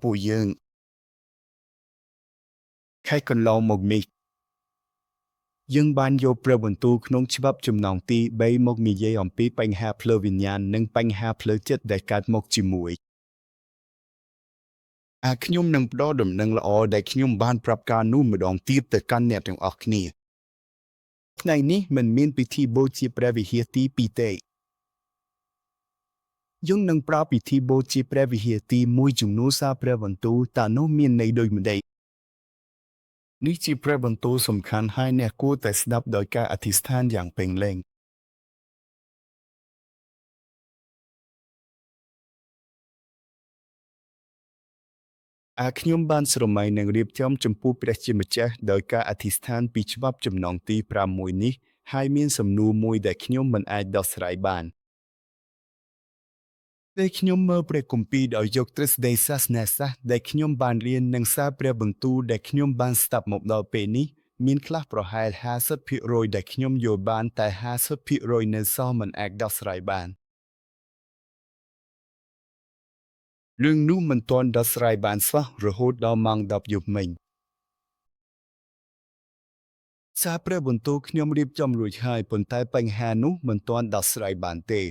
ពួកយើងខេត្តកន្លងមកនេះយើងបានយកព្រះបន្ទូលក្នុងច្បាប់ចំណងទី3មកនិយាយអំពីបញ្ហាផ្លូវវិញ្ញាណនិងបញ្ហាផ្លូវចិត្តដែលកើតមកជាមួយខ្ញុំនឹងផ្ដល់ដំណឹងល្អដែលខ្ញុំបានប្រាប់ការនោះម្ដងទៀតទៅកាន់អ្នកទាំងអស់គ្នាថ្ងៃនេះមិនមានពិធីបូជាព្រះវិហារទី2ទេយើងនឹងប្រើពិធីបូជាព្រះវិហារទី1ជំនួសសារព្រះបន្ទូលតើនោះមានន័យដូចម្ដេចនេះជាព្រះបន្ទូលសំខាន់ហើយអ្នកគួរតែស្ដាប់ដោយការអធិស្ឋានយ៉ាងពេញលេញខ្ញុំបានស្រមៃនឹងរៀបចំចំពោះព្រះជាម្ចាស់ដោយការអធិស្ឋានពីច្បាប់ចំណងទី6នេះហើយមានសំណួរមួយដែលខ្ញុំមិនអាចដោះស្រាយបានពេលខ្ញុំមើលព្រះគម្ពីរដោយយកទ្រឹស្ដីសាសនាសាស្ត្រដែលខ្ញុំបានរៀននិងសារព្រះបន្ទូលដែលខ្ញុំបានស្ដាប់មកដល់ពេលនេះមានខ្លះប្រហែល50%ដែលខ្ញុំយល់បានតែ50%នៅសល់មិនអាចដោះស្រាយបានរឿងនោះមិនទាន់ដោះស្រាយបានសោះរហូតដល់ម៉ោង10យប់មិញសារព្រះបន្ទូលខ្ញុំរៀបចំរួចហើយប៉ុន្តែបញ្ហានោះមិនទាន់ដោះស្រាយបានទេ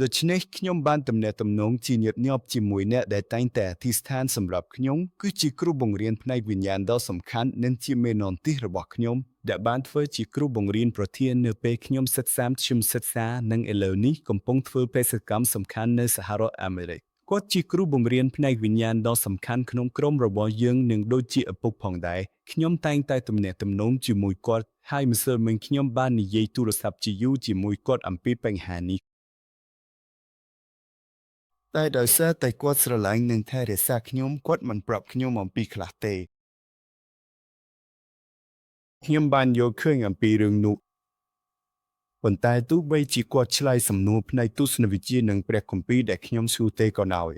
ដូច្នេះខ្ញុំបានទំនាក់ទំនងជាញឹកញាប់ជាមួយអ្នកដែលតែងតែអធិស្ឋានសម្រាប់ខ្ញុំគឺជាគ្រូបង្រៀនផ្នែកវិញ្ញាណដ៏សំខាន់និងជាមេនន្ទិសរបស់ខ្ញុំដែលបានធ្វើជាគ្រូបង្រៀនប្រធាននៅពេលខ្ញុំសិក្សានិងឥឡូវនេះកំពុងធ្វើបេសកកម្មសំខាន់នៅសហរដ្ឋអាមេរិកគាត់ជាគ្រូបង្រៀនផ្នែកវិញ្ញាណដ៏សំខាន់ក្នុងក្រុមរបស់យើងនិងដូចជាឪពុកផងដែរខ្ញុំតែងតែទំនាក់ទំនងជាមួយគាត់ហើយម្សិលមិញខ្ញុំបាននិយាយទូរស័ព្ទជាយូរជាមួយគាត់អំពីបញ្ហានេះតែដោយសារតែគាត់ស្រឡាញ់និងថែរក្សាខ្ញុំគាត់មិនប្រាប់ខ្ញុំអំពីខ្លះទេខ្ញុំបានយល់ឃើញអំពីរឿងនោះប៉ុន្តែទោះបីជាគាត់ឆ្លើយសំណួរផ្នែកទស្សនវិជ្ជានិងព្រះគម្ពីរដែលខ្ញុំសួរទេក៏ដោយ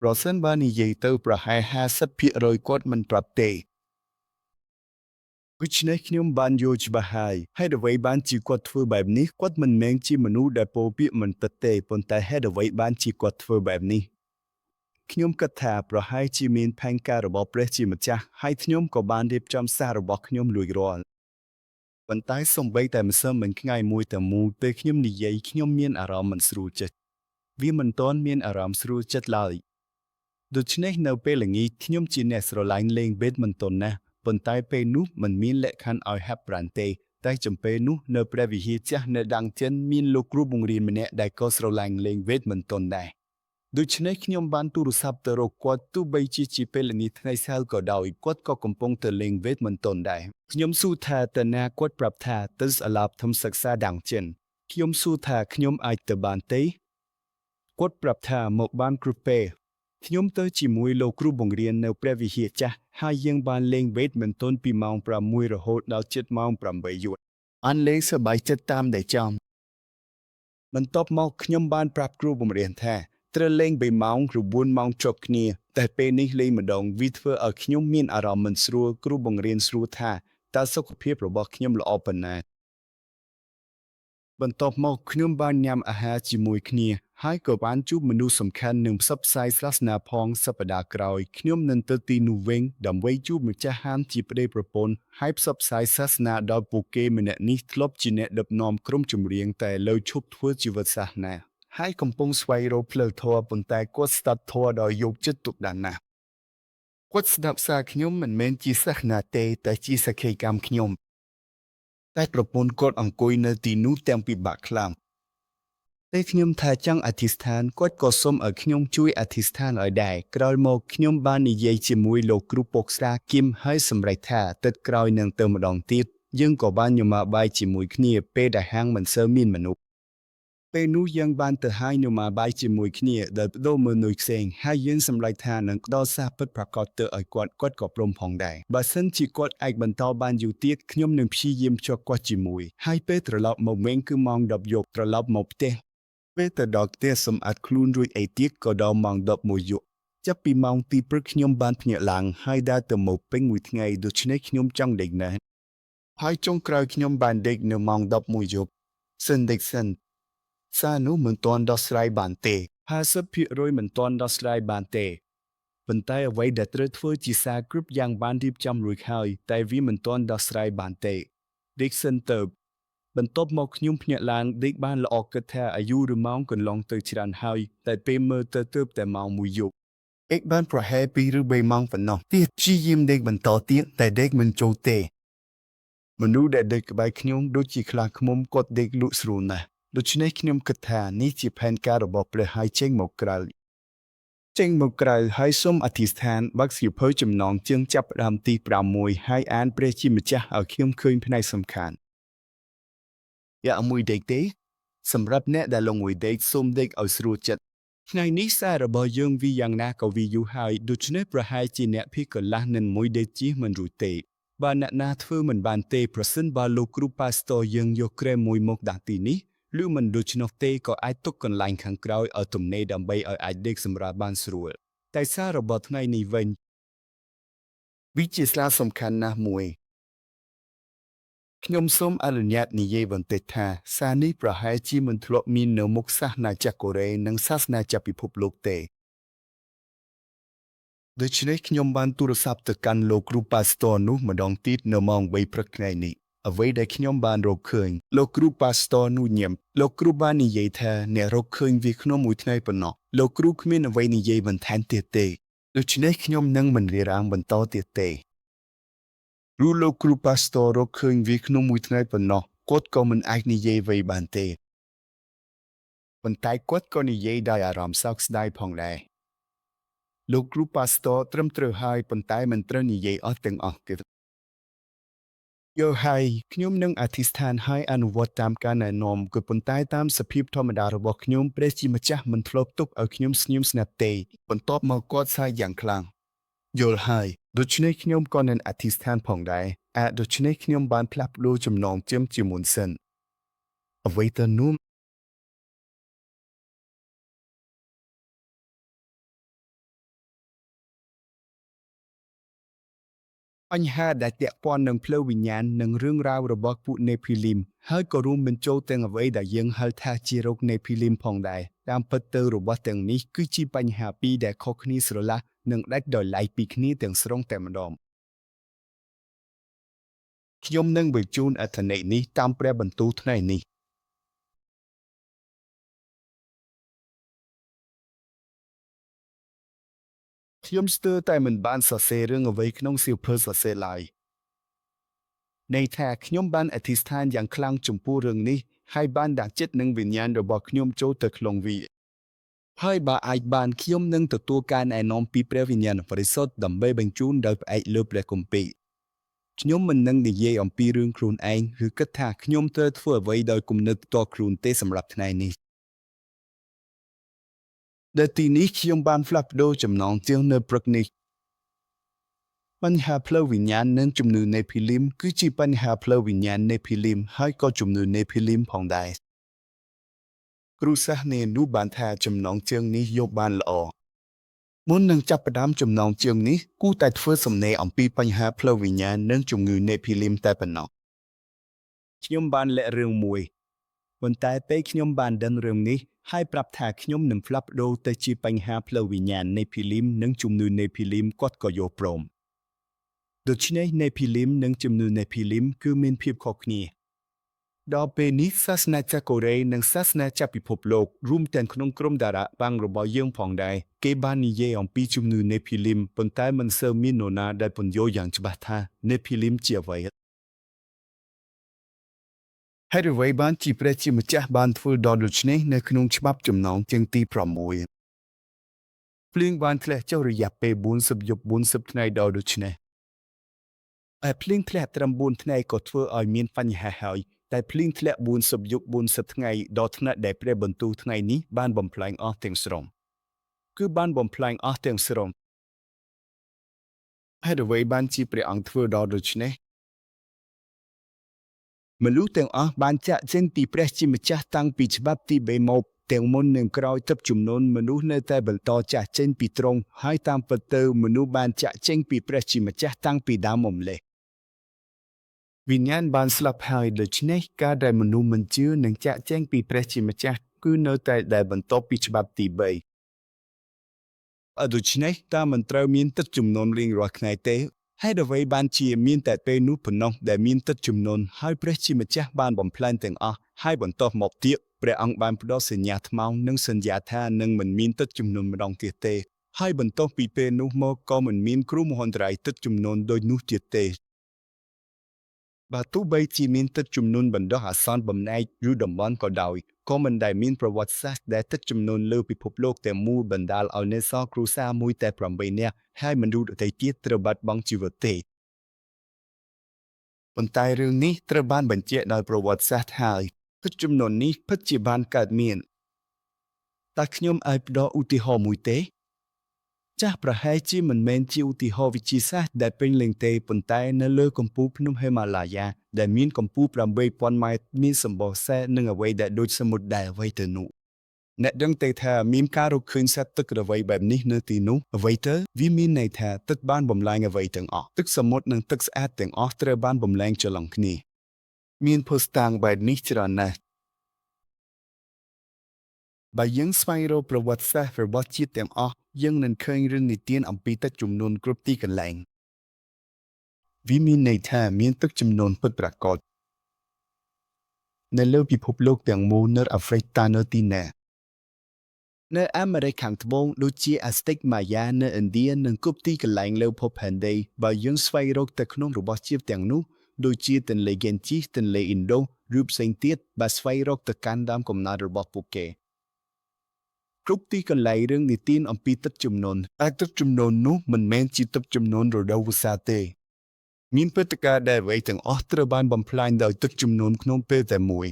ប្រសិនបើនិយាយទៅប្រហែល50%គាត់មិនប្រាប់ទេដូច្នេះខ្ញុំបានយល់ច្បាស់ហើយហេតុអ្វីបានជាគាត់ធ្វើបែបនេះគាត់មិនមែនជាមនុស្សដែលពោលពាក្យមិនពិតទេប៉ុន្តែហេតុអ្វីបានជាគាត់ធ្វើបែបនេះខ្ញុំគិតថាប្រហែលជាមានផែនការរបស់ព្រះជាម្ចាស់ហើយខ្ញុំក៏បានរៀបចំសាររបស់ខ្ញុំរួចរាល់ប៉ុន្តែសូម្បីតែម្សិលមិញថ្ងៃមួយតែមូលពេលខ្ញុំនិយាយខ្ញុំមានអារម្មណ៍មិនស្រួលចិត្តវាមិនទាន់មានអារម្មណ៍ស្រួលចិត្តឡើយដូច្នេះនៅពេលល្ងាចខ្ញុំជាអ្នកស្រឡាញ់លេងបេដមិនទាន់ណាស់ប៉ុន្តែពេលនោះមិនមានលក្ខខណ្ឌឲ្យហាត់ប្រាណទេតែចំពេលនោះនៅព្រះវិហារចាស់នៅដាំងចិនមានលោកគ្រូបង្រៀនម្នាក់ដែលក៏ស្រឡាញ់លេងវេដមិនទាន់ដែរដូច្នេះខ្ញុំបានទូរស័ព្ទទៅរកគាត់ទោះបីជាពេលល្ងាចថ្ងៃសៅរ៍ក៏ដោយគាត់ក៏កំពុងតែលេងវេដមិនទាន់ដែរខ្ញុំសួរថាតើណាគាត់ប្រាប់ថាទៅសាលាបឋមសិក្សាដាំងចិនខ្ញុំសួរថាខ្ញុំអាចទៅបានទេគាត់ប្រាប់ថាមកបានគ្រូពេខ្ញុំទៅជាមួយលោកគ្រូបង្រៀននៅព្រះវិហារចាស់ហើយយើងបានលេងវេដមិនទាន់ពីម៉ោង6រហូតដល់ជិតម៉ោង8យប់អានលេងសប្បាយចិត្តតាមដែលចង់បន្ទាប់មកខ្ញុំបានប្រាប់គ្រូបង្រៀនថាត្រូវលេង3ម៉ោងឬ4ម៉ោងជាប់គ្នាតែពេលនេះលេងម្ដងវាធ្វើឲ្យខ្ញុំមានអារម្មណ៍មិនស្រួលគ្រូបង្រៀនសួរថាតើសុខភាពរបស់ខ្ញុំល្អប៉ុណ្ណាបន្ទាប់មកខ្ញុំបានញ៉ាំអាហារជាមួយគ្នាហើយក៏បានជួបមនុស្សសំខាន់និងផ្សព្វផ្សាយសាសនាផងសប្តាហ៍ក្រោយខ្ញុំនឹងទៅទីនោះវិញដើម្បីជួបម្ចាស់ហាងជាប្តីប្រពន្ធហើយផ្សព្វផ្សាយសាសនាដល់ពួកគេម្នាក់នេះធ្លាប់ជាអ្នកដឹកនាំក្រុមចម្រៀងតែលើឈប់ធ្វើជីវិតសាសនាហើយកំពុងស្វែងរកផ្លូវធម៌ប៉ុន្តែគាត់ស្ដាប់ធម៌ដោយយកចិត្តទុកដាក់ណាស់គាត់ស្ដាប់សារខ្ញុំមិនមែនជាសាសនាទេតែជាសក្ខីកម្មខ្ញុំតែប្រពន្ធគាត់អង្គុយនៅទីនោះទាំងពិបាកខ្លាំងពេលខ្ញុំថាចង់អធិស្ឋានគាត់ក៏សុំឲ្យខ្ញុំជួយអធិស្ឋានឲ្យដែរក្រោយមកខ្ញុំបាននិយាយជាមួយលោកគ្រូពុកស្រាគឹមហើយសម្រេចថាទឹកក្រោយនឹងទៅម្ដងទៀតយើងក៏បានញ៉ាំបាយជាមួយគ្នាពេលដែលហាងមិនសូវមានមនុស្សពេលនោះយើងបានទៅហើយញ៉ាំបាយជាមួយគ្នាដោយបដូរមើលនុយផ្សេងហើយយើងសម្រេចថានឹងផ្ដល់សារពិតប្រាកដទៅឲ្យគាត់ក៏ព្រមផងដែរបើសិនជាគាត់អាចបន្តបានយូរទៀតខ្ញុំនឹងព្យាយាមជួបគាត់ជាមួយហើយពេលត្រឡប់មកវិញគឺម៉ោង10យប់ត្រឡប់មកផ្ទះពេលទៅដល់ផ្ទះសម្អាតខ្លួនរួចអីទៀតក៏ដល់ម៉ោង11យប់ចាប់ពីម៉ោង2ព្រឹកខ្ញុំបានភ្ញាក់ឡើងហើយដើរទៅមកពេញមួយថ្ងៃដូច្នេះខ្ញុំចង់ដេកណាស់ហើយចុងក្រោយខ្ញុំបានដេកនៅម៉ោង11យប់សិនសារនោះមិនទាន់ដោះស្រាយបានទេ 50%មិនទាន់ដោះស្រាយបានទេប៉ុន្តែអ្វីដែលត្រូវធ្វើជាសារគ្រប់យ៉ាងបានរៀបចំរួចហើយតែវាមិនទាន់ដោះស្រាយបានទេ Dixon ទៅបន្ទាប់មកខ្ញុំភ្ញាក់ឡើងដេកបានល្អគិតថាអាយុឬម៉ោងកន្លងទៅច្រើនហើយតែពេលមើលទៅទើបតែម៉ោង1យប់អេកបានប្រហែល2ឬ3ម៉ោងប៉ុណ្ណោះទៀតព្យាយាមដេកបន្តទៀតតែដេកមិនចូលទេមនុស្សដែលដេកក្បែរខ្ញុំដូចជាខ្លាចឃ្មុំគាត់ដេកលក់ស្រួលណាស់ដូច្នេះខ្ញុំគិតថានេះជាផែនការរបស់ព្រះហើយចេញមកក្រៅហើយសូមអធិស្ឋានបើកសៀវភៅចំណងជើងចាប់ផ្ដើមទី6ហើយអានព្រះជាម្ចាស់ឲ្យខ្ញុំឃើញផ្នែកសំខាន់យ៉ាមួយដេកទេសម្រាប់អ្នកដែលលងមួយដេកសូមដេកឲ្យស្រួលចិត្តថ្ងៃនេះសាររបស់យើងវាយ៉ាងណាក៏វាយូរហើយដូច្នេះប្រហែលជាអ្នកភីកន្លះនឹងមួយដេកជិះមិនរួចទេបើអ្នកណាធ្វើមិនបានទេប្រសិនបើលោកគ្រូប៉ាស្ទ័រយើងយកក្រែមមួយមកដាក់ទីនេះឬមិនដូច្នោះទេក៏អាចទុកកន្លែងខាងក្រោយឲ្យទំនេរដើម្បីឲ្យអាចដេកសម្រាលបានស្រួលតែសាររបស់ថ្ងៃនេះវិញវាជាសារសំខាន់ណាស់មួយខ្ញុំសូមអនុញ្ញាតនិយាយបន្តិចថាសារនេះប្រហែលជាមិនធ្លាប់មាននៅមុខសាសនាចាស់កូរ៉េនិងសាសនាចាស់ពិភពលោកទេដូច្នេះខ្ញុំបានទូរស័ព្ទទៅកាន់លោកគ្រូប៉ាស្ទ័រនោះម្ដងទៀតនៅម៉ោង3ព្រឹកថ្ងៃនេះអ្វីដែលខ្ញុំបានរកឃើញលោកគ្រូប៉ាស្ទ័រនោះញ៉ាំលោកគ្រូបាននិយាយថាអ្នករកឃើញវាក្នុងមួយថ្ងៃប៉ុណ្ណោះលោកគ្រូគ្មានអ្វីនិយាយបន្ថែមទៀតទេដូច្នេះខ្ញុំនឹងមិនរារាំងបន្តទៀតទេឬលោកគ្រូប៉ាស្ទ័ររកឃើញវាក្នុងមួយថ្ងៃប៉ុណ្ណោះគាត់ក៏មិនអាចនិយាយអ្វីបានទេប៉ុន្តែគាត់ក៏និយាយដោយអារម្មណ៍សោកស្ដាយផងដែរលោកគ្រូប៉ាស្ទ័រត្រឹមត្រូវហើយប៉ុន្តែមិនត្រូវនិយាយអស់ទាំងអស់ទេយកហើយខ្ញុំនឹងអធិស្ឋានឲ្យអនុវត្តតាមការណែនាំគឺប៉ុន្តែតាមសភាពធម្មតារបស់ខ្ញុំព្រះជាម្ចាស់មិនធ្លាប់ទុកឲ្យខ្ញុំស្ងៀមស្ងាត់ទេបន្ទាប់មកគាត់សាយយ៉ាងខ្លាំងយល់ហើយដូច្នេះខ្ញុំក៏នឹងអធិស្ឋានផងដែរដូច្នេះខ្ញុំបានផ្លាស់ប្ដូរចំណងជើងជាមុនសិនអ្វីទៅនោះបញ្ហាដែលពាក់ព័ន្ធនឹងផ្លូវវិញ្ញាណនិងរឿងរ៉ាវរបស់ពួកនេភីលីមហើយក៏រួមបញ្ចូលទាំងអ្វីដែលយើងហៅថាជារោគនេភីលីមផងដែរតាមពិតទៅរបស់ទាំងនេះគឺជាបញ្ហាពីរដែលខុសគ្នាស្រឡះនិងដាច់ដោយឡែកពីគ្នាទាំងស្រុងតែម្ដងខ្ញុំនឹងបញ្ជូនអត្ថន័យនេះតាមព្រះបន្ទូលថ្ងៃនេះខ្ញុំស្ទើរតែមិនបានសរសេររឿងអ្វីក្នុងសៀវភៅសរសេរឡើយន័យថាខ្ញុំបានអធិស្ឋានយ៉ាងខ្លាំងចំពោះរឿងនេះហើយបានដាក់ចិត្តនិងវិញ្ញាណរបស់ខ្ញុំចូលទៅក្នុងវាហើយបើអាចបានខ្ញុំនឹងទទួលការណែនាំពីព្រះវិញ្ញាណបរិសុទ្ធដើម្បីបញ្ជូនដោយផ្អែកលើព្រះគម្ពីរខ្ញុំមិននឹងនិយាយអំពីរឿងខ្លួនឯងឬគិតថាខ្ញុំត្រូវធ្វើអ្វីដោយគំនិតផ្ទាល់ខ្លួនទេសម្រាប់ថ្ងៃនេះដែលទីនេះខ្ញុំបានផ្លាស់ប្ដូរចំណងជើងនៅព្រឹកនេះបញ្ហាផ្លូវវិញ្ញាណនិងជំនឿនេភីលីមគឺជាបញ្ហាផ្លូវវិញ្ញាណនេភីលីមហើយក៏ជំនឿនេភីលីមផងដែរគ្រូសាសនានោះបានថាចំណងជើងនេះយកបានល្អមុននឹងចាប់ផ្ដើមចំណងជើងនេះគួរតែធ្វើសំណេរអំពីបញ្ហាផ្លូវវិញ្ញាណនិងជំងឺនេភីលីមតែប៉ុណ្ណោះខ្ញុំបានលាក់រឿងមួយប៉ុន្តែពេលខ្ញុំបានដឹងរឿងនេះហើយប្រាប់ថាខ្ញុំនឹងផ្លាស់ប្ដូរទៅជាបញ្ហាផ្លូវវិញ្ញាណនេភីលីមនិងជំនឿនេភីលីមគាត់ក៏យល់ព្រមដូច្នេះនេភីលីមនិងជំនឿនេភីលីមគឺមានភាពខុសគ្នាដល់ពេលនេះសាសនាចាស់កូរ៉េនិងសាសនាចាស់ពិភពលោករួមទាំងក្នុងក្រុមតារ៉ាបាំងរបស់យើងផងដែរគេបាននិយាយអំពីជំនឿនេភីលីមប៉ុន្តែមិនសូវមាននរណាដែលពន្យល់យ៉ាងច្បាស់ថានេភីលីមជាអ្វីហើយអ្វីបានជាព្រះជាម្ចាស់បានធ្វើដល់ដូច្នេះនៅក្នុងច្បាប់ចំណងជើងទី6ភ្លៀងបានធ្លាក់ចុះរយៈពេល40យប់40ថ្ងៃដល់ដូច្នេះភ្លៀងធ្លាក់ត្រឹម4ថ្ងៃក៏ធ្វើឲ្យមានបញ្ហាហើយតែភ្លៀងធ្លាក់40យប់40ថ្ងៃដល់ថ្នាក់ដែលព្រះបន្ទូលថ្ងៃនេះបានបំផ្លាញអស់ទាំងស្រុងគឺបានបំផ្លាញអស់ទាំងស្រុងហើយអ្វីបានជាព្រះអង្គធ្វើដល់ដូច្នេះមនុស្សទាំងអស់បានចាក់ចេញពីព្រះជាម្ចាស់តាំងពីច្បាប់ទី3មកទាំងមុននិងក្រោយទឹកជំនន់មនុស្សនៅតែបន្តចាក់ចេញពីទ្រង់ហើយតាមពិតទៅមនុស្សបានចាក់ចេញពីព្រះជាម្ចាស់តាំងពីដើមមកលេះវិញ្ញាណបានស្លាប់ហើយដូច្នេះការដែលមនុស្សមិនជឿនឹងចាក់ចេញពីព្រះជាម្ចាស់ គឺនៅតែដែលបន្ទាប់ពីច្បាប់ទី3ដូច្នេះតើមិនត្រូវមានទឹកជំនន់រៀងរាល់ថ្ងៃទេហើយអ្វីបានជាមានតែពេលនោះប៉ុណ្ណោះដែលមានទឹកជំនន់ហើយព្រះជាម្ចាស់បានបំផ្លាញទាំងអស់ហើយបន្ទាប់មកទៀតព្រះអង្គបានផ្ដល់សញ្ញាថ្មោងនិងសន្យាថានឹងមិនមានទឹកជំនន់ម្ដងទៀតទេហើយបន្ទាប់ពីពេលនោះមកក៏មិនមានគ្រោះមហន្តរាយទឹកជំនន់ដូចនោះទៀតទេបើទោះបីជាមានទឹកជំនន់បណ្ដោះអាសន្នបំណែកឬតំបន់ក៏ដោយក៏មិនដែលមានប្រវត្តិសាស្ត្រដែលទឹកជំនន់លើពិភពលោកទាំងមូលបណ្ដាលឲ្យនៅសល់គ្រួសារមួយតែ8នាក់ហើយមនុស្សដទៃទៀតត្រូវបាត់បង់ជីវិតទេប៉ុន្តែរឿងនេះត្រូវបានបញ្ជាក់ដោយប្រវត្តិសាស្ត្រហើយទឹកជំនន់នេះពិតជាបានកើតមានតើខ្ញុំអាចផ្ដល់ឧទាហរណ៍មួយទេចាស់ប្រហែលជាមិនមែនជាឧទាហរណ៍វិទ្យាសាស្ត្រដែលពេញលេញទេប៉ុន្តែនៅលើកំពូលភ្នំហេម៉ាឡាយ៉ាដែលមានកម្ពស់ 8,000 ម៉ែត្រមានសម្បកសែនិងអ្វីដែលដូចសមុទ្រដែរអ្វីទៅនោះអ្នកដឹងទេថាមានការរកឃើញសត្វទឹកអ្វីបែបនេះនៅទីនោះអ្វីទៅវាមានន័យថាទឹកបានបំលែងអ្វីទាំងអស់ទឹកសមុទ្រនិងទឹកស្អាតទាំងអស់ត្រូវបានបំលែងច្រឡំគ្នាមានភស្តុតាងបែបនេះច្រើនណាស់បើយើងស្វែងរកប្រវត្តិសាស្ត្ររបស់ជាតិទាំងអស់យើងនឹងឃើញរឿងនិទានអំពីទឹកជំនន់គ្រប់ទីកន្លែងវាមានន័យថាមានទឹកជំនន់ពិតប្រាកដនៅលើពិភពលោកទាំងមូលនៅអាហ្វ្រិកតើនៅទីណានៅអាមេរិកខាងត្បូងដូចជាអាស្ទិកម៉ាយ៉ានៅឥណ្ឌានិងគ្រប់ទីកន្លែងលើភពផែនដីបើយើងស្វែងរកទៅក្នុងរបស់ជាតិទាំងនោះដូចជាទន្លេហ្គែនជីសទន្លេអ៊ីណ្ដូឬផ្សេងទៀតបើស្វែងរកទៅកាន់ដើមកំណើតរបស់ពួកគេគ្រប់ទីកន្លែងរឿងនិទានអំពីទឹកជំនន់តែទឹកជំនន់នោះមិនមែនជាទឹកជំនន់រដូវវស្សាទេមានព្រឹត្តិការណ៍ដែលអ្វីទាំងអស់ត្រូវបានបំផ្លាញដោយទឹកជំនន់ក្នុងពេលតែមួយ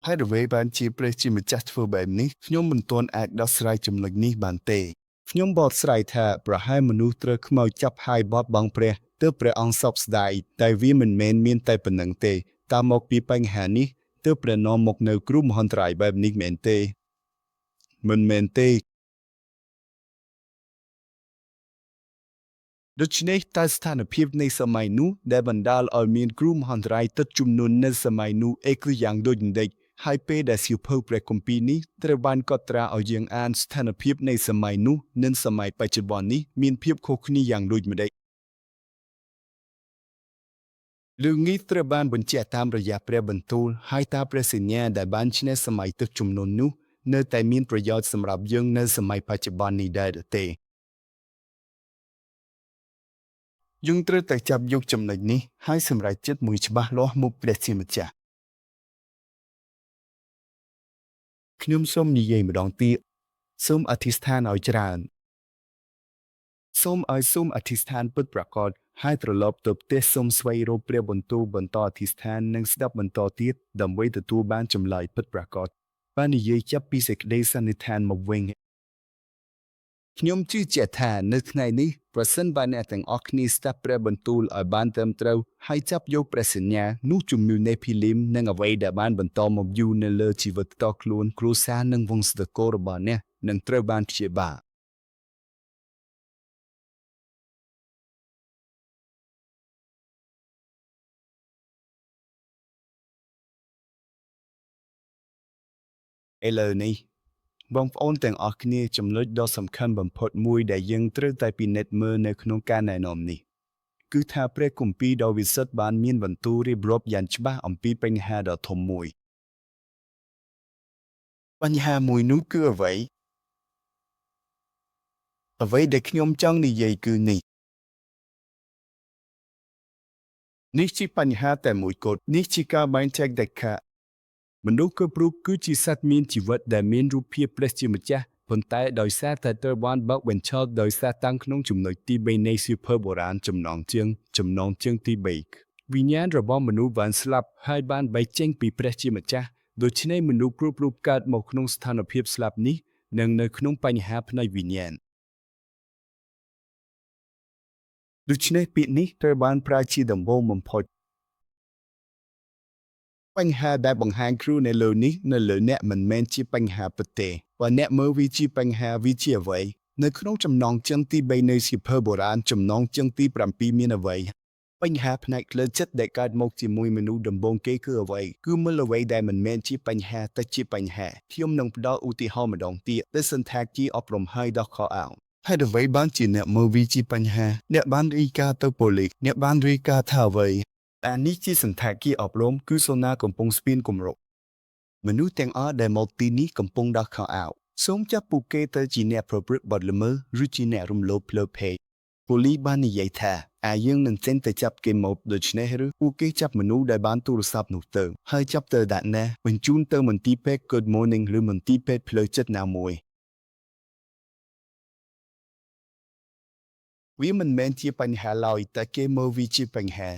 ហើយអ្វីបានជាព្រះជាម្ចាស់ធ្វើបែបនេះខ្ញុំមិនទាន់អាចដោះស្រាយចំណុចនេះបានទេខ្ញុំបកស្រាយថាប្រហែលមនុស្សត្រូវខ្មោចចាប់ហើយបោះបង់ព្រះទើបព្រះអង្គសោកស្ដាយតែវាមិនមែនមានតែប៉ុណ្្នឹងទេតាមមកពីបញ្ហានេះទើបព្រះនាំមកនៅគ្រោះមហន្តរាយបែបនេះមែនទេមិនមែនទេដូច្នេះតើស្ថានភាពនៃសម័យនោះដែលបណ្ដាលឲ្យមានគ្រោះមហន្តរាយទឹកជំនន់នៅសម័យនោះគឺយ៉ាងដូចម្ដេចហើយពេលដែលសៀវភៅព្រះគម្ពីរនេះត្រូវបានកត់ត្រាឲ្យយើងអានស្ថានភាពនៃសម័យនោះនិងសម័យបច្ចុប្បន្ននេះមានភាពខុសគ្នាយ៉ាងដូចម្ដេចរឿងនេះត្រូវបានបញ្ជាក់តាមរយៈព្រះបន្ទូលហើយតើព្រះសញ្ញាដែលបានឈ្នះសម័យទឹកជំនន់នោះនៅតែមានប្រយោជន៍សម្រាប់យើងនៅសម័យបច្ចុប្បន្ននេះដែរឬទេយើងត្រូវតែចាប់យកចំណុចនេះហើយសម្រេចចិត្តមួយច្បាស់លាស់មុខព្រះជាម្ចាស់ខ្ញុំសូមនិយាយម្ដងទៀតសូមអធិស្ឋានឲ្យច្រើនសូមអធិស្ឋានពិតប្រាកដហើយត្រឡប់ទៅផ្ទះសូមស្វែងរកព្រះបន្ទូលបន្តអធិស្ឋាននិងស្ដាប់បន្តទៀតដើម្បីទទួលបានចម្លើយពិតប្រាកដបាននិយាយចាប់ពីសេចក្តីសន្និដ្ឋានមកវិញខ្ញុំជឿជាក់ថានៅថ្ងៃនេះប្រសិនបើអ្នកទាំងអស់គ្នាស្ដាប់ព្រះបន្ទូលឲ្យបានត្រឹមត្រូវហើយចាប់យកព្រះសញ្ញានោះជំនឿនេភីលីមនិងអ្វីដែលបានបន្តមកយូរនៅលើជីវិតផ្ទាល់ខ្លួនគ្រួសារនិងវង្សត្រកូលរបស់អ្នកនឹងត្រូវបានព្យាបាលឥឡូវនេះបងប្អូនទាំងអស់គ្នាចំណុចដ៏សំខាន់បំផុតមួយដែលយើងត្រូវតែពិនិត្យមើលនៅក្នុងការណែនាំនេះគឺថាព្រះគម្ពីរដ៏វិសុទ្ធបានមានបន្ទូលរៀបរាប់យ៉ាងច្បាស់អំពីបញ្ហាដ៏ធំមួយបញ្ហាមួយនោះគឺអ្វីដែលខ្ញុំចង់និយាយគឺនេះជាបញ្ហាតែមួយគត់នេះជាការបែងចែកដាច់ខាតមនុស្សគ្រប់រូបគឺជាសត្វមានជីវិតដែលមានរូបភាពព្រះជាម្ចាស់ប៉ុន្តែដោយសារតែត្រូវបានបោកបញ្ឆោតដោយសារតាំងក្នុងចំណុចទី3នៃសៀវភៅបុរាណចំណងជើងទី3វិញ្ញាណរបស់មនុស្សបានស្លាប់ហើយបានបែកចេញពីព្រះជាម្ចាស់ដូច្នេះមនុស្សគ្រប់រូបកើតមកក្នុងស្ថានភាពស្លាប់នេះនិងនៅក្នុងបញ្ហាផ្នែកវិញ្ញាណដូច្នេះពាក្យនេះត្រូវបានប្រើជាដំបូងបំផុតបញ្ហាដែលបង្ហាញគ្រូនៅលើនេះនៅលើអ្នកមិនមែនជាបញ្ហាពិតទេបើអ្នកមើលវាជាបញ្ហាវាជាអ្វីនៅក្នុងចំណងជើងទី3នៃសៀវភៅបុរាណចំណងជើងទី7មានអ្វី បញ្ហាផ្នែកផ្លូវចិត្តដែលកើតមកជាមួយមនុស្សដំបូងគេគឺអ្វីគឺមូលអ្វីដែលមិនមែនជាបញ្ហាតែជាបញ្ហាខ្ញុំនឹងផ្ដល់ឧទាហរណ៍ម្ដងទៀតដែលសន្តាគារអប់រំឲ្យដល់ខោអាវហេតុអ្វីបានជាអ្នកមើលវាជាបញ្ហាអ្នកបានរាយការណ៍ទៅប៉ូលីសអ្នកបានរាយការណ៍ថាអ្វីអានេះជាសន្តាគារអប់រំគឺសូណាកំពុងស្ពានគម្រប់មនុស្សទាំងអស់ដែលមកទីនេះកំពុងដោះខោអាវសូមចាប់ពួកគេទៅជាអ្នកប្រព្រឹត្តបទល្មើសឬជាអ្នករំលោភផ្លូវភេទប៉ូលីសបាននិយាយថាយើងនឹងចេញទៅចាប់គេមកដូច្នេះឬពួកគេចាប់មនុស្សដែលបានទូរស័ព្ទនោះទៅហើយចាប់ទៅដាក់ណាបញ្ជូនទៅមន្ទីរពេទ្យ Good Morning ឬមន្ទីរពេទ្យផ្លូវចិត្តណាមួយវាមិនមែនជាបញ្ហាឡើយតែគេមើលវាជាបញ្ហា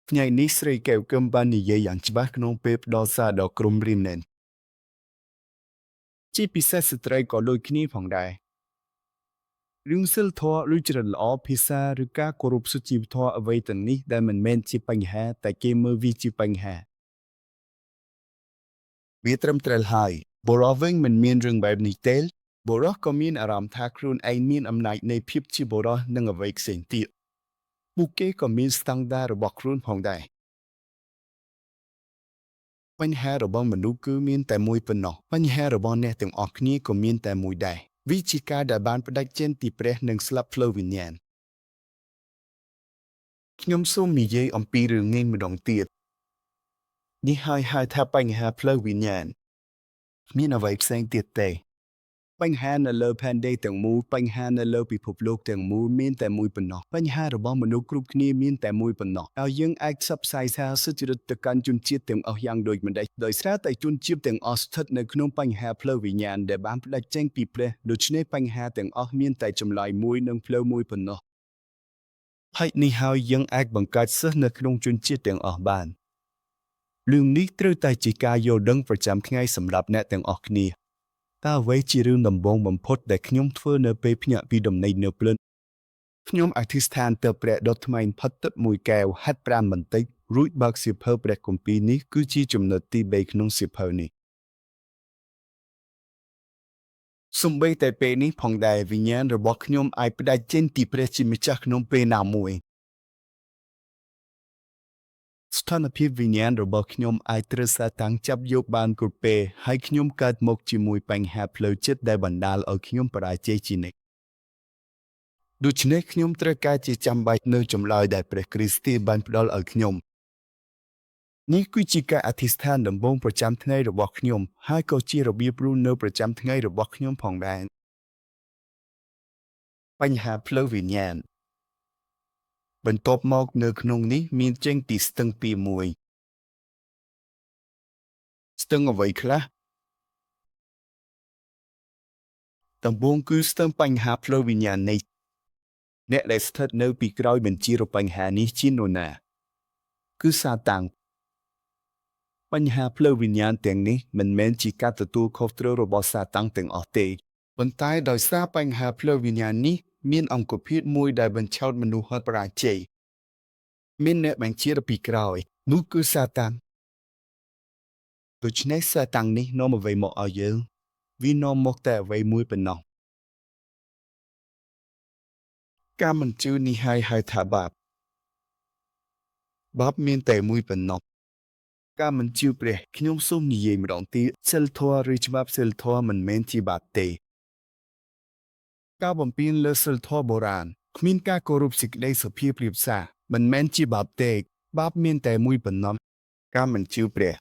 ថ្ងៃនេះស្រីកែវកឹមបាននិយាយយ៉ាងច្បាស់ក្នុងពេលផ្ដល់សារដល់ក្រុមរៀនណែនជាពិសេសស្ត្រីក៏ដូចគ្នាផងដែររឿងសិលធម៌ឬចរិតល្អភាសាឬការគោរពសុជីវធម៌អ្វីទាំងនេះដែលមិនមែនជាបញ្ហាតែគេមើលវាជាបញ្ហាវាត្រឹមត្រូវហើយបុរសវិញមិនមានរឿងបែបនេះទេបុរសក៏មានអារម្មណ៍ថាខ្លួនឯងមានអំណាចនៃភាពជាបុរសនិងអ្វីផ្សេងទៀតពួកគេក៏មានស្តង់ដាររបស់ខ្លួនផងដែរបញ្ហារបស់មនុស្សគឺមានតែមួយប៉ុណ្ណោះបញ្ហារបស់អ្នកទាំងអស់គ្នាក៏មានតែមួយដែរវាជាការដែលបានផ្ដាច់ចេញពីព្រះនិងស្លាប់ផ្លូវវិញ្ញាណខ្ញុំសូមនិយាយអំពីរឿងនេះម្ដងទៀតនេះហើយហៅថាបញ្ហាផ្លូវវិញ្ញាណមានអ្វីផ្សេងទៀតទេបញ្ហានៅលើផែនដីទាំងមូលបញ្ហានៅលើពិភពលោកទាំងមូលមានតែមួយប៉ុណ្ណោះបញ្ហារបស់មនុស្សគ្រប់គ្នាមានតែមួយប៉ុណ្ណោះហើយយើងអាចផ្សព្វផ្សាយសារសុចរិតទៅកាន់ជនជាតិទាំងអស់យ៉ាងដូចម្តេចដោយសារតែជនជាតិទាំងអស់ស្ថិតនៅក្នុងបញ្ហាផ្លូវវិញ្ញាណដែលបានផ្ដាច់ចេញពីព្រះដូច្នេះបញ្ហាទាំងអស់មានតែចម្លើយមួយនិងផ្លូវមួយប៉ុណ្ណោះហើយនេះហើយយើងអាចបង្កើតសិស្សនៅក្នុងជនជាតិទាំងអស់បានរឿងនេះត្រូវតែជាការយល់ដឹងប្រចាំថ្ងៃសម្រាប់អ្នកទាំងអស់គ្នាតើអ្វីជារឿងដំបូងបំផុតដែលខ្ញុំធ្វើនៅពេលភ្ញាក់ពីដំណេកនៅព្រលឹមខ្ញុំអធិស្ឋានទៅព្រះដុតថ្មីផឹកទឹកមួយកែវហាត់ប្រាណបន្តិចរួចបើកសៀវភៅព្រះគម្ពីរនេះគឺជាចំណុចទី3ក្នុងសៀវភៅនេះសូម្បីតែពេលនេះផងដែរវិញ្ញាណរបស់ខ្ញុំអាចផ្ដាច់ចេញពីព្រះជាម្ចាស់ក្នុងពេលណាមួយស្ថានភាពវិញ្ញាណរបស់ខ្ញុំអាចត្រូវសាតាំងចាប់យកបានគ្រប់ពេលហើយខ្ញុំកើតមកជាមួយបញ្ហាផ្លូវចិត្តដែលបណ្ដាលឲ្យខ្ញុំបរាជ័យជានិច្ចដូច្នេះខ្ញុំត្រូវការជាចាំបាច់នៅចម្លើយដែលព្រះគ្រីស្ទបានផ្ដល់ឲ្យខ្ញុំនេះគឺជាការអធិស្ឋានដំបូងប្រចាំថ្ងៃរបស់ខ្ញុំហើយក៏ជារបៀបរស់នៅប្រចាំថ្ងៃរបស់ខ្ញុំផងដែរបញ្ហាផ្លូវវិញ្ញាណបន្ទាប់មកនៅក្នុងនេះមានចេញពីស្ទឹងទី1ស្ទឹងអ្វីខ្លះដំបូងគឺស្ទឹងបញ្ហាផ្លូវវិញ្ញាណនេះអ្នកដែលស្ថិតនៅពីក្រោយបញ្ជាបញ្ហានេះជានរណាគឺសាតាំងបញ្ហាផ្លូវវិញ្ញាណទាំងនេះមិនមែនជាការទទួលខុសត្រូវរបស់សាតាំងទាំងអស់ទេប៉ុន្តែដោយសារបញ្ហាផ្លូវវិញ្ញាណនេះមានអង្គភាពមួយដែលបញ្ឆោតមនុស្សឲ្យបរាជ័យមានអ្នកបញ្ជាពីក្រោយនោះគឺសាតាំងដូច្នេះសាតាំងនេះនាំអ្វីមកឲ្យយើងវានាំមកតែអ្វីមួយប៉ុណ្ណោះការមិនជឿនេះហើយហៅថាបាបមានតែមួយប៉ុណ្ណោះការមិនជឿព្រះខ្ញុំសូមនិយាយម្ដងទៀតសិលធម៌ឬច្បាប់សិលធម៌មិនមែនជាបាបទេការបំពានលើសិលធម៌បុរាណគ្មានការគោរពសេចក្តីសុភាពរៀបសារមិនមែនជាបាបទេបាបមានតែមួយប៉ុណ្ណោះការមិនជឿព្រះ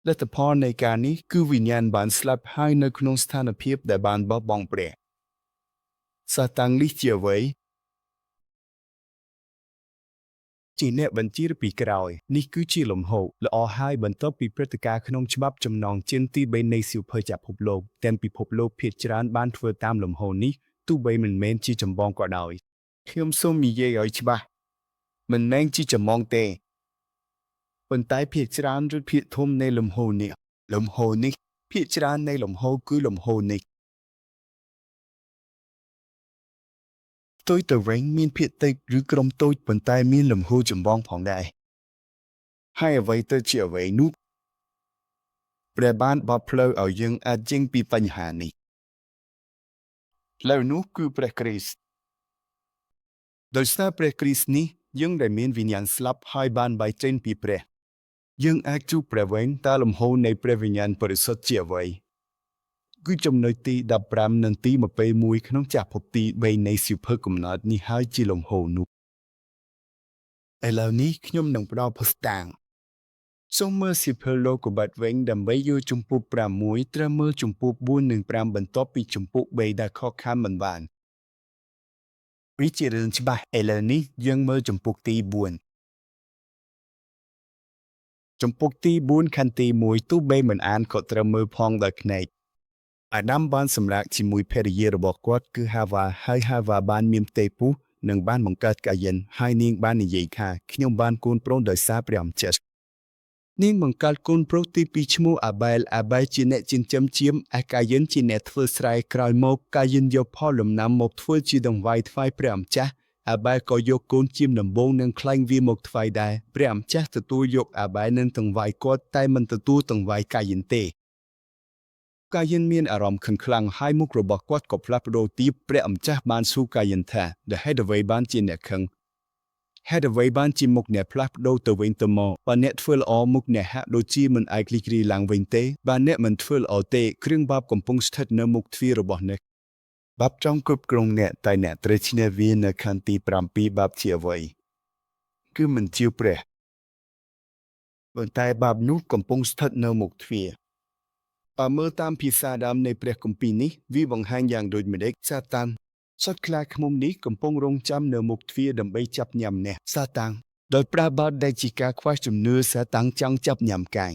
លទ្ធផលនៃការនេះគឺវិញ្ញាណបានស្លាប់ហើយនៅក្នុងស្ថានភាពដែលបានបោះបង់ព្រះសាតាំងនេះជាអ្វីជាអ្នកបញ្ជាពីក្រោយនេះគឺជាលំហល្អហើយបន្ទាប់ពីព្រឹត្តិការណ៍ក្នុងច្បាប់ចំណងជើងទី3នៃសៀវភៅចាក់ពិភពលោកទាំងពិភពលោកភាគច្រើនបានធ្វើតាមលំហនេះទោះបីមិនមែនជាចម្បងក៏ដោយខ្ញុំសូមនិយាយឲ្យច្បាស់មិនមែនជាចម្បងទេប៉ុន្តែភាគច្រើនឬភាគធំនៃលំហនេះភាគច្រើននៃលំហគឺលំហនេះផ្ទុយទៅវិញមានភាគតិចឬក្រុមតូចប៉ុន្តែមានលំហចម្បងផងដែរហើយអ្វីទៅជាអ្វីនោះព្រះបានបត់ផ្លូវឲ្យយើងអាចចេញពីបញ្ហានេះផ្លូវនោះគឺព្រះគ្រីស្ទ ដោយសារព្រះគ្រីស្ទនេះយើងដែលមានវិញ្ញាណស្លាប់ហើយបានបែកចេញពីព្រះយើងអាចជួបព្រះវិញតើលំហូរនៃព្រះវិញ្ញាណបរិសុទ្ធជាអ្វីគឺចំណុចទី15និងទី21ក្នុងចាស់ភពទី3នៃសៀវភៅកំណត់នេះហើយជាលំហូរនោះឥឡូវនេះខ្ញុំនឹងផ្ដល់ភស្តុតាងសូមមើលសៀវភៅលោកុបាតវិញដើម្បីយល់ជំពូក6ត្រូវមើលជំពូក4និង5បន្ទាប់ពីជំពូក3ដែលខកខានមិនបានវាជារឿងច្បាស់ឥឡូវនេះយើងមើលជំពូកទី4ជំពូកទី4ខណ្ឌទី1ទោះបីមិនអានក៏ត្រូវមើលផងដោយភ្នែកអាដាមបានសម្រាកជាមួយភរិយារបស់គាត់គឺហាវ៉ាហើយហាវ៉ាបានមានផ្ទៃពោះនិងបានបង្កើតកាយិនហើយនាងបាននិយាយថាខ្ញុំបានកូនប្រុសដោយសារព្រះអង្គចិត្តនាងបង្កើតកូនប្រុសទី2ឈ្មោះអាបែលជាអ្នកចិញ្ចឹមជៀមឯកាយិនជាអ្នកធ្វើស្រែក្រោយមកកាយិនយកផលលំណាំមកធ្វើជាដង្វាយថ្វាយព្រះម្ចាស់អាបែលក៏យកកូនជៀមដំបងនិងខ្លែងវាមកថ្វាយដែរព្រះម្ចាស់ទទួលយកអាបែលនិងដង្វាយគាត់តែមិនទទួលដង្វាយកាយិនទេកាយិនមានអារម្មណ៍ខឹងខ្លាំងហើយមុខរបស់គាត់ក៏ផ្លាស់ប្ដូរទីព្រះម្ចាស់បានសួរកាយិនថាដែលហេតុអ្វីបានជាអ្នកខឹងហេតុអ្វីបានជាមុខអ្នកផ្លាស់ប្ដូរទៅវិញទៅមកបើអ្នកធ្វើល្អមុខអ្នកហាក់ដូចជាមិនអាចរីករាយឡើងវិញទេបើអ្នកមិនធ្វើល្អទេគ្រឿងបាបកំពុងស្ថិតនៅមុខទ្វាររបស់អ្នកបាបចង់គ្រប់គ្រងអ្នកតែអ្នកត្រូវឈ្នះវានៅខណ្ឌទី7បាបជាអ្វីគឺមិនជឿព្រះប៉ុន្តែបាបនោះកំពុងស្ថិតនៅមុខទ្វារបើមើលតាមភាសាដើមនៃព្រះគម្ពីរនេះវាបង្ហាញយ៉ាងដូចម្តេចសាតាំងសត្វខ្លាឃ្មុំនេះកំពុងរងចាំនៅមុខទ្វារដើម្បីចាប់ញ៉ាំអ្នកសាតាំងដោយប្រើបាតដែលជាការខ្វះជំនឿសាតាំងចង់ចាប់ញ៉ាំកាយ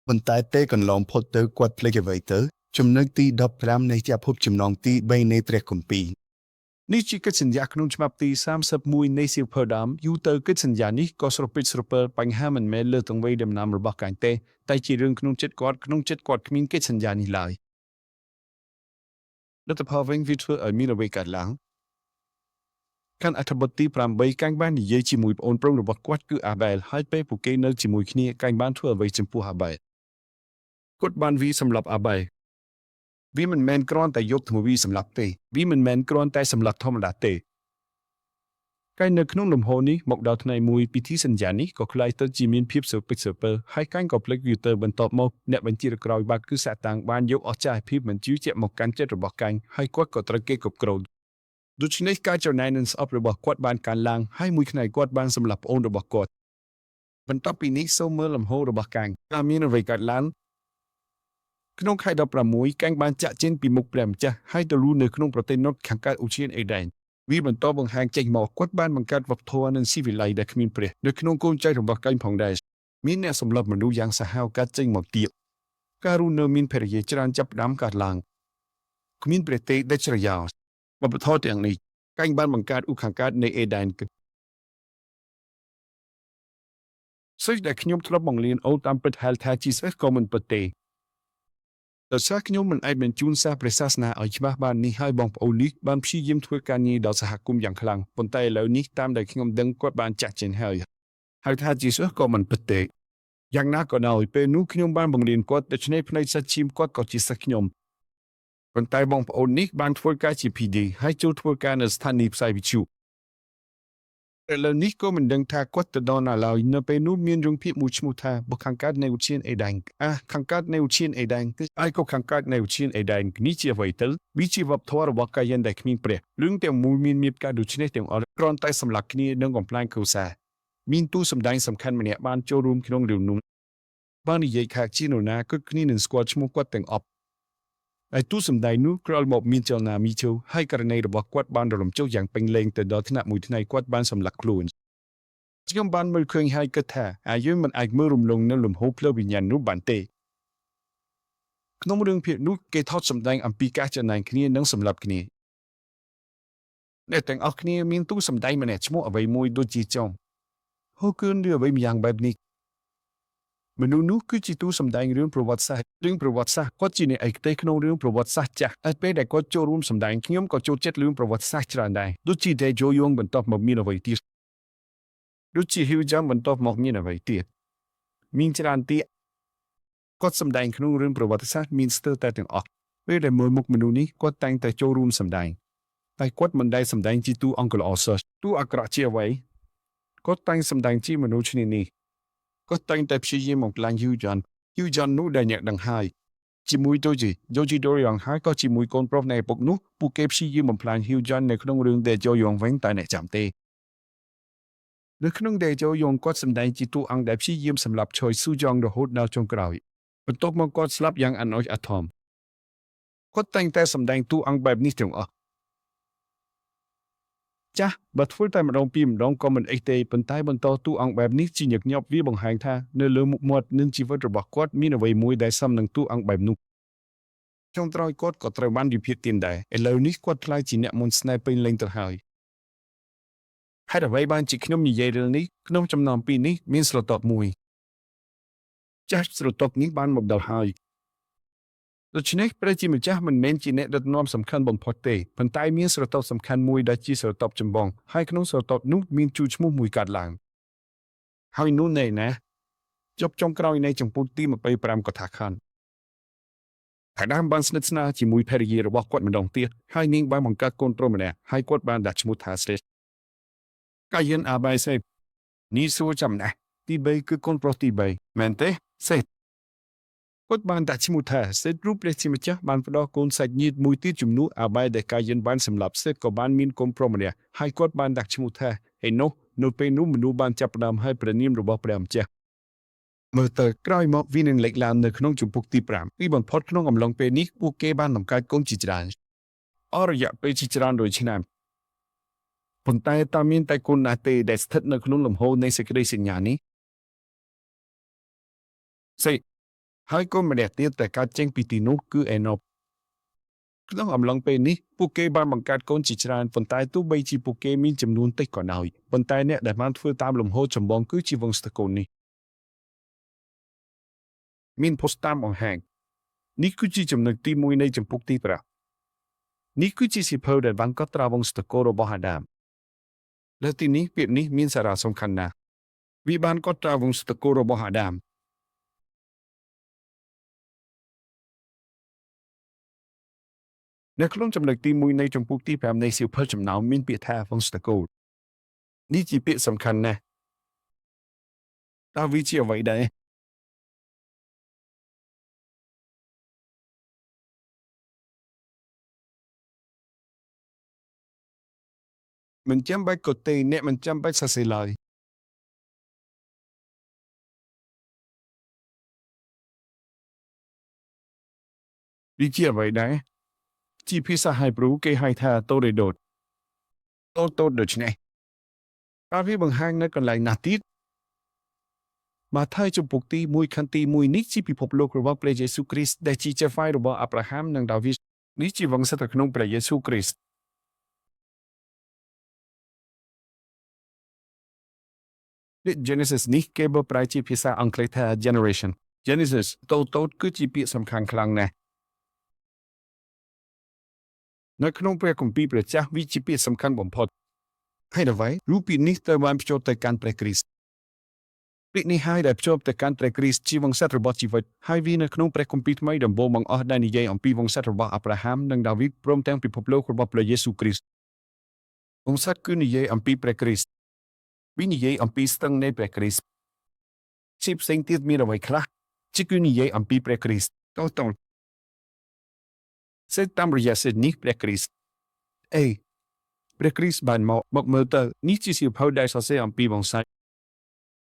ប៉ុន្តែពេលកន្លងផុតទៅគាត់ភ្លេចអ្វីទៅចំណុចទី15នៃចាស់ភពចំណងទី3នៃព្រះគម្ពីរនេះជាកិច្ចសន្យាក្នុងច្បាប់ទី31នៃសៀវភៅដើមយូរទៅកិច្ចសន្យានេះក៏ស្រពិចស្រពិលបញ្ហាមិនមែនលើទង្វើដំណាំរបស់កាយទេតែជារឿងក្នុងចិត្តគាត់គ្មានកិច្ចសន្យានេះឡើយលទ្ធផលវិញវាធ្វើឲ្យមានអ្វីកើតឡើងកាន់អត្ថបទទី8កាញ់បាននិយាយជាមួយប្អូនប្រុសរបស់គាត់គឺអាបែលហើយពេលពួកគេនៅជាមួយគ្នាកាញ់បានធ្វើអ្វីចំពោះអាបែលគាត់បានវាសម្លាប់អាបែលវាមិនមែនគ្រាន់តែយកធ្នូវាសម្លាប់ទេវាមិនមែនគ្រាន់តែសម្លាប់ធម្មតាទេកាញ់នៅក្នុងលំហនេះមកដល់ថ្ងៃមួយពិធីសន្យានេះក៏คล้ายទៅជាមានភាពស្រពិចស្រពិលហើយកាញ់ក៏ភ្លេចវាទៅបន្ទាប់មកអ្នកបញ្ជាក្រោយបាត់គឺសាតាំងបានយកអស្ចារ្យភាពមិនជឿជាក់មកកាន់ចិត្តរបស់កាញ់ហើយគាត់ក៏ត្រូវគេគ្រប់គ្រងដូច្នេះការចំណាយនឹងស្អប់របស់គាត់បានកើនឡើងហើយមួយថ្ងៃគាត់បានសម្លាប់ប្អូនរបស់គាត់បន្ទាប់ពីនេះសូមមើលលំហរបស់កាញ់ថាមានអ្វីកើតឡើងក្នុងខែ16កាញ់បានចាក់ចេញពីមុខព្រះម្ចាស់ហើយទៅលូនៅក្នុងប្រទេសនោះខាងកើតឧឈានអេដែនវាបន្តបង្ហាញចេញមកគាត់បានបង្កើតវប្បធម៌និងស៊ីវិល័យដែលគ្មានព្រះនៅក្នុងកូនចៅរបស់កាញ់ផងដែរមានអ្នកសម្លាប់មនុស្សយ៉ាងសាហាវកើតចេញមកទៀតការរស់នៅមានភរិយាច្រើនចាប់ផ្ដើមកើតឡើងគ្មានព្រះទេដាច់ស្រយាលវប្បធម៌ទាំងនេះកាញ់បានបង្កើតឧខាងកើតនៃអេដែនសិស្សដែលខ្ញុំធ្លាប់បង្រៀនអូនតាមពិតហេតុថាជាសិស្សក៏មិនពិតទេដោយសារខ្ញុំមិនអាចបញ្ជូនសារព្រះសាសនាឲ្យច្បាស់បាននេះហើយបងប្អូននេះបានព្យាយាមធ្វើការងារដល់សហគមន៍យ៉ាងខ្លាំងប៉ុន្តែឥឡូវនេះតាមដែលខ្ញុំដឹងគាត់បានចាក់ចេញហើយថាជាសិស្សក៏មិនពិតទេយ៉ាងណាក៏ដោយពេលនោះខ្ញុំបានបង្រៀនគាត់ដូច្នេះផ្នែកសាច់ឈាមគាត់ក៏ជាសិស្សខ្ញុំប៉ុន្តែបងប្អូននេះបានធ្វើការជា PD ហើយចូលធ្វើការនៅស្ថានីយ៍ផ្សាយវិទ្យុឥឡូវនេះក៏មិនដឹងថាគាត់ទៅដល់ណាឡើយនៅពេលនោះមានរឿងភាគមួយឈ្មោះថាបុកខាងកើតនៃឧឈានអេដែនខាងកើតនៃឧឈានអេដែនគឺaiក៏ខាងកើតនៃឧឈានអេដែននេះជាអ្វីទៅវាជាវប្បធម៌របស់កាយិនដែលគ្មានព្រះរឿងទាំងមូលមានការដូចនេះទាំងអស់គ្រាន់តែសម្លាប់គ្នានិងកំប្លែងគ្រួសារមានទូសម្ដែងសំខាន់ម្នាក់បានចូលរួមក្នុងរឿងនោះបាននិយាយថាជានរណាគិតគ្នានឹងស្គាល់ឈ្មោះគាត់ទាំងអស់ហើយទូសម្ដែងនោះក្រោយមកមានចលនាមីជូហើយករណីរបស់គាត់បានរំជោគយ៉ាងពេញលេញទៅដល់ថ្នាក់មួយថ្ងៃគាត់បានសម្លាប់ខ្លួនខ្ញុំបានមើលឃើញហើយគិតថាយើងមិនអាចមើលរំលងនៅលំហូរផ្លូវវិញ្ញាណនោះបានទេក្នុងរឿងភាគនោះគេថតសម្ដែងអំពីការចំណាយគ្នានិងសម្លាប់គ្នាអ្នកទាំងអស់គ្នាមានទូសម្ដែងម្នាក់ឈ្មោះអ្វីមួយដូចជាចំហូគឺរឿងអ្វីម្យ៉ាងបែបនេះមនុស្សនោះគឺជាទូសម្ដែងរឿងប្រវត្តិសាស្ត្រគាត់ជាអ្នកឯកទេសក្នុងរឿងប្រវត្តិសាស្ត្រចាស់តែពេលដែលគាត់ចូលរួមសម្ដែងខ្ញុំក៏ចូលចិត្តរឿងប្រវត្តិសាស្ត្រច្រើនដែរដូចជាតែចូលយងបន្តមកមានអ្វីទៀតដូចជាហ៊ីវចាំបន្តមកមានអ្វីទៀតមានច្រើនទៀតគាត់សម្ដែងក្នុងរឿងប្រវត្តិសាស្ត្រមានស្ទើរតែទាំងអស់ពេលដែលមើលមុខមនុស្សនេះគាត់តែងតែចូលរួមសម្ដែង តែគាត់មិនដែលសម្ដែងជាតួអង្គល្អសោះតួអាក្រក់ជាអ្វីគាត់តែងសម្ដែងជាមនុស្សឈ្នានីសគាត់តែងតែព្យាយាមបំផ្លាញហ៊ូយ៉ននោះដែលអ្នកដឹងហើយជាមួយទៅជាយូជីដូរីយ៉ងហើយក៏ជាមួយកូនប្រុសនៃឪពុកនោះពួកគេព្យាយាមបំផ្លាញហ៊ូយ៉ននៅក្នុងរឿងដែលជូយ៉ងវិញតែអ្នកចាំទេនៅក្នុងដែលជូយ៉ងគាត់សម្ដែងជាតួអង្គដែលព្យាយាមសម្លាប់ឆយស៊ូយ៉ងរហូតដល់ចុងក្រោយបន្ទាប់មកគាត់ស្លាប់យ៉ាងអាណោចអាធមគាត់តែងតែសម្ដែងតួអង្គបែបនេះទាំងអស់ចាស់បើធ្វើតែម្ដងពីរម្ដងក៏មិនអីទេប៉ុន្តែបន្តតួអង្គបែបនេះជាញឹកញាប់វាបង្ហាញថានៅលើមុខមាត់និងជីវិតរបស់គាត់មានអ្វីមួយដែលសមនឹងតួអង្គបែបនោះចុងក្រោយគាត់ក៏ត្រូវបានវិភាគទានដែរឥឡូវនេះគាត់ខ្លាចជាអ្នកមុនស្នេហ៍ពេញលេញទៅហើយហេតុអ្វីបានជាខ្ញុំនិយាយរឿងនេះក្នុងចំណោមពីរនេះមានស្រទាប់មួយចាស់ស្រទាប់នេះបានមកដល់ហើយដូច្នេះព្រះជាម្ចាស់មិនមែនជាអ្នកដឹកនាំសំខាន់បំផុតទេប៉ុន្តែមានស្រទាប់សំខាន់មួយដែលជាស្រទាប់ចម្បងហើយក្នុងស្រទាប់នោះមានជួរឈ្មោះមួយកាត់ឡើងហើយនោះណែណាចប់ចុងក្រោយនៃចំពោះទី25ក៏ថាខានអាដាមបានស្និទ្ធស្នាលជាមួយភរិយារបស់គាត់ម្ដងទៀតហើយនាងបានបង្កើតកូនប្រុសម្នាក់ហើយគាត់បានដាក់ឈ្មោះថាសេតកាយិនអាបាយសេតនេះសួរចាំណាស់ទី3គឺកូនប្រុសទី3មែនទេសេតគាត់បានដាក់ឈ្មោះថាសេតរូបព្រះជាម្ចាស់បានផ្ដល់កូនសាច់ញាតិមួយទៀតជំនួសអាបាយដែលកាយិនបានសម្លាប់សេតក៏បានមានកូនប្រុសម្នាក់ហើយគាត់បានដាក់ឈ្មោះថាហេណូសនៅពេលនោះមនុស្សបានចាប់ផ្ដើមឲ្យព្រះនាមរបស់ព្រះម្ចាស់មើលទៅក្រោយមកវានឹងលេចឡើងនៅក្នុងជំពូកទី5ពីបំផុតក្នុងអំឡុងពេលនេះពួកគេបានបង្កើតកូនជាច្រើនអស់រយៈពេលជាច្រើនរយឆ្នាំប៉ុន្តែតើមានតែកូនណាទេដែលស្ថិតនៅក្នុងលំហនៃសេចក្តីសញ្ញានេះសេហើយកូនម្នាក់ទៀតដែលកើតចេញពីទីនោះគឺអេណូបក្នុងអំឡុងពេលនេះពួកគេបានបង្កើតកូនជាច្រើនប៉ុន្តែទោះបីជាពួកគេមានចំនួនតិចក៏ដោយប៉ុន្តែអ្នកដែលបានធ្វើតាមលំហចម្បងគឺជាវង្សត្រកូលនេះមានផុសតាមបង្ហាញនេះគឺជាចំណុចទី1នៃចម្ពោះទី5នេះគឺជាសៀវភៅដែលបានកត់ត្រាវង្សត្រកូលរបស់អាដាមលើទីនេះពាក្យនេះមានសារៈសំខាន់ណាស់វាបានកត់ត្រាវង្សត្រកូលរបស់អាដាមនៅក្នុងចំណុចទី1នៃចម្ពោះទី5នៃសៀវភៅចំណោមមានពាក្យថាវង្សត្រកូលនេះជាពាក្យសំខាន់ណាស់តើវាជាអ្វីដែរមិនចាំបាច់ក៏ទេអ្នកមិនចាំបាច់សរសេរឡើយវាជាអ្វីដែរជាភាសាហេប្រ៊ូគេហៅថាតូរេដូតដូច្នេះតើវាបង្ហាញនៅកន្លែងណាទៀតម៉ាថាយជំពូកទី1ខណ្ឌទី1នេះជាពិភពលោករបស់ព្រះយេស៊ូវគ្រីស្ទដែលជាចេហ្វាយរបស់អាប់រ៉ាហាំនិងដាវីតនេះជាវង្សត្រក្នុងព្រះយេស៊ូវគ្រីស្ទពាក្យ Genesis នេះគេបកប្រែជាភាសាអង់គ្លេសថា generation Genesis តូចគឺជាពាក្យសំខាន់ខ្លាំងណាស់នៅក្នុងព្រះគម្ពីរព្រះចាស់វាជាពាក្យសំខាន់បំផុតហើយអ្វីរូបពាក្យនេះត្រូវបានភ្ជាប់ទៅកាន់ព្រះគ្រីស្ទពាក្យនេះហើយដែលភ្ជាប់ទៅកាន់ព្រះគ្រីស្ទជាវង្សត្ររបស់ជីវិតហើយវានៅក្នុងព្រះគម្ពីរថ្មីដំបូងបង្អស់ដែលនិយាយអំពីវង្សត្ររបស់អាប់រ៉ាហាំនិងដាវីតព្រមទាំងពិភពលោករបស់ព្រះយេស៊ូវគ្រីស្ទវង្សត្រគឺនិយាយអំពីព្រះគ្រីស្ទវានិយាយអំពីស្ទឹងនៃព្រះគ្រីស្ទជាផ្សេងទៀតមានអ្វីខ្លះជាគឺនិយាយអំពីព្រះគ្រីស្ទតោសេតតាមរយៈសេតនេះព្រះគ្រីស្ទព្រះគ្រីស្ទបានមកមើលទៅនេះជាសៀវភៅដែលសរសេរអំពីវង្សត្រ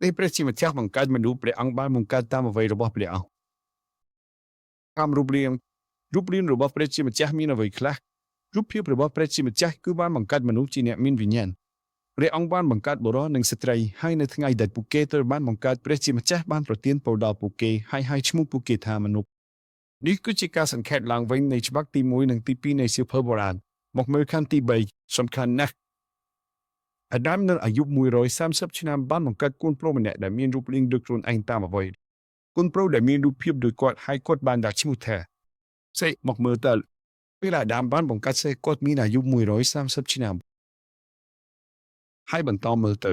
ដែលព្រះជាម្ចាស់បង្កើតមនុស្សព្រះអង្គបានបង្កើតតាមអ្វីរបស់ព្រះអង្គតាមរូបរាងរបស់ព្រះជាម្ចាស់មានអ្វីខ្លះរូបភាពរបស់ព្រះជាម្ចាស់គឺបានបង្កើតមនុស្សជាអ្នកមានវិញ្ញាណព្រះអង្គបានបង្កើតបុរសនិងស្ត្រីហើយនៅថ្ងៃដែលពួកគេត្រូវបានបង្កើតព្រះជាម្ចាស់បានប្រទានពរដល់ពួកគេហើយហៅឈ្មោះពួកគេថាមនុស្សនេះគឺជាការសង្ខេបឡើងវិញនៃច្បាប់ទី1និងទី2នៃសៀវភៅបុរាណមកមើលខណ្ឌទី3សំខាន់ណាស់អាដាមនៅអាយុ130ឆ្នាំបានបង្កើតកូនប្រុសម្នាក់ដែលមានរូបរាងដូចខ្លួនឯងតាមអ្វីកូនប្រុសដែលមានរូបភាពដូចគាត់ហើយគាត់បានដាក់ឈ្មោះថាសេមកមើលទៅពេលអាដាមបានបង្កើតសេគាត់មានអាយុ130ឆ្នាំហើយបន្តមើលទៅ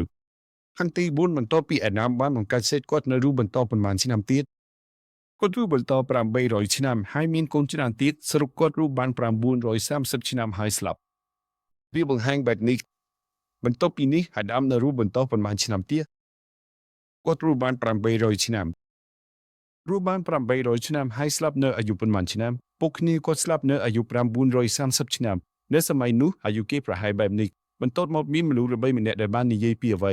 ខណ្ឌទី4បន្ទាប់ពីអាដាមបានបង្កើតសេគាត់នៅរស់បន្តប៉ុន្មានឆ្នាំទៀតគាត់រស់បន្ត800ឆ្នាំហើយមានកូនច្រើនទៀតសរុបគាត់រស់បាន930ឆ្នាំហើយស្លាប់ វាបង្ហាញបែបនេះបន្ទាប់ពីនេះអាដាមនៅរស់បន្តប៉ុន្មានឆ្នាំទៀតគាត់រស់បាន800ឆ្នាំរស់បាន800ឆ្នាំហើយស្លាប់នៅអាយុប៉ុន្មានឆ្នាំពួកគ្នាគាត់ស្លាប់នៅអាយុ930ឆ្នាំនៅសម័យនោះអាយុគេប្រហែលបែបនេះបន្ទាប់មកមានមនុស្សល្បីម្នាក់ដែលបាននិយាយពីអ្វី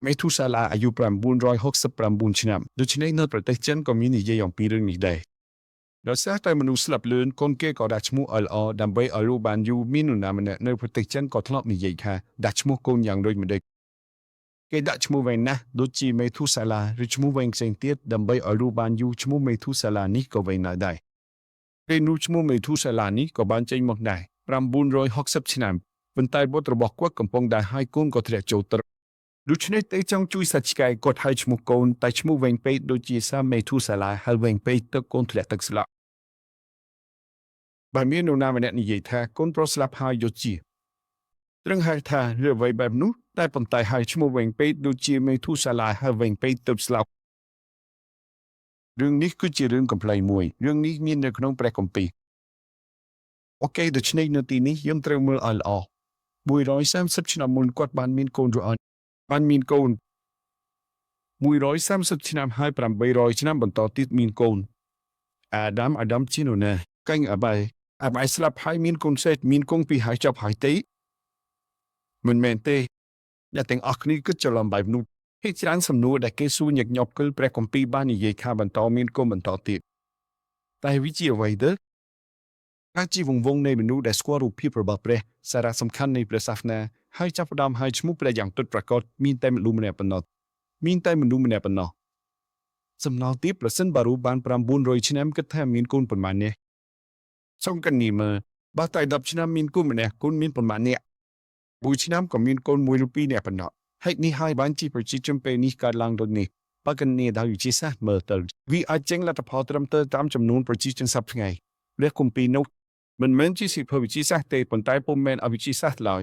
មេធូសាឡាអាយុ969ឆ្នាំដូច្នេះនៅប្រទេសចិនក៏មាននិយាយអំពីរឿងនេះដែរដោយសារតែមនុស្សស្លាប់លឿនកូនគេក៏ដាក់ឈ្មោះឲ្យល្អដើម្បីឲ្យលោកបានយូរមាននរណាម្នាក់នៅប្រទេសចិនក៏ធ្លាប់និយាយថាដាក់ឈ្មោះកូនយ៉ាងដូចម្ដេចគេដាក់ឈ្មោះវែងណាស់ដូចជាមេធូសាឡាឬឈ្មោះវែងផ្សេងទៀតដើម្បីឲ្យលោកបានយូរឈ្មោះមេធូសាឡានេះក៏វែងណាស់ដែរពេលនោះឈ្មោះមេធូសាឡានេះក៏បានចេញមកដែរ960ឆ្នាំប៉ុន្តែបុត្ររបស់គាត់កំពុងតែហើយកូនក៏ធ្លាក់ចូលទឹកដូច្នេះទេចង់ជួយសាច់ឆ្កែគាត់ហៅឈ្មោះកូនតែឈ្មោះវែងពេកដូចជាសាមេធូសាឡាហើយវែងពេកទឹកកូនធ្លាក់ទឹកស្លាប់បើមាននរណាម្នាក់និយាយថាកូនប្រុសស្លាប់ហើយយកជាត្រឹងហៅថារឿងអ្វីបែបនោះតែប៉ុន្តែហៅឈ្មោះវែងពេកដូចជាមេធូសាឡាហើយវែងពេកទឹកស្លាប់រឿងនេះគឺជារឿងកំ pl មួយរឿងនេះមាននៅក្នុងព្រះគម្ពីរអូខេដូច្នេះនៅទីនេះយើងត្រូវមើលឲ្យល្អ130ឆ្នាំមុនគាត់បានមានកូនឬអត់បានមានកូន130ឆ្នាំហើយ800ឆ្នាំបន្តទៀតមានកូនអាដាមជានរណាកាញ់អាបាយស្លាប់ហើយមានកូនសេតមានកូនពីហើយចប់ហើយទេមិនមែនទេអ្នកទាំងអស់គ្នាគិតច្រឡំបែបនោះហេតុច្រើនសំណួរដែលគេសួរញឹកញាប់គឺព្រះគម្ពីរបាននិយាយថាបន្តមានកូនបន្តទៀតតែវាជាអ្វីទៅការជីវង្វងនៃមនុស្សដែលស្គាល់រូបភាពរបស់ព្រះសារៈសំខាន់នៃព្រះសាសនាហើយចាប់ផ្ដើមឲ្យឈ្មោះព្រះយ៉ាងពិតប្រាកដមានតែមនុស្សម្នាក់ប៉ុណ្ណោះសំណងទៀតប្រសិនបើរូបបាន900ឆ្នាំគិតថាមានកូនប៉ុន្មាននេះសង្កត់នេះមើលបើតែ10ឆ្នាំមានកូនម្នាក់កូនមានប៉ុន្មាននាក់1ឆ្នាំក៏មានកូន1ឬ2នាក់ប៉ុណ្ណោះហេតុនេះហើយបានជាប្រជាជនពេលនេះកើតឡើងដូចនេះបើកគ្នាដោយវិជាសាស្ត្រមើលទៅវាអាចចេញលទ្ធផលត្រឹមត្រូវតាមចំនួនប្រជាជនសពថ្ងៃព្រះគម្ពីរនោះមិនមែនជាសិភៅវិទ្យាសាស្ត្រទេប៉ុន្តែពុំមែនអវិទ្យាសាស្ត្រឡើយ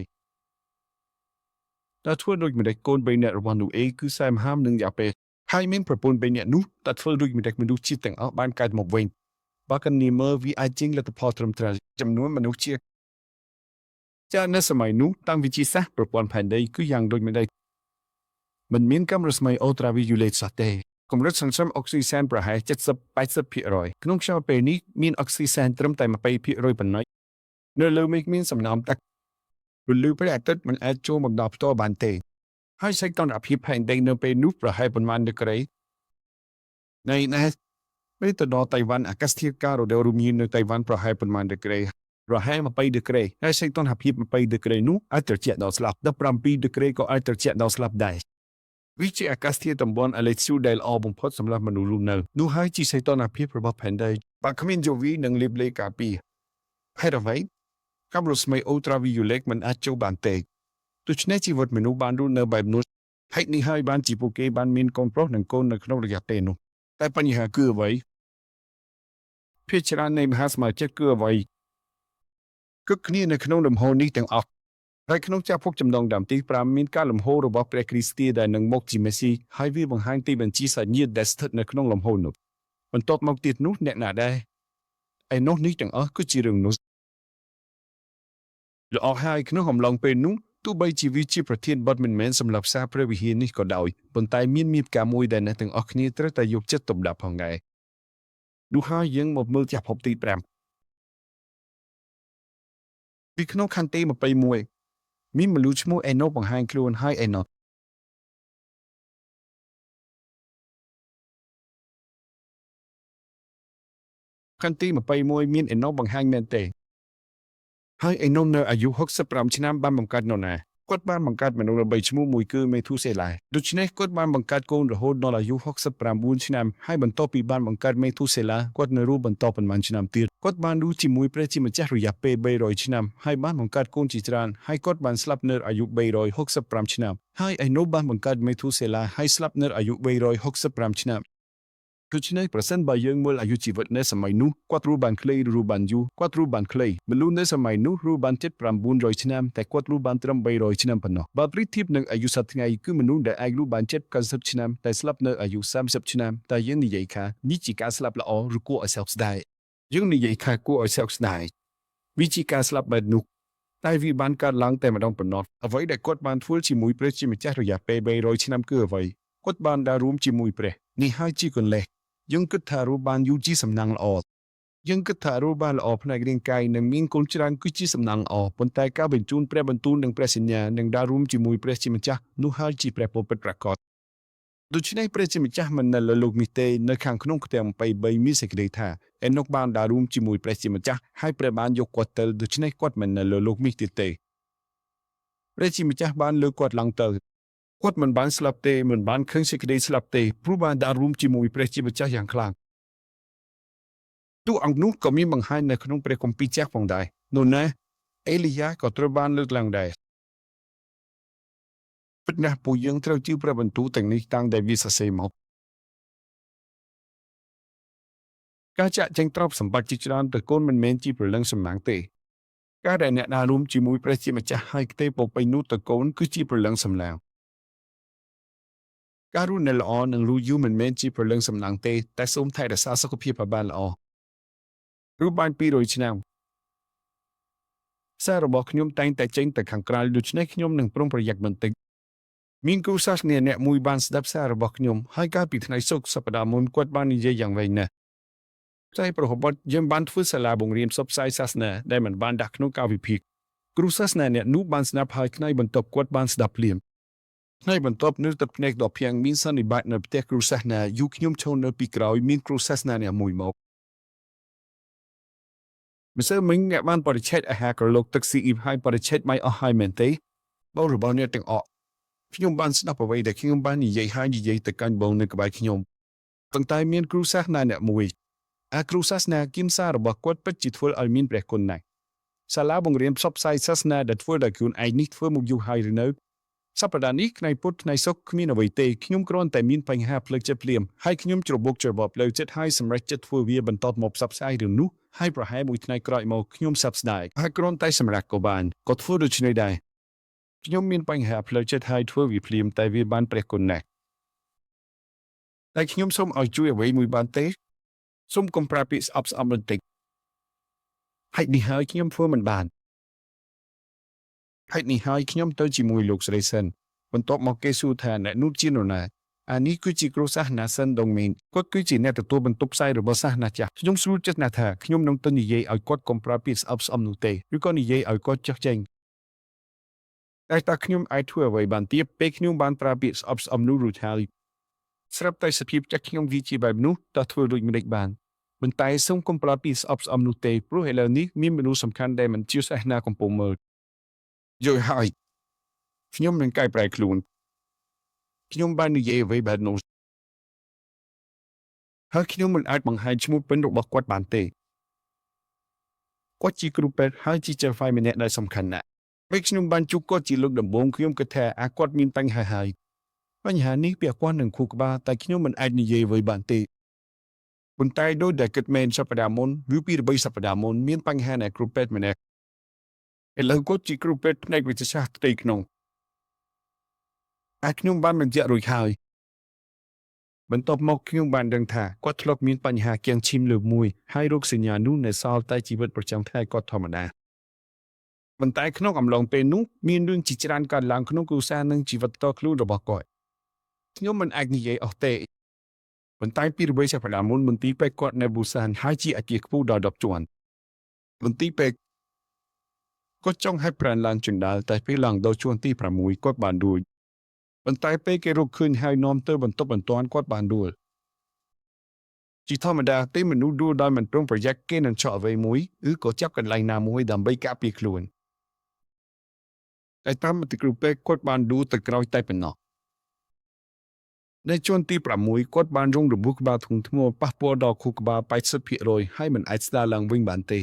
តើធ្វើដូចម្តេចកូន3នាក់របស់នោះគឺសែមហាមនឹងយ៉ាពេហើយមានប្រពន្ធ3នាក់នោះតើធ្វើដូចម្តេចមនុស្សជាតិទាំងអស់បានកើតមកវិញបើកនីមើលវាអាចចេញលទ្ធផលត្រឹមត្រូវចំនួនមនុស្សជាតិចានៅសម័យនោះតាមវិទ្យាសាស្ត្រប្រព័ន្ធផែនដីគឺយ៉ាងដូចម្តេចមិនមានកាំរស្មីអូត្រាវីយូលេតសោះទេកម្រិតសន្សំអុកស៊ីសែនប្រហែល 70-80% ក្នុងខ្យល់ពេលនេះមានអុកស៊ីសែនត្រឹមតែ 20% ប៉ុណ្ណោះនៅលើមេឃមានសំណើមទឹកពន្លឺព្រះអាទិត្យមិនអាចចូលមកដល់ផ្ទាល់បានទេហើយសីតុណ្ហភាពផែនដីនៅពេលនោះប្រហែលប៉ុន្មានដឺក្រេនៅណាពេលទៅដល់តៃវ៉ាន់អាកាសធាតុការ៉ូដេលរូមនៅតៃវ៉ាន់ប្រហែលប៉ុន្មានដឺក្រេប្រហែល20ដឺក្រេហើយសីតុណ្ហភាព20ដឺក្រេនោះអាចត្រជាក់ដល់ស្លាប់17ដឺក្រេក៏អាចត្រជាក់ដល់ស្លាប់ដែរវាជាអាកាសធាតុតំបន់អាឡេស៊ូដែលល្អបំផុតសម្រាប់មនុស្សរស់នៅនោះហើយជាសីតុណ្ហភាពរបស់ផែនដីបើគ្មាន UV និងលាបឡេការពារហេតុអ្វីកាំរស្មីអូត្រាវីយូលេតមិនអាចចូលបានទេដូច្នេះជីវិតមនុស្សបានរស់នៅបែបនោះហេតុនេះហើយបានជាពួកគេបានមានកូនប្រុសនិងកូននៅក្នុងរយៈពេលនោះតែបញ្ហាគឺអ្វីភាគច្រើននៃមហាសមាជិកគឺអ្វីគឺគ្នានៅក្នុងលំហនេះទាំងអស់ហើយក្នុងចាស់ពុកចំណងដើមទី5មានការលំហរបស់ព្រះគ្រីស្ទដែលនឹងមកជាមេស៊ីហើយវាបង្ហាញទីបញ្ជាសាច់ញាតិដែលស្ថិតនៅក្នុងលំហនោះបន្ទាប់មកទៀតនោះអ្នកណាដែរឯនោះនេះទាំងអស់គឺជារឿងនោះល្អហើយក្នុងអំឡុងពេលនោះទោះបីជាវាជាប្រធានបទមិនមែនសម្រាប់សារព្រះវិហារនេះក៏ដោយប៉ុន្តែមានមាតិកាមួយដែលអ្នកទាំងអស់គ្នាត្រូវតែយកចិត្តទុកដាក់ផងដែរនោះហើយយើងមកមើលចាស់ភពទី5ពីក្នុងខន្តី21មានមនុស្សឈ្មោះអេណូបង្ហាញខ្លួនហើយអេណូខន្តី21មានអេណូបង្ហាញមែនទេហើយអេណូនៅអាយុ65ឆ្នាំបានបង្កើតនរណាគាត់បានបង្កើតមនុស្សល្បីឈ្មោះមួយគឺមេធូសេឡាដូច្នេះគាត់បានបង្កើតកូនរហូតដល់អាយុ69ឆ្នាំហើយបន្ទាប់ពីបានបង្កើតមេធូសេឡាគាត់នៅរស់បន្តប៉ុន្មានឆ្នាំទៀតគាត់បានរស់ជាមួយព្រះជាម្ចាស់រយៈពេល300ឆ្នាំហើយបានបង្កើតកូនជាច្រើនហើយគាត់បានស្លាប់នៅអាយុ365ឆ្នាំហើយអេណូបានបង្កើតមេធូសេឡាហើយស្លាប់នៅអាយុ365ឆ្នាំដូច្នេះប្រសិនបើយើងមើលអាយុជីវិតនៅសម័យនោះគាត់រស់បានខ្លីឬរស់បានយូរគាត់រស់បានខ្លីមនុស្សនៅសម័យនោះរស់បានជិត900ឆ្នាំតែគាត់រស់បានត្រឹម300ឆ្នាំប៉ុណ្ណោះបើប្រៀបធៀបនឹងអាយុសប្តាហ៍ថ្ងៃគឺមនុស្សដែលអាចរស់បានជិត90ឆ្នាំតែស្លាប់នៅអាយុ30ឆ្នាំតែយើងនិយាយថានេះជាការស្លាប់ល្អឬគួរឲ្យសោកស្ដាយយើងនិយាយថាគួរឲ្យសោកស្ដាយវាជាការស្លាប់បែបនោះ តែវាបានកើតឡើងតែម្ដងប៉ុណ្ណោះអ្វីដែលគាត់បានធ្វើជាមួយព្រះជាម្ចាស់រយៈពេល300ឆ្នាំគឺអ្វីគាត់បានដើររួមជាមួយព្រះនេះហើយជាកន្លែងយើងគិតថារូបបានយូរជាសំណាងល្អយើងគិតថារូបបានល្អផ្នែករាងកាយនិងមានគុណច្រើនគឺជាសំណាងល្អប៉ុន្តែការបញ្ជូនព្រះបន្ទូលនិងព្រះសញ្ញានិងដើររួមជាមួយព្រះជាម្ចាស់នោះហើយជាព្រះពរពិតប្រាកដដូច្នេះព្រះជាម្ចាស់មិននៅលើលោកនេះទេនៅខាងក្នុងខ្ទម23មានសេចក្តីថាអេណុកបានដើររួមជាមួយព្រះជាម្ចាស់ហើយព្រះបានយកគាត់ទៅដូច្នេះគាត់មិននៅលើលោកនេះទៀតទេព្រះជាម្ចាស់បានលើកគាត់ឡើងទៅគាត់មិនបានស្លាប់ទេមិនបានឃើញសេចក្តីស្លាប់ទេព្រោះបានដើររួមជាមួយព្រះជាម្ចាស់យ៉ាងខ្លាំងទូអង្គនោះក៏មានបង្ហាញនៅក្នុងព្រះគម្ពីរចាស់ផងដែរនោះណាអេលីយ៉ាក៏ត្រូវបានលើកឡើងដែរពិតណាស់ពួកយើងត្រូវជឿព្រះបន្ទូលទាំងនេះតាំងតែវាសរសេរមកការចាក់ចែងទ្រព្យសម្បត្តិជាច្រើនទៅកូនមិនមែនជាព្រលឹងសំណាងទេការដែលអ្នកដើររួមជាមួយព្រះជាម្ចាស់ហើយខ្ទេពពៃនោះទៅកូនគឺជាព្រលឹងសំណាងការរស់នៅល្អនិងរស់យូរមិនមែនជាព្រលឹងសំណាងទេតែសូមថែរក្សាសុខភាពឲ្យបានល្អរស់បាន200ឆ្នាំសាររបស់ខ្ញុំតែងតែចេញទៅខាងក្រៅដូច្នេះខ្ញុំនឹងប្រុងប្រយ័ត្នបន្តិចមានគ្រូសាសនាអ្នកមួយបានស្ដាប់សាររបស់ខ្ញុំហើយកាលពីថ្ងៃសុក្រសប្តាហ៍មុនគាត់បាននិយាយយ៉ាងវែងណាស់តែប្រហែលយើងបានធ្វើសាលាបង្រៀនផ្សព្វផ្សាយសាសនាដែលមិនបានដាក់ក្នុងកាលវិភាគគ្រូសាសនាអ្នកនោះបានស្ដាប់ហើយថ្ងៃបន្ទាប់គាត់បានស្ដាប់ភ្លាមថ្ងៃបន្ទាប់នៅទឹកភ្នែកដ៏ភាំងមានសន្និបាតនៅផ្ទះគ្រូសាសនាយូខ្ញុំឈរនៅពីក្រោយមានគ្រូសាសនាអ្នកមួយមកម្សិលមិញអ្នកបានបរិច្ឆេទអាហារក្រឡុកទឹកស៊ីអ៊ីបហើយបរិច្ឆេទមិនអស់ហើយមែនទេបងរបស់អ្នកទាំងអស់ខ្ញុំបានស្ដាប់អ្វីដែលខ្ញុំបាននិយាយហើយនិយាយទៅកាន់បងនៅក្បែរខ្ញុំប៉ុន្តែមានគ្រូសាសនាអ្នកមួយគ្រូសាសនាគឹមសាររបស់គាត់ពិតជាធ្វើឲ្យមានព្រះគុណណាស់សាលាបង្រៀនផ្សព្វផ្សាយសាសនាដែលធ្វើដោយខ្លួនឯងនេះធ្វើមកយូរហើយឬនៅសប្តាហ៍នេះថ្ងៃពុធថ្ងៃសុក្រគ្មានអ្វីទេខ្ញុំគ្រាន់តែមានបញ្ហាផ្លូវចិត្តភ្លាមហើយខ្ញុំច្របូកច្របល់ផ្លូវចិត្តហើយសម្រេចចិត្តធ្វើវាបន្តមកផ្សព្វផ្សាយរឿងនោះហើយប្រហែលមួយថ្ងៃក្រោយមកខ្ញុំសັບស្ដាយហើយគ្រាន់តែសម្រាប់ក៏បានក៏ធ្វើដូច្នេះដែរខ្ញុំមានបញ្ហាផ្លូវចិត្តហើយធ្វើវាភ្លាមតែវាបានព្រះគុណណាស់តែខ្ញុំសូមឲ្យជួយអ្វីមួយបានទេសូមកុំប្រើពាក្យស្អប់ស្អំបន្តិចហេតុនេះហើយខ្ញុំធ្វើមិនបានហេតុនេះហើយខ្ញុំទៅជាមួយលោកស្រីសិនបន្ទាប់មកគេសួរថាអ្នកនោះជានរណានេះគឺជាគ្រូសាសនាសិនដងមីនគាត់គឺជាអ្នកទទួលបន្ទុកផ្សាយរបស់សាសនាចាស់ខ្ញុំស្រួលចិត្តណាស់ថាខ្ញុំនឹងទៅនិយាយឲ្យគាត់កុំប្រើពាក្យស្អប់ស្អំនោះទេឬក៏និយាយឲ្យគាត់ចោះចេញតែតើខ្ញុំអាចធ្វើអ្វីបានទៀតពេលខ្ញុំបានប្រើពាក្យស្អប់ស្អំនោះរួចហើយស្រាប់តែសភាពចិត្តខ្ញុំវាជាបែបនោះតើធ្វើដូចម្តេចបានប៉ុន្តែសូមកុំប្រើពាក្យស្អប់ស្អំនោះទេព្រោះឥឡូវនេះមានមនុស្សសំខាន់ដែលមិនជឿសាសនាកំពុងមើលយល់ហើយខ្ញុំនឹងកែប្រែខ្លួនខ្ញុំបាននិយាយអ្វីបែបនោះហើយខ្ញុំមិនអាចបង្ហាញឈ្មោះពេញរបស់គាត់បានទេគាត់ជាគ្រូពេទ្យហើយជាចៅហ្វាយម្នាក់ដែលសំខាន់ណាស់ពេលខ្ញុំបានជួបគាត់ជាលើកដំបូងខ្ញុំគិតថាគាត់មានបញ្ហាហើយបញ្ហានេះពាក់ព័ន្ធនឹងខួរក្បាលតែខ្ញុំមិនអាចនិយាយអ្វីបានទេប៉ុន្តែដោយដែលគិតមែនសប្តាហ៍មុនឬពី3សប្តាហ៍មុនមានបញ្ហានៅគ្រូពេទ្យម្នាក់ឥឡូវគាត់ជាគ្រូពេទ្យផ្នែកវិទ្យាសាស្ត្រផ្ទៃក្នុងខ្ញុំបានបញ្ជាក់រួចហើយបន្ទាប់មកខ្ញុំបានដឹងថាគាត់ធ្លាប់មានបញ្ហាគាំងឈាមលើកមួយហើយរោគសញ្ញានោះនៅសល់តែជីវិតប្រចាំថ្ងៃគាត់ធម្មតាប៉ុន្តែក្នុងអំឡុងពេលនោះមានរឿងជាច្រើនកើតឡើងក្នុងគ្រួសារនិងជីវិតតខ្លួនរបស់គាត់ខ្ញុំមិនអាចនិយាយអស់ទេប៉ុន្តែពីរបីសប្តាហ៍មុនមន្ទីរពេទ្យគាត់នៅប៊ូសានហើយជាអគារខ្ពស់ដល់10ជាន់មន្ទីរពេទ្យគាត់ចង់ឲ្យប្រានឡើងជណ្ដើរតែពេលឡើងដល់ជាន់ទី6គាត់បានដួលប៉ុន្តែពេលគេរកឃើញហើយនាំទៅបន្ទប់បន្ទាន់គាត់បានដួលជាធម្មតាទេមនុស្សដួលដោយមិនប្រុងប្រយ័ត្នគេនឹងចោលអ្វីមួយឬក៏ចាប់កន្លែងណាមួយដើម្បីការពារខ្លួនតែតាមមតិគ្រូពេទ្យគាត់បានដួលទៅក្រោយតែប៉ុណ្ណោះនៅជាន់ទី6គាត់បានរងរបួសក្បាលធ្ងន់ធ្ងរប៉ះពាល់ដល់ខួរក្បាល 80% ហើយមិនអាចស្ដារឡើងវិញបានទេ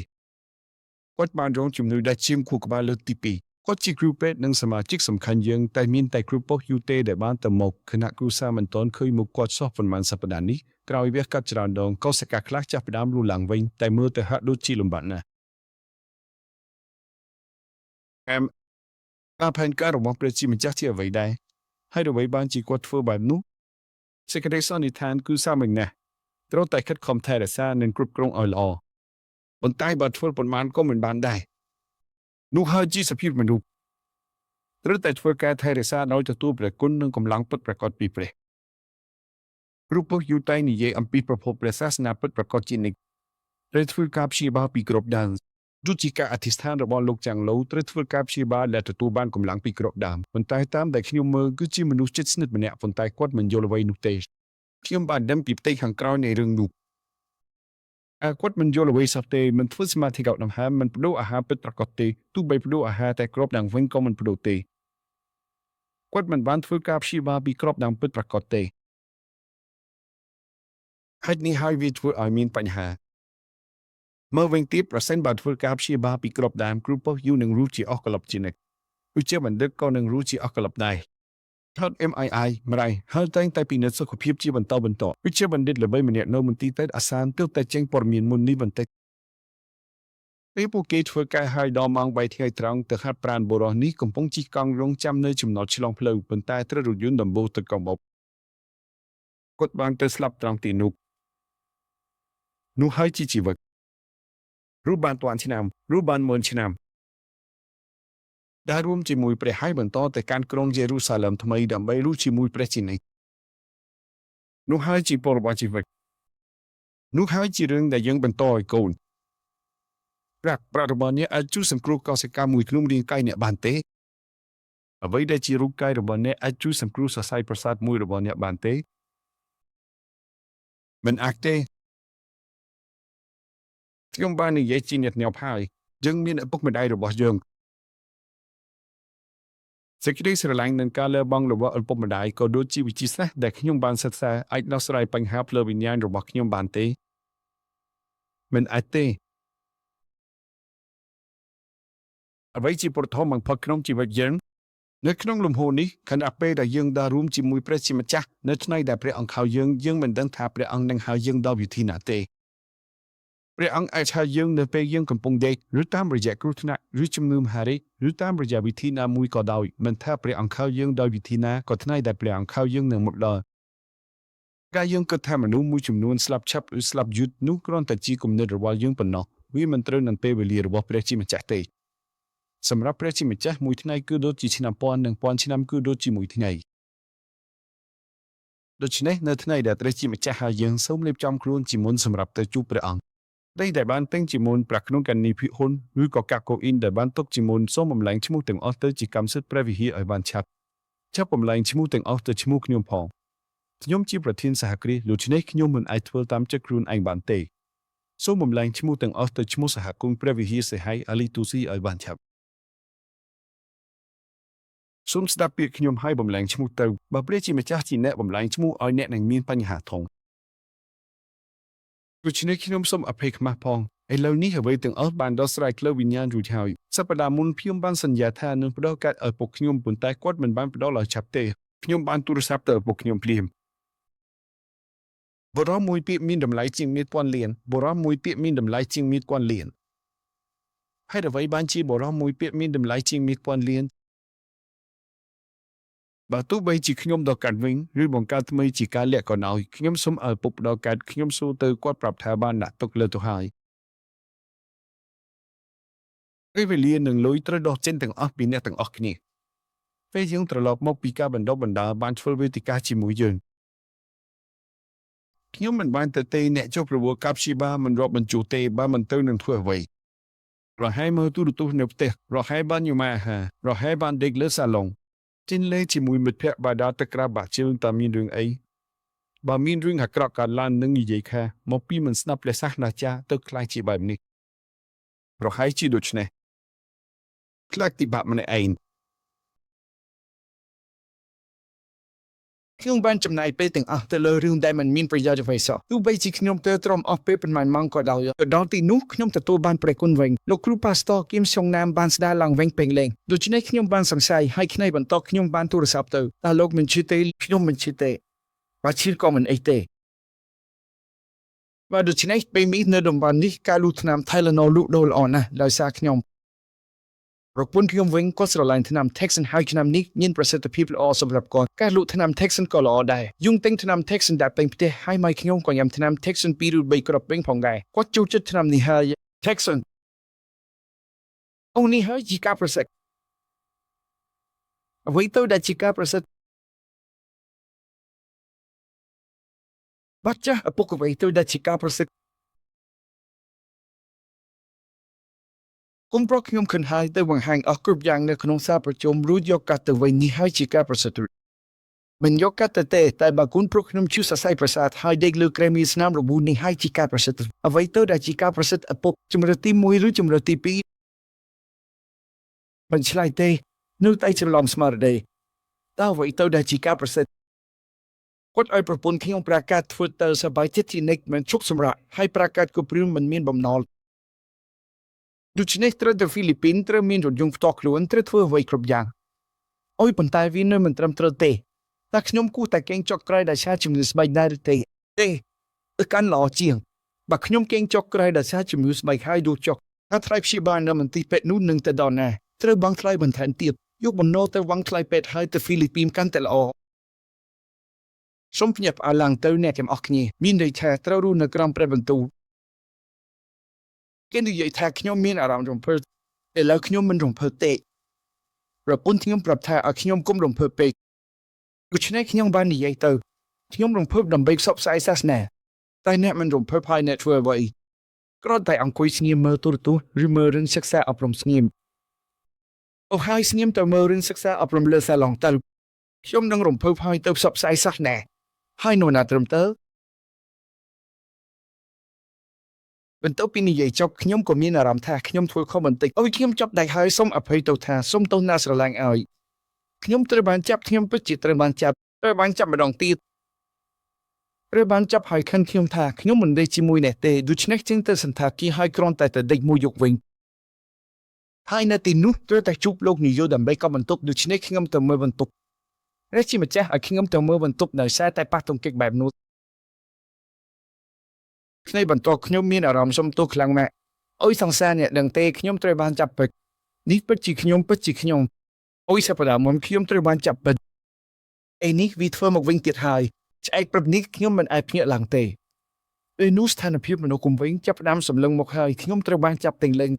គាត់បានរងជំងឺដាច់ឈាមខួរក្បាលលើកទី2គាត់ជាគ្រូពេទ្យនិងសមាជិកសំខាន់យើងតែមានតែគ្រូប៉ុស្តិ៍យូទេដែលបានទៅមកគណៈគ្រូសាមិនទាន់ឃើញមុខគាត់សោះប៉ុន្មានសប្តាហ៍នេះក្រោយវាកាត់ច្រើនដងកោសិកាខ្លះចាប់ផ្ដើមរស់ឡើងវិញតែមើលទៅហាក់ដូចជាលំបាកណាស់ការផែនការរបស់ព្រះជាម្ចាស់ជាអ្វីដែរហើយអ្វីបានជាគាត់ធ្វើបែបនោះសេចក្តីសន្និដ្ឋានគឺសាមញ្ញណាស់ត្រូវតែខិតខំថែរក្សានិងគ្រប់គ្រងឲ្យល្អប៉ុន្តែបើធ្វើប៉ុន្មានក៏មិនបានដែរ នោះហើយជាសភាពមនុស្សត្រូវតែធ្វើការថែរក្សាដោយទទួលព្រះគុណនិងកម្លាំងពិតប្រាកដពីព្រះគ្រូពុទ្ធយូរតែនិយាយអំពីប្រភពព្រះសាសនាពិតប្រាកដជានិច្ចត្រូវធ្វើការព្យាបាលពីគ្រប់ដើមដូចជាការអធិស្ឋានរបស់លោកចាំងឡូវត្រូវធ្វើការព្យាបាលដែលទទួលបានកម្លាំងពីគ្រប់ដើមប៉ុន្តែតាមដែលខ្ញុំមើលគឺជាមនុស្សជិតស្និទ្ធម្នាក់ប៉ុន្តែគាត់មិនយល់អ្វីនោះទេខ្ញុំបានដឹងពីផ្ទៃខាងក្រោយនៃរឿងនោះគាត់មិនយល់អ្វីសោះទេមិនធ្វើសមាធិកោតដង្ហើមមិនបដូរអាហារពិតប្រាកដទេទោះបីបដូរអាហារតែគ្រប់ដើមវិញក៏មិនបដូរទេគាត់មិនបានធ្វើការព្យាបាលពីគ្រប់ដើមពិតប្រាកដទេហេតុនេះហើយវាធ្វើឲ្យមានបញ្ហាមើលវិញទៀតប្រសិនបើធ្វើការព្យាបាលពីគ្រប់ដើមគ្រូប៉ុស្តិ៍យូនឹងរੂជាអស់កលប់ជានិច្ចឧជាបណ្ឌិតក៏នឹងរੂជាអស់កលប់ដែរថត MRI ម្ដាយហើយតែងតែពិនិត្យសុខភាពជាបន្តបន្ទាប់វិជ្ជាបណ្ឌិតល្បីម្នាក់នៅមន្ទីរពេទ្យអាសានទើបតែចេញព័ត៌មានមុននេះបន្តិចពេលពួកគេធ្វើការហើយដល់ម៉ោង3ថ្ងៃត្រង់ទៅហាត់ប្រាណបុរសនេះកំពុងជិះកង់រងចាំនៅចំណតឆ្លងផ្លូវប៉ុន្តែត្រូវរថយន្តដំបូលទឹកកំបុកគាត់បានទៅស្លាប់ត្រង់ទីនោះហើយជាជីវិតរូបបានតាន់ឆ្នាំរូបបាន10000ឆ្នាំដែលរួមជាមួយព្រះហើយបន្តទៅកាន់ក្រុងយេរូសាឡឹមថ្មីដើម្បីរੂជាមួយព្រះជានិច្ចនោះហើយជាពលរបស់ជីវិតនោះហើយជារឿងដែលយើងបន្តឲ្យកូនប្រាក់របស់អ្នកអាចជួយសង្គ្រោះកោសិកាមួយក្នុងរាងកាយអ្នកបានទេអ្វីដែលជារូបកាយរបស់អ្នកអាចជួយសង្គ្រោះសរសៃប្រសាទមួយរបស់អ្នកបានទេមិនអាចទេខ្ញុំបាននិយាយជាអ្នកញ៉ាំហើយយើងមានឪពុកម្ដាយរបស់យើងសេចក្តីស្រឡាញ់និងការលះបង់របស់ឪពុកម្ដាយក៏ដូចជាវិធីសាស្ត្រដែលខ្ញុំបានសិក្សាអាចដោះស្រាយបញ្ហាផ្លូវវិញ្ញាណរបស់ខ្ញុំបានទេមិនអាចទេអ្វីជាប្រធមបំផុតក្នុងជីវិតយើងនៅក្នុងលំហនេះខណៈពេលដែលយើងដើររួមជាមួយព្រះជាម្ចាស់នៅថ្ងៃដែលព្រះអង្គហៅយើងមិនដឹងថាព្រះអង្គនឹងហៅយើងដល់វិធីណាទេព្រះអង្គអាចហៅយើងនៅពេលយើងកំពុងដេកឬតាមរយៈគ្រោះថ្នាក់ឬជំងឺមហារីកឬតាមរយៈវិធីណាមួយក៏ដោយមិនថាព្រះអង្គហៅយើងដោយវិធីណាក៏ថ្ងៃដែលព្រះអង្គហៅយើងនឹងមកដល់ការយើងគិតថាមនុស្សមួយចំនួនស្លាប់ឆាប់ឬស្លាប់យឺតនោះគ្រាន់តែជាគំនិតរបស់យើងប៉ុណ្ណោះវាមិនត្រូវនឹងពេលវេលារបស់ព្រះជាម្ចាស់ទេសម្រាប់ព្រះជាម្ចាស់មួយថ្ងៃគឺដូចជាឆ្នាំពាន់និងពាន់ឆ្នាំគឺដូចជាមួយថ្ងៃដូច្នេះនៅថ្ងៃដែលព្រះជាម្ចាស់ហៅយើងសូមរៀបចំខ្លួនជាមុនសម្រាប់ទៅជួបព្រះអង្គដែលបានទិញជាមុនប្រាក់ក្នុងកញ្ញាភិហ៊ុនឬក៏កាកូអ៊ីនដែលបានទុកជាមុនសូមបំលែងឈ្មោះទាំងអស់ទៅជាកម្មសិទ្ធិព្រះវិហារឲ្យបានឆាប់បំលែងឈ្មោះទាំងអស់ទៅឈ្មោះខ្ញុំផងខ្ញុំជាប្រធានសហគ្រាសដូច្នេះខ្ញុំមិនអាចធ្វើតាមចិត្តខ្លួនឯងបានទេសូមបំលែងឈ្មោះទាំងអស់ទៅឈ្មោះសហគមន៍ព្រះវិហារសេហៃអាលីទូស៊ីឲ្យបានឆាប់សូមស្ដាប់ពាក្យខ្ញុំឲ្យបំលែងឈ្មោះទៅបើព្រះជាម្ចាស់ជាអ្នកបំលែងឈ្មោះឲ្យអ្នកនឹងមានបញ្ហាធំដូច្នេះខ្ញុំសូមអភ័យខ្មាស់ផងឥឡូវនេះអ្វីទាំងអស់បានដោះស្រាយផ្លូវវិញ្ញាណរួចហើយសប្តាហ៍មុនខ្ញុំបានសន្យាថានឹងផ្ដល់កាត់ឲ្យពុកខ្ញុំប៉ុន្តែគាត់មិនបានផ្ដល់ឲ្យឆាប់ទេខ្ញុំបានទូរស័ព្ទទៅឪពុកខ្ញុំភ្លាមបរិយាមួយពាក្យមានតម្លៃជាងមាសពាន់លានបរិយាមួយពាក្យមានតម្លៃជាងមាសពាន់លានហើយអ្វីបានជាបរិយាមួយពាក្យមានតម្លៃជាងមាសពាន់លានបើទោះបីជាខ្ញុំដល់កាត់វិញឬបង្កើតថ្មីជាការលាក់ក៏ដោយខ្ញុំសូមឲ្យពុកដល់កាត់ខ្ញុំសួរទៅគាត់ប្រាប់ថាបានដាក់ទុកលើទៅហើយពេលវេលានឹងលុយត្រូវដោះចេញទាំងអស់ពីអ្នកទាំងអស់គ្នាពេលយើងត្រឡប់មកពីការបណ្ដុះបណ្ដាលបានធ្វើវេទិកាជាមួយយើងខ្ញុំមិនបានទៅទេអ្នកចុះប្រវត្តិកាប់ជីបាមិនរាប់បញ្ជូរទេបើមិនទៅនឹងធ្វើអ្វីរហែមើលទូរទស្សន៍នៅផ្ទះរហែបានញ៉ាំអាហាររហែបានដេកលើសាឡុងចេញលេងជាមួយមិត្តភក្តិបើដើរទៅក្រៅបាក់ជើងតើមានរឿងអីបើមានរឿងអាក្រក់កើតឡើងនឹងនិយាយថាមកពីមិនស្ដាប់ព្រះសាសនាចារ្យទៅខ្លាចជាបែបនេះប្រហែលជាដូច្នេះខ្លាចទីបាក់ម្នាក់ឯងខ្ញុំបានចំណាយពេលទាំងអស់ទៅលើរឿងដែលមិនមានប្រយោជន៍អ្វីសោះទោះបីជាខ្ញុំទៅទ្រាំអស់ពេលប៉ុន្មានម៉ោងក៏ដោយទៅដល់ទីនោះខ្ញុំទទួលបានព្រះគុណវិញលោកគ្រូប៉ាស្ទ័រគៀមសុងណាមបានស្ដារឡើងវិញពេញលេងដូច្នេះខ្ញុំបានសង្ស័យហើយថ្ងៃបន្ទាប់ខ្ញុំបានទូរស័ព្ទទៅតើលោកមិនជឿទេខ្ញុំមិនជឿទេបើជឿក៏មិនអីទេបើដូច្នេះពេលនេះនៅតំបន់នេះការលូតថ្នាំ Tylenol លក់ដូរល្អណាស់ដោយសារខ្ញុំប្រពន្ធខ្ញុំវិញគាត់ស្រឡាញ់ថ្នាំ Texan ហើយថ្នាំនេះមានប្រសិទ្ធភាពល្អសម្រាប់គាត់ការលក់ថ្នាំ Texan ក៏ល្អដែរយើងទិញថ្នាំ Texan ដែលពេញផ្ទះហើយម៉ែខ្ញុំក៏ញ៉ាំថ្នាំ Texan 2 ឬ 3 គ្រាប់ពេញផងដែរគាត់ចូលចិត្តថ្នាំនេះហើយ Texan អូនេះហើយជាការប្រសិទ្ធអ្វីទៅដែលជាការប្រសិទ្ធបាត់ចាស់ឪពុកអ្វីទៅដែលជាការប្រសិទ្ធគុំប្រកខ្ញុំខិនហើយទៅបង្ហាញអស់គ្រប់យ៉ាងនៅក្នុងសារប្រជុំរួចយកកាត់ទៅវិញនេះហើយជាការប្រសិទ្ធមិនយកកាត់ទៅទេតែបើគុណប្រកខ្ញុំជួសសរសៃប្រសាទហើយដេកលើក្រែមីស្នាមរបួសនេះហើយជាការប្រសិទ្ធអ្វីទៅដែលជាការប្រសិទ្ធឪពុកជំរឿទី1ឬជំរឿទី2មិនឆ្លើយទេនៅតែច្រឡំស្មារតីតើអ្វីទៅដែលជាការប្រសិទ្ធគាត់ឲ្យប្រពន្ធខ្ញុំប្រកាសធ្វើទៅសบายចិត្តជានិច្ចមិនជុកសម្រាប់ហើយប្រកាសគប់ព្រឿមិនមានបំណុលដូច្នេះត្រូវទៅហ្វីលីពីនត្រូវមានរថយន្តផ្ទាល់ខ្លួនត្រូវធ្វើអ្វីគ្រប់យ៉ាងអុយប៉ុន្តែវានៅមិនត្រឹមត្រូវទេតែខ្ញុំគួរតែកេងចុកក្រោយដោយសារជំងឺស្បែកដែរឬទេកាន់ល្អជាងបើខ្ញុំកេងចុកក្រោយដោយសារជំងឺស្បែកហើយដួលចុកថាថ្លៃព្យាបាលនៅមន្ទីរពេទ្យនោះនឹងទៅដល់ណាត្រូវបង់ថ្លៃបន្ថែមទៀតយកបំណុលទៅវង់ថ្លៃពេទ្យហើយទៅហ្វីលីពីនកាន់តែល្អសូមភ្ញាក់ផ្អើលឡើងទៅអ្នកទាំងអស់គ្នាមានន័យថាត្រូវរស់នៅក្រោមព្រះបន្ទូលគេនិយាយថាខ្ញុំមានអារម្មណ៍រំភើបឥឡូវខ្ញុំមិនរំភើបទេប្រពន្ធខ្ញុំប្រាប់ថាឲ្យខ្ញុំកុំរំភើបពេកដូច្នេះខ្ញុំបាននិយាយទៅខ្ញុំរំភើបដើម្បីផ្សព្វផ្សាយសាសនាតែអ្នកមិនរំភើបហើយអ្នកធ្វើអ្វីគ្រាន់តែអង្គុយស្ងៀមមើលទូរទស្សន៍ឬមើលរឿងសិក្សាអប់រំស្ងៀមអូហើយស្ងៀមទៅមើលរឿងសិក្សាអប់រំលើសាឡុងទៅខ្ញុំនឹងរំភើបហើយទៅផ្សព្វផ្សាយសាសនាហើយនោះណាត្រឹមទៅបន្ទាប់ពីនិយាយចប់ខ្ញុំក៏មានអារម្មណ៍ថាខ្ញុំធ្វើខុសបន្តិចអូយខ្ញុំចាប់ដៃហើយសូមអភ័យទោសថាសូមទោសណាស្រឡាញ់ឲ្យខ្ញុំត្រូវបានចាប់ខ្ញុំពិតជាត្រូវបានចាប់ម្ដងទៀតត្រូវបានចាប់ហើយខិនខ្ញុំថាខ្ញុំមិនដេកជាមួយអ្នកទេដូច្នេះจึงទៅសន្តាគារហើយគ្រាន់តែទៅដេកមួយយប់វិញហើយនៅទីនោះត្រូវតែជួបលោកនាយកដើម្បីកប់បន្ទប់ដូច្នេះខ្ញុំទៅមើលបន្ទប់រាជាម្ចាស់ឲ្យខ្ញុំទៅមើលបន្ទប់ដោយសារតែប៉ះទង្គិចបែបនោះថ្ងៃបន្ទាប់ខ្ញុំមានអារម្មណ៍សុំទោសខ្លាំងណាស់អុយសង្សារអ្នកដឹងទេខ្ញុំត្រូវបានចាប់ពិតនេះពិតជាខ្ញុំអុយសប្តាហ៍មុនខ្ញុំត្រូវបានចាប់ពិតនេះវាធ្វើមកវិញទៀតហើយឆ្អែកព្រឹបនេះខ្ញុំមិនអាចភ្ញាក់ឡើងទេពេលនោះស្ថានភាពមនុស្សគុំវិញចាប់ផ្ដើមសម្លឹងមកហើយខ្ញុំត្រូវបានចាប់ទិញលេង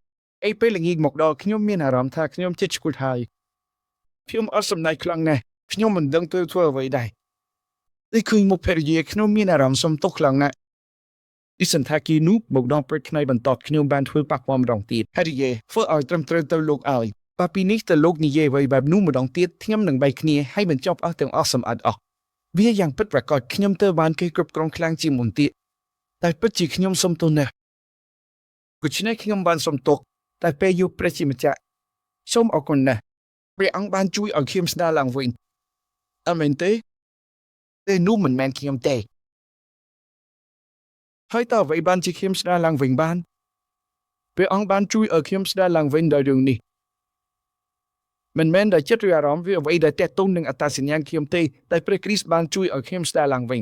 ពេលល្ងាចមកដល់ខ្ញុំមានអារម្មណ៍ថាខ្ញុំជិតឆ្កួតហើយខ្ញុំអត់សំដែងខ្លាំងណាស់ខ្ញុំមិនដឹងទៅធ្វើអ្វីដែរតែឃើញមុខភរិយាខ្ញុំមានអារម្មណ៍សុំទោសខ្លាំងណាស់ទីសន្តាគារនោះមកដល់ព្រឹកថ្ងៃបន្ទាប់ខ្ញុំបានធ្វើប៉ះពាល់ម្ដងទៀតភរិយាធ្វើឲ្យត្រឹមត្រូវទៅលោកឲ្យបើពីនេះទៅលោកនិយាយអ្វីបែបនោះម្ដងទៀតខ្ញុំនឹងបែកគ្នាហើយបញ្ចប់អស់ទាំងអស់សម្អិតអស់វាយ៉ាងពិតប្រាកដខ្ញុំទៅបានគេគ្រប់គ្រងខ្លាំងជាងមុនទៀតតែពិតជាខ្ញុំសុំទោសណាស់ដូច្នេះខ្ញុំបានសុំទោសតែពេលយប់ព្រះជាម្ចាស់សូមអរគុណណាស់ព្រះអង្គបានជួយឲ្យខ្ញុំស្ដារឡើងវិញអមែនទេនោះមិនមែនខ្ញុំទេហើយតើអ្វីបានជាខ្ញុំស្ដារឡើងវិញបានព្រះអង្គបានជួយឲ្យខ្ញុំស្ដារឡើងវិញដោយរឿងនេះមិនមែនដោយចិត្តឬអារម្មណ៍វាអ្វីដែលទាក់ទងនឹងអត្តសញ្ញាណខ្ញុំទេតែព្រះគ្រីស្ទបានជួយឲ្យខ្ញុំស្ដារឡើងវិញ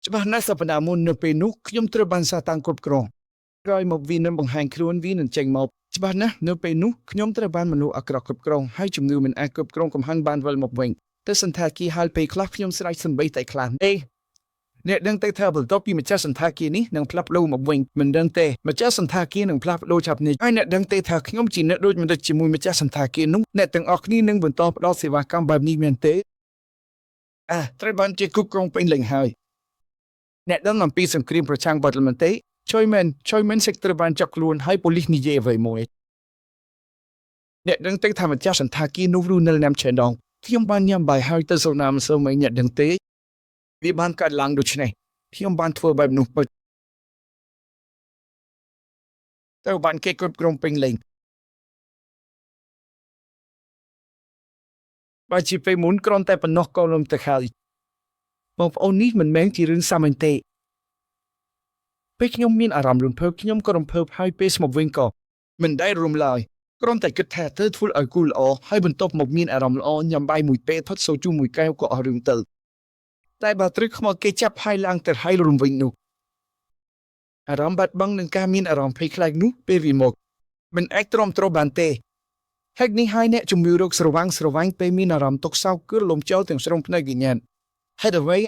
ច្បាស់ណាស់សប្តាហ៍មុននៅពេលនោះខ្ញុំត្រូវបានសាតាំងគ្រប់គ្រងក្រោយមកវានឹងបង្ហាញខ្លួនវានឹងចេញមកច្បាស់ណាស់នៅពេលនោះខ្ញុំត្រូវបានមនុស្សអាក្រក់គ្រប់គ្រងហើយជំងឺមិនអាចគ្រប់គ្រងកំហឹងបានវិលមកវិញទៅសន្តាគារហើយពេលខ្លះខ្ញុំស្រែកសម្បីតែខ្លាំងអ្នកដឹងទេថាបន្ទាប់ពីម្ចាស់សន្តាគារនេះនឹងផ្លាស់ប្ដូរមកវិញមិនដឹងទេម្ចាស់សន្តាគារនឹងផ្លាស់ប្ដូរចាប់នេះហើយអ្នកដឹងទេថាខ្ញុំជាអ្នកដូចមិនដូចជាមួយម្ចាស់សន្តាគារនោះអ្នកទាំងអស់គ្នានឹងបន្តផ្ដល់សេវាកម្មបែបនេះមែនទេត្រូវបានជាគ្រប់គ្រងពេញលេញហើយអ្នកដឹងអំពីសង្គ្រាមប្រឆាំងបាត់ល្មិនទេជួយមែនសេកត្រូវបានចាប់ខ្លួនហើយប៉ូលីសនិយាយអ្វីមួយអ្នកដឹងទេថាម្ចាស់សន្តាគារនោះរស់នៅណាំឆេដងខ្ញុំបានញ៉ាំបាយហើយទៅសូណាមសូមឲ្យអ្នកដឹងទេវាបានកាត់ឡើងដូច្នេះខ្ញុំបានធ្វើបែបនោះពិតត្រូវបានគេគ្រប់គ្រងពេញលេញបើជាពេលមុនគ្រាន់តែប៉ុណ្ណោះក៏លំទៅហើយបងប្អូននេះមិនមែនជារឿងសាមញ្ញទេពេលខ្ញុំមានអារម្មណ៍រំភើបខ្ញុំក៏រំភើបហើយពេលស្មប់វិញក៏មិនដែលរំឡើយគ្រាន់តែគិតថាធ្វើឲ្យគូល្អហើយបន្ទាប់មកមានអារម្មណ៍ល្អញ៉ាំបាយមួយពេលផុតសូជូមួយកែវក៏អស់រឿងទៅតែបើត្រូវខ្មោចគេចាប់ហើយឡើងទៅហើយរំវិញនោះអារម្មណ៍បាត់បង់នឹងការមានអារម្មណ៍ភ័យខ្លាចនោះពេលវាមកមិនអាចទ្រាំទ្របានទេហេតុនេះហើយអ្នកជំងឺរោគស្រវាំងពេលមានអារម្មណ៍ទុក្ខសោកគឺលំចោលទាំងស្រុងផ្នែកវិញ្ញាណហេតុអ្វី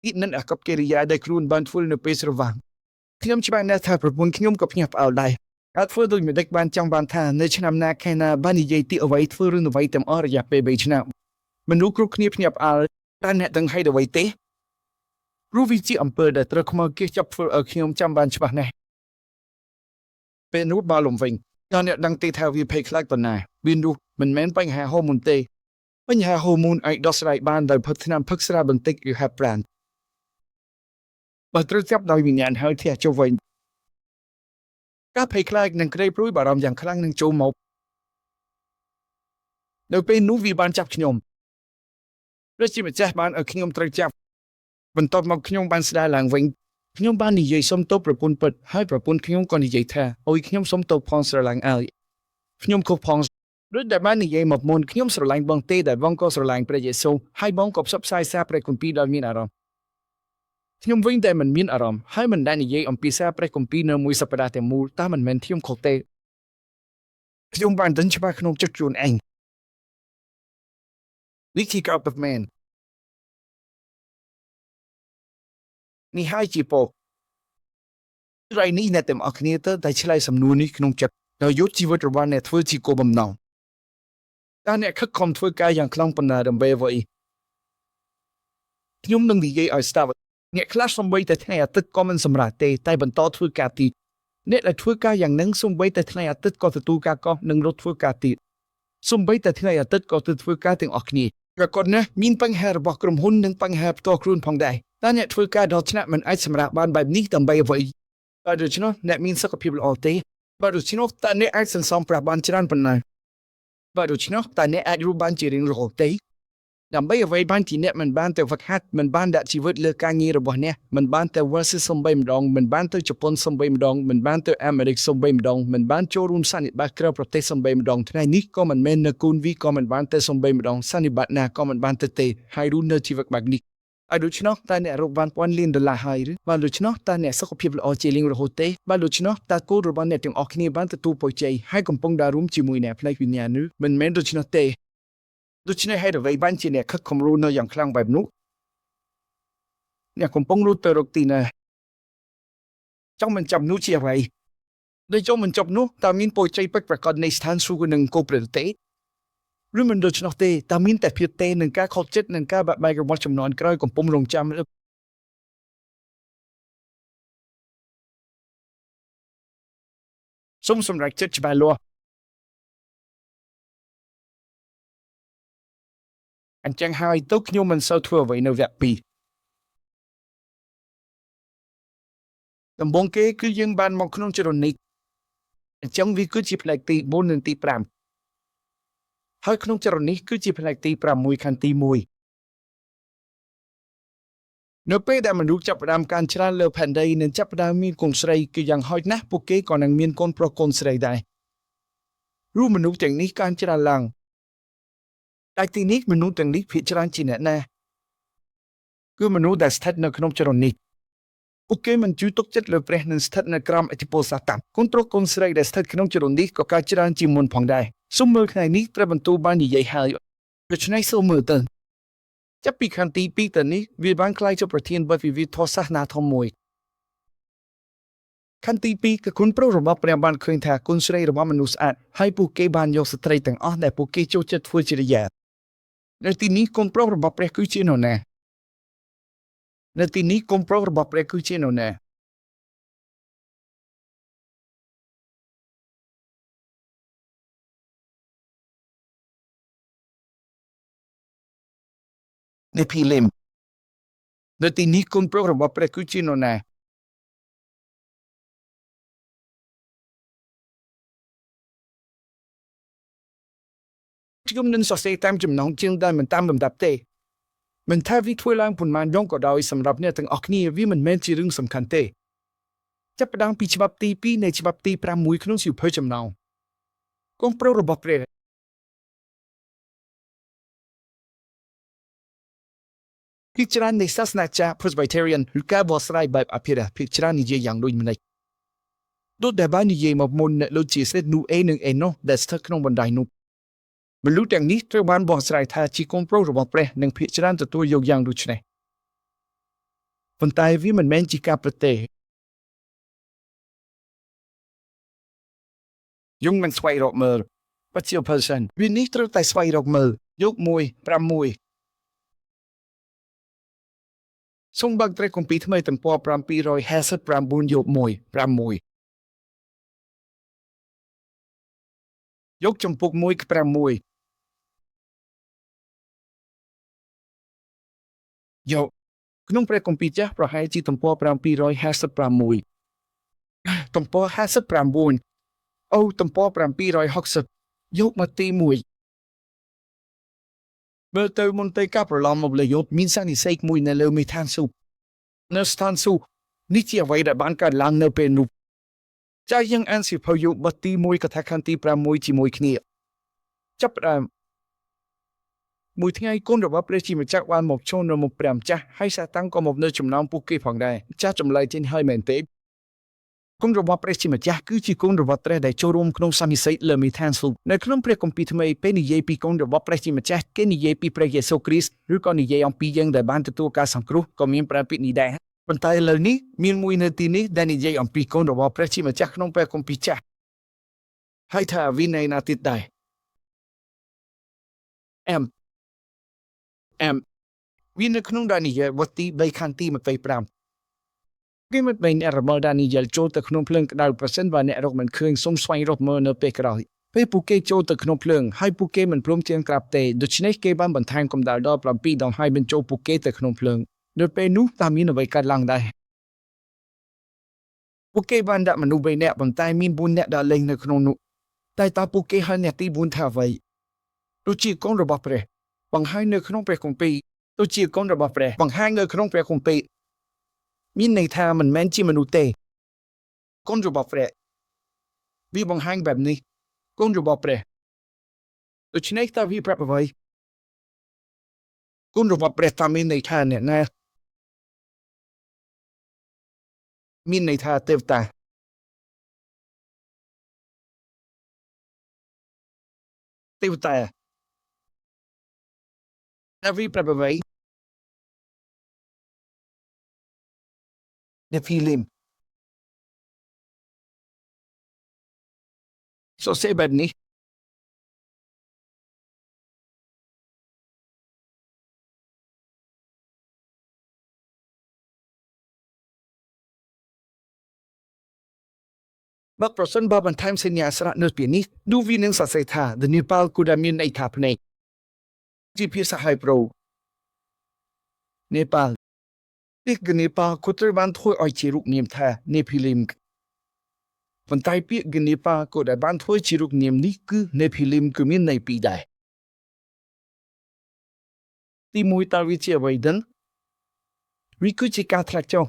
ទីនឹងអាកប្បកិរិយាដែលខ្លួនបានធ្វើនៅពេលស្រវាំងខ្ញុំច្បាស់ណាស់ថាប្រពន្ធខ្ញុំក៏ភ្ញាក់ផ្អើលដែរ ការធ្វើដោយមិនដឹកបានចង់បានថានៅឆ្នាំណាខែណាបាននិយាយទីអ្វីធ្វើរឿងអ្វីទាំងអស់រយៈពេល3ឆ្នាំមនុស្សគ្រប់គ្នាភ្ញាក់ផ្អើលតែអ្នកទាំងហេតុអ្វីទេព្រោះវាជាអំពើដែលត្រូវខ្មៅគេចាប់ធ្វើឲ្យខ្ញុំចាំបានច្បាស់ណាស់ពេលនោះបាល់លំវិញតើអ្នកដឹងទេថាវាភ័យខ្លាចប៉ុណ្ណាវានោះមិនមែនបញ្ហាហូម៉ូនទេបញ្ហាហូម៉ូនអាចដោះស្រាយបានដោយផឹកថ្នាំផឹកស្រាបន្តិចឬហាប់ប្រានបើត្រូវចាប់ដោយវិញ្ញាណហើយធ្លាក់ចុះវិញការភ័យខ្លាចនិងក្តីព្រួយបារម្ភយ៉ាងខ្លាំងនឹងចូលមកនៅពេលនោះវាបានចាប់ខ្ញុំព្រះជាម្ចាស់បានឲ្យខ្ញុំត្រូវចាប់បន្ទាប់មកខ្ញុំបានស្ដារឡើងវិញខ្ញុំបាននិយាយសុំទោសប្រពន្ធពិតហើយប្រពន្ធខ្ញុំក៏និយាយថាអូយខ្ញុំសុំទោសផងស្រឡាញ់ឲ្យខ្ញុំខុសផងដូចដែលបាននិយាយមកមុនខ្ញុំស្រឡាញ់បងទេដែលបងក៏ស្រឡាញ់ព្រះយេស៊ូវហើយបងក៏ផ្សព្វផ្សាយសារព្រះគម្ពីរដោយមានអារម្មណ៍ខ្ញុំវិញតែមិនមានអារម្មណ៍ហើយមិនដែលនិយាយអំពីសារព្រះគម្ពីរនៅមួយសប្តាហ៍តែមូលតែមិនមែនខ្ញុំខុសទេខ្ញុំបានដឹងច្បាស់ក្នុងចិត្តខ្លួនឯងនេះជាការពិតមែននេះហើយជាពររៃនេះអ្នកទាំងអស់គ្នាទៅតែឆ្លើយសំណួរនេះក្នុងចិត្តដោយយកជីវិតរបស់អ្នកធ្វើជាគោលបំណងតើអ្នកខិតខំធ្វើការយ៉ាងខ្លាំងប៉ុណ្ណាដើម្បីអ្វីខ្ញុំនឹងនិយាយឲ្យស្ដាប់អ្នកខ្លះសំបីតែថ្ងៃអាទិត្យក៏មិនសម្រាប់ទេតែបន្តធ្វើការទៀតអ្នកដែលធ្វើការយ៉ាងនឹងសំបីតែថ្ងៃអាទិត្យក៏ទទួលការកោះនិងរត់ធ្វើការទៀតសំបីតែថ្ងៃអាទិត្យក៏ទៅធ្វើការទាំងអស់គ្នាប្រកបណាស់មានបញ្ហារបស់ក្រុមហ៊ុននិងបញ្ហាផ្ទាល់ខ្លួនផងដែរតើអ្នកធ្វើការដល់ថ្នាក់មិនអាចសម្រាប់បានបែបនេះដើម្បីអ្វីបើដូច្នោះអ្នកមានសុខភាពល្អទេបើដូច្នោះតើអ្នកអាចសន្សំប្រាក់បានច្រើនប៉ុណ្ណាបើដូច្នោះតើអ្នកអាចរស់បានជារៀងរហូតទេដើម្បីអ្វីបានជាអ្នកមិនបានទៅវឹកហាត់មិនបានដាក់ជីវិតលើការងាររបស់អ្នកមិនបានទៅ versus សំបីម្ដងមិនបានទៅជប៉ុនសំបីម្ដងមិនបានទៅអាមេរិកសំបីម្ដងមិនបានចូលរួមសន្និបាតក្រៅប្រទេសសំបីម្ដងថ្ងៃនេះក៏មិនមែននៅគូនវីក៏មិនបានទៅសំបីម្ដងសន្និបាតណាក៏មិនបានទៅទេហើយរស់នៅជីវិតបែបនេះហើយដូច្នោះតើអ្នករកបាន$1,000,000ហើយឬបើដូច្នោះតើអ្នកសុខភាពល្អជារៀងរហូតទេបើដូច្នោះតើគោលរបស់អ្នកទាំងអស់គ្នាបានទទួលពរជ័យហើយកំពុងដើររួមជាមួយអ្នកផ្នែកវិញ្ញាណឬមិនមែនដូច្នោះទេដូច្នេះហេតុអ្វីបានជាអ្នកខិតខំរស់នៅយ៉ាងខ្លាំងបែបនោះអ្នកកំពុងរត់ទៅរកទីណាចង់មិនចាប់នោះជាអ្វីដោយចង់មិនចាប់នោះតើមានពរជ័យពិតប្រាកដនៃស្ថានសួគ៌នឹងគោប្រទេឬមិនដូច្នោះទេតើមានតែភាពទេនឹងការខកចិត្តនឹងការបាក់បែករបស់ចំនួនក្រោយកំពុងរងចាំសូមសម្រេចចិត្តច្បាស់លាស់អញ្ចឹងហើយទៅខ្ញុំមិនសូវធ្វើអ្វីនៅវគ្គ2ដំបូងគេគឺយើងបានមកក្នុងចរន្តនេះអញ្ចឹងវាគឺជាផ្នែកទី4និងទី5ហើយក្នុងចរន្តនេះគឺជាផ្នែកទី6ខណ្ឌទី1នៅពេលដែលមនុស្សចាប់ផ្ដើមការច្រើនលើផែនដីនិងចាប់ផ្ដើមមានកូនស្រីគឺយ៉ាងហោចណាស់ពួកគេក៏នឹងមានកូនប្រុសកូនស្រីដែររូបមនុស្សទាំងនេះការច្រើនឡើងតែទីនេះមនុស្សទាំងនេះភាគច្រើនជាអ្នកណាគឺមនុស្សដែលស្ថិតនៅក្នុងចរន្តនេះពួកគេមិនជួយទុកចិត្តលើព្រះនិងស្ថិតនៅក្រោមឥទ្ធិពលសាតានកូនប្រុសកូនស្រីដែលស្ថិតក្នុងចរន្តនេះក៏កើតច្រើនជាងមុនផងដែរសូមមើលថ្ងៃនេះព្រះបន្ទូលបាននិយាយហើយដូច្នេះសូមមើលទៅចាប់ពីខណ្ឌទី2ទៅនេះវាបានក្លាយជាប្រធានបទវិវាទធម៌សាសនាធំមួយខណ្ឌទី2គឺគុណប្រុសរបស់ព្រះបានឃើញថាគុណស្រីរបស់មនុស្សស្អាតហើយពួកគេបានយកស្ត្រីទាំងអស់ដែលពួកគេចូលចិត្តធ្វើជារយានៅទីនេះគុណប្រុសរបស់ព្រះគឺជានរណានៅទីនេះគុណប្រុសរបស់ព្រះគឺជានរណានៃភីលឹមនៅទីនេះគុណប្រុសរបស់ព្រះគឺជានរណាខ្ញុំនឹងសរសេរតាមចំណងជើងដែលមិនតាមលំដាប់ទេមិនថាវាធ្វើឡើងប៉ុន្មានដងក៏ដោយសម្រាប់អ្នកទាំងអស់គ្នាវាមិនមែនជារឿងសំខាន់ទេចាប់ផ្ដើមពីច្បាប់ទី2នៃច្បាប់ទី6ក្នុងសៀវភៅចំណងគុណប្រុសរបស់ព្រះភាគច្រើននៃសាសនាចាស់ Presbyterian ឬការបកស្រាយបែបអភិរក្សភាគច្រើននិយាយយ៉ាងដូចម្តេចដូចដែលបាននិយាយមកមុនអ្នកដូចជាសេតនូអេនិងអេណូសដែលស្ថិតក្នុងបណ្ដាញនោះមនុស្សទាំងនេះត្រូវបានបកស្រាយថាជាកូនប្រុសរបស់ព្រះនិងភាគច្រើនទទួលយកយ៉ាងដូចនេះប៉ុន្តែវាមិនមែនជាការពិតទេ យងមិនស្វែងរកមើលបច្ចុប្បន្នវានេះត្រូវតែស្វែងរកមើលយក1 5 1សូមបើកត្រេកគម្ពីរថ្មីទំព័រ759យក1 5 1យកចំពុក1 5 1យកក្នុងព្រះគម្ពីរចាស់ប្រហែលជាទំព័រ756ទំព័រ59អូទំព័រ760យកមកទី1មើលទៅមុនទៅការប្រឡំមកលើយប់មានសន្និសីទមួយនៅលើមេឋានសួគ៌នៅស្ថានសួគ៌នេះជាអ្វីដែលបានកើតឡើងនៅពេលនោះចាស់យើងអានសៀវភៅយោបបទទី1កថាខណ្ឌទី6ជាមួយគ្នាចាប់ផ្ដើមមួយថ្ងៃគុណរបស់ព្រះជាម្ចាស់បានមកចូលនៅមុខព្រះម្ចាស់ហើយសាតាំងក៏មកនៅចំណោមពួកគេផងដែរចាស់ចម្លើយចេញហើយមែនទេគុណរបស់ព្រះជាម្ចាស់គឺជាគុណរបស់ព្រះដែលចូលរួមក្នុងសន្និសីទលើមេឋានសួគ៌នៅក្នុងព្រះគម្ពីរថ្មីពេលនិយាយពីគុណរបស់ព្រះជាម្ចាស់គេនិយាយពីព្រះយេស៊ូវគ្រីស្ទឬក៏និយាយអំពីយើងដែលបានទទួលការសង្គ្រោះក៏មានប្រើពាក្យនេះដែរប៉ុន្តែឥឡូវនេះមានមួយនៅទីនេះដែលនិយាយអំពីគុណរបស់ព្រះជាម្ចាស់ក្នុងព្រះគម្ពីរចាស់ហើយថាវិន័យណាទៀតដែរវានៅក្នុងដានីយ៉ែលវត្តទី3ខណ្ឌទី25គេមិនបែងអ្នករបស់ដានីយ៉ែលចូលទៅក្នុងភ្លើងក្តៅប្រសិនបើអ្នករកមិនឃើញសូមស្វែងរកមើលនៅពេលក្រោយពេលពួកគេចូលទៅក្នុងភ្លើងហើយពួកគេមិនព្រមទាំងក្រាបទេដូច្នេះគេបានបន្ថែមកម្ដៅដល់7ដងហើយបញ្ចូលពួកគេទៅក្នុងភ្លើងនៅពេលនោះតាមមានអ្វីកើតឡើងដែរពួកគេបានដាក់មនុស្ស3នាក់ប៉ុន្តែមាន4នាក់ដែលលេងនៅក្នុងនោះតែតើពួកគេហៅអ្នកទី4ថាអ្វីដូចជាកូនរបស់ព្រះបង្ហាញនៅក្នុងព្រះគម្ពីរដូចជាកូនរបស់ព្រះបង្ហាញនៅក្នុងព្រះគម្ពីរមានន័យថាមិនមែនជាមនុស្សទេកូនរបស់ព្រះវាបង្ហាញបែបនេះកូនរបស់ព្រះដូច្នេះតើវាប្រាប់អ្វីកូនរបស់ព្រះតាមមានន័យថាអ្នកណាមានន័យថាទេវតាតែវាប្រាប់អ្វីអ្នកភីលីមសរសេរបែបនេះបើប្រសិនបើបន្ថែមសញ្ញាស្រៈនៅពីនេះនោះវានឹងសរសេរថា The Nepal គូដែលមានន័យថាភ្នែកជាភាសាហៅប្រូនេប៉ាល់ពាក្យនេប៉ាល់ក៏ត្រូវបានធ្វើឲ្យជារូបនាមថានេភីលីមប៉ុន្តែពាក្យនេប៉ាល់ក៏ដែលបានធ្វើជារូបនាមនេះគឺនេភីលីមគឺមានន័យពីរដែរទីមួយតើវាជាអ្វីដឹងវាគឺជាការធ្លាក់ចុះ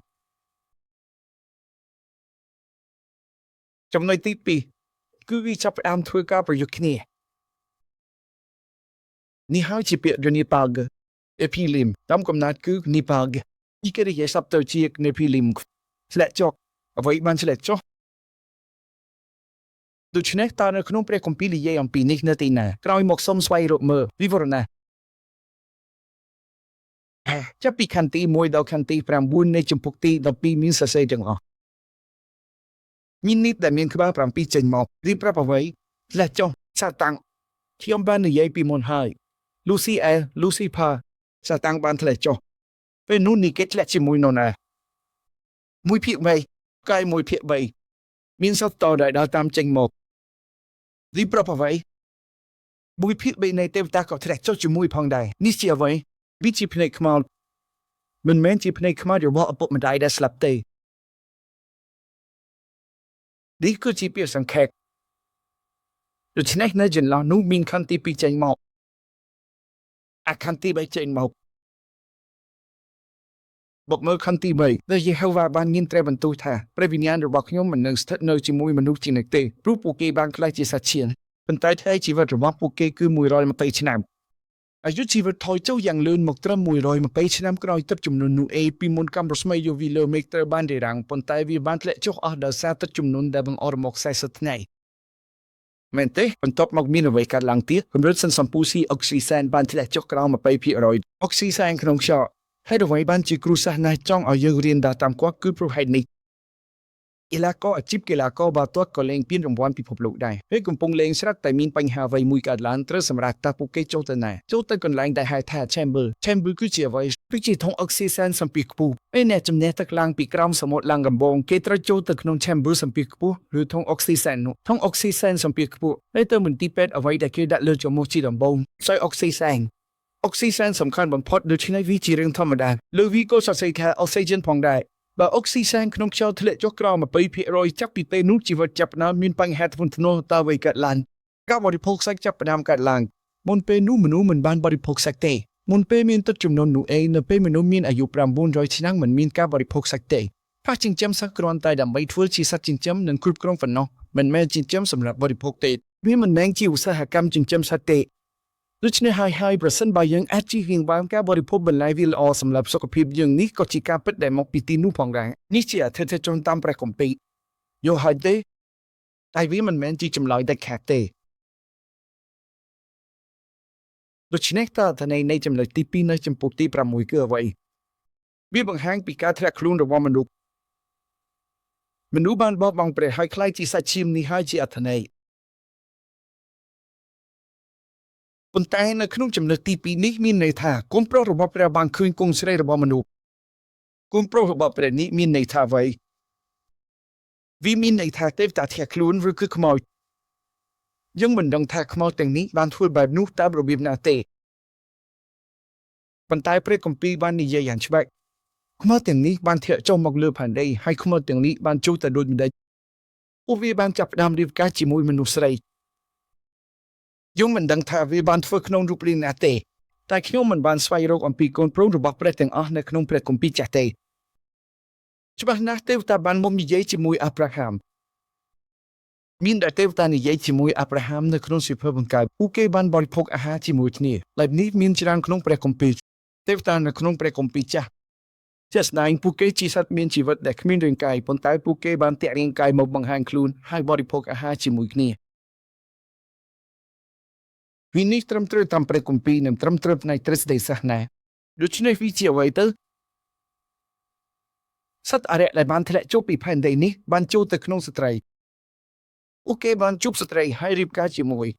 ចំណុចទី2គឺវាចាប់ផ្ដើមធ្វើការប្រយុទ្ធគ្នានេះហើយជាពាក្យនេប៉ាល់នេភីលីមតាមកំណត់គឺនេប៉ាល់ពីគេនិយាយសពទៅជានេភីលីមធ្លាក់ចុះអ្វីបានធ្លាក់ចុះដូច្នេះតើនៅក្នុងព្រះគម្ពីរនិយាយអំពីនេះនៅទីណាក្រោយមកសូមស្វែងរកមើលវិវរណៈចាប់ពីខណ្ឌទី1ដល់ខណ្ឌទី9នៃជំពូកទី12មានសរសេរទាំងអស់មាននេះដែលមានក្បាល7ចេញមករៀបប្រាប់អ្វីធ្លាក់ចុះសាតាំងខ្ញុំបាននិយាយពីមុនហើយលូស៊ីផាសាតាំងបានធ្លាក់ចុះពេលនោះនេះគេធ្លាក់ជាមួយនរណា1/3កាយ1/3មានសត្វតដែលដើរតាមចេញមករីប្រាប់អ្វី1/3នៃទេវតាក៏ធ្លាក់ចុះជាមួយផងដែរនេះជាអ្វីវាជាភ្នែកខ្មោចមិនមែនជាភ្នែកខ្មោចរបស់ឪពុកម្ដាយដែលស្លាប់ទេនេះគឺជាពាក្យសង្ខេបដូច្នេះនៅចន្លោះនោះមានខណ្ឌទី2ចេញមកខណ្ឌទី3ចេញមកបុកមើលខណ្ឌទី3ដែលយេហូវ៉ាបានមានត្រេះបន្ទូលថាព្រះវិញ្ញាណរបស់ខ្ញុំមិននឹងស្ថិតនៅជាមួយមនុស្សជានិច្ចទេព្រោះពួកគេបានខ្លាចជាសត្វឈាមប៉ុន្តែថ្ងៃជីវិតរបស់ពួកគេគឺ120ឆ្នាំអាយុជីវិតថយចុះយ៉ាងលឿនមកត្រឹម120ឆ្នាំក្រោយទឹកជំនន់នោះពីមុនកម្មរស្មីយូវីលើមេឃត្រូវបានរារាំងប៉ុន្តែវាបានធ្លាក់ចុះអស់ដោយសារទឹកជំនន់ដែលបង្អស់រមក40ថ្ងៃមែនទេបន្ទាប់មកមានអ្វីកើតឡើងទៀតកម្រិតសិនសម្ពុស៊ីអុកស៊ីសែនបានធ្លាក់ចុះក្រោម 20% អុកស៊ីសែនក្នុងខ្យល់ហើយអ្វីបានជាគ្រូសាសនាចង់ឲ្យយើងរៀនដើរតាមគាត់គឺព្រោះហេតុនេះ กีฬาก็อาชีพกีฬาก็บาตัวก็เล่งเปลี่ยนรางวัลพิภพโลกได้เฮ้ยกำปงเล่งสรักแต่มีปัญหาไว้มุยการล้านเตอร์สำหรับตาปุกเกโจตันไหนโจตันคนแรงได้หายแท้แชมเบอร์คือเจียไว้พิจิตทงออกซิเจนสัมปีกปูเอ้เนี่ยจำเนตะกลางปีกรามสมุทรลังกำบงเกตระโจตักนงแชมเบอร์สัมปีกปูหรือทงออกซิเจนทงออกซิเจนสัมปีกปูเอ้เตอร์เหมือนตีเป็ดเอาไว้แต่คือดัดเลือดจมูกจีดำบงใส่ออกซิเจนออกซิเจนสำคัญบนพอดโดยที่ในวิจิเรื่องธรรมดาหรือวิโกสัตย์แค่ออกซิเจนพองได้บาออกซิเจนขนมเชาทะเลจกรอมาไปเพียรอยจับปีเตนุจีวัดจับน้ำมีนปังแฮตฟุนทโนตาไวกัดลันก้าวบริโภคสักจับน้ำกัดลังมนเปนูมนูเหมือนบ้านบริโภคสักเตมนเปมีนตัดจุ่มนนหนูเองเนเปมนูมีนอายุประมาณ100ที่นั่งเหมือนมีนก้าวบริโภคสักเตถ้าจิงจำสักกรอนตายดำใบทั่วชีสัตจิงจำนั้นครุบกรองฝันเนาะมันแม่จิงจำสำหรับบริโภคเตวิมันแมงจิวสหกรรมจิงจำสักเตดูชเนไฮประสันบายังแอดจีหิงบางก้าบริโภคบรรลัยวิลอสำหรับสุขภาพยังนี้ก็จิกาเป็ดได้มอกปีตีนูพองแรงนี่เสียเธอจนตามประกมปีโยไฮเดไอวิมันแมนจีจำลอยได้แขกเตดูชเนกตาทนในจำเลยตีปีในจำปุกตีประมวยเกลือไว้วิบางแห่งปีกาทะคลุนระว่ามนุษย์บ้านบอกบางเปรย์ให้คล้ายจีสัชิมนี่ให้จีอัทนายคนตายในขนมจำเนตีปีนี้มีในท่ากุมโปรระบบระบางคืนกงเสรระบบมนุษย์กุมโปรระบบระนี้มีในท่าไว้วิมีในท่าเทพตาเทียคลุนหรือคือขโมยยังเหมือนดังท่าขโมยแต่งนี้บานทั่วแบบนู้ตาบรบิมนาเตคนตายเปรย์กมปีบ้านนี้ยังใช่ไหมขโมยแต่งนี้บานเทียจอมอกเลือผ่านได้ให้ขโมยแต่งนี้บานจูแต่โดนได้อุวิบานจับดำริบกาจิมวยมนุษย์ไรยงมันดังท่าวิบานฝึกนงรูปลีนาเตแต่ขยมมันบานสไฟโรกอัมพีกอนโปรนระบบเปรตังในขนมเปรตกุมปีจัตเตฉบับนักเทวตาบานมมีเยจิมวยอับราฮัมมีนแต่เทวตานี่เยจิมวยอับราฮัมในขนมสิบเพื่อบังกายผู้เก็บบานบริโภคอาหารจิมวยนี่หลายนี้มีนจรังขนมเปรตกุมปีเทวตาในขนมเปรตกุมปีจ้าเจสนายผู้เก็บจีสัตมีนชีวิตเด็กมีนเรื่องกายปนตายผู้เก็บบานเตะเรื่องกายมาบังหันคลูนให้บริโภคอาหารจิมวยนี่วินิตรมตรตามประกุมปีนตรมตรในทรสเดสนาดูชนวิจิไว้เตอสัตอะไรในบ้านทะเลจูปีพันเดนี้บ้านจูตะขนงสตรีโอเคบ้านจูบสตรีให้ริบกาจิมวย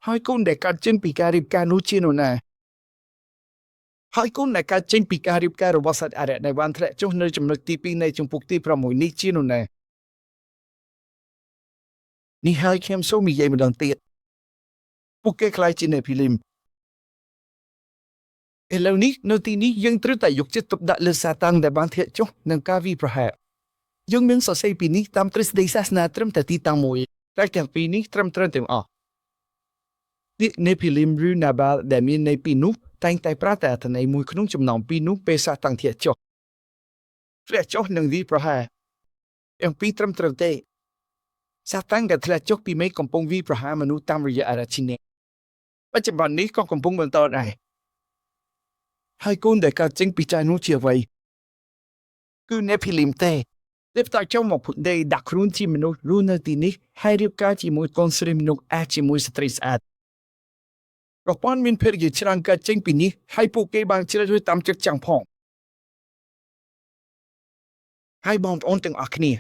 ให้คนเด็กการเจนปีการิบการนูชิโนนาให้คนเด็กการเจนปีการิบการวัสัตอะไรในบ้านทะเลจูในจำนวนตีปีในจงปุกตีประมวยนี้ชิโนนานี่ให้เข้มโซมีเยมันดังเตียผู้เก็บคลายจีนพิลิมเหล่านี้ในที่นี้ยังตรึกแต่ยกจิตตบดัดเลสตังแต่บางเทียจ้นังกาวีประหารยังมีสอดใส่ปีนี้ตามทฤษฎีศาสนาตรมแต่ที่ตังมวยแต่แต่ปีนี้ตรมเต็มอ่ะนี่ในพิลิมรูนาบาลแต่มีในปีนู้แต่งแต่ปราแต่ทนายมวยขนมจำนองปีนู้เปสาตังเทียจ้เทียจ้นังวีประหารยังปีตรมเตซาตังกับเทียจ้ปีไม่กำปงวีประหารมนุษย์ตามระยะอาราชินเนปัจจุบันนี้ก็กำปงบนตอนไหนให้คนเด็กการจึงปีใจนู้เชียไว้คือในพิลิมเต้เด็กตาเจ้าหมกผุดได้ดักรุ่นที่มนุษย์รุ่นในที่นี้ให้เรียบการที่มวยคอนเสิร์ตมนุษย์อาชีมวยสตรีสอาดรบกวนมินเพร์ยิชรังการจึงปีนี้ให้ผู้เก็บบางเชื่อด้วยตามจักจังพองให้บอมอ่อนตึงอักเนีย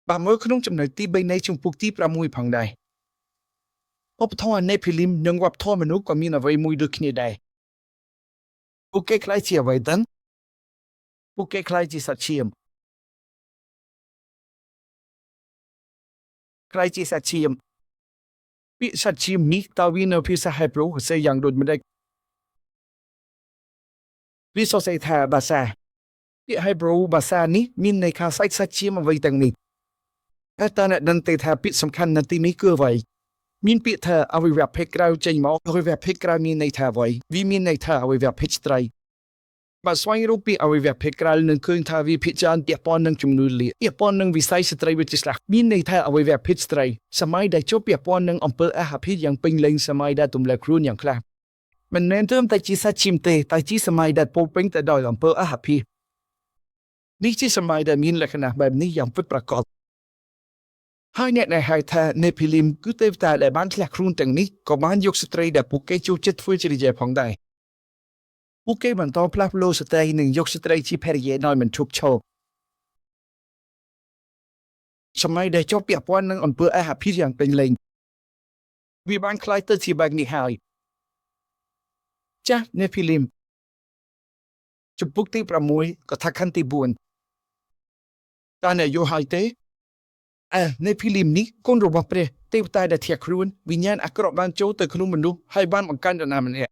บางเมื่อขนมจำนวนที่ใบในชมพูที่ประมวยพังได้พบทว่าในพิลิมยังวับทอมนุษย์ก็มีนวัยมวยดุขนี้ได้ผู้เก็บคล้ายเชียไว้ดันผู้เก็บคล้ายจีสัตเชียมคล้ายจีสัตเชียมพิสัตเชียมนี้ตาวินพิสหายโปรเสียอย่างโดดไม่ได้วิโซเซธาบาซาพิให้โปรบาซานี้มีในคาไซสัตเชียมไว้ดังนี้แต่ตอนนั้นเตธาพิสำคัญนาทีนี้เกือไว้มีนปีเธอเอาไว้แบบเพกเราใจหมอเอาไว้แบบเพกเรามีในท่าไว้วิมีในท่าเอาไว้แบบเพกไตรบาสวายรูปีเอาไว้แบบเพกเราหนึ่งคืนท่าวิพิจารณ์เดียปอนหนึ่งจุ่มนุลีเดียปอนหนึ่งวิสัยสไตรวิจิสลักมีในท่าเอาไว้แบบเพกไตรสมัยได้จบเดียปอนหนึ่งอำเภออาหาพิอย่างเป็นเล็งสมัยได้ตุ่มเล็กรุ่นอย่างคลามันเน้นเติมแต่จีสัชิมเตแต่จีสมัยได้โปเป็นแต่ดอยอำเภออาหาพินี่จีสมัยได้มีลักษณะแบบนี้อย่างเป็นประกอบให้เนี่ยในไฮแท้ในพิลิมกุเตฟตาแต่บ้านแหลกรุ่นแต่งนี้ก็บ้านยกสตรีแต่ปุกเกจูจิตฟื้นจริยาพองได้ปุกเกมันต่อพลับโลสตรีหนึ่งยกสตรีที่เพรียน้อยมันทุกโชว์ សម័យដែលជាប់ពាក់ព័ន្ធនឹងអំពើអាភិបយ៉ាងពេញលេញវាបានคล้ายទៅជាបែបនេះហើយចាស់នេភីលីមជំពូកទី6កថាខណ្ឌទី4តើអ្នកយល់ហើយទេនេភីលីមនេះកូនរបស់ព្រះទេវតាដែលធាក់ខ្លួនវិញ្ញាណអាក្រក់បានចូលទៅក្នុងមនុស្សហើយបានបង្កើតនរណាម្នាក់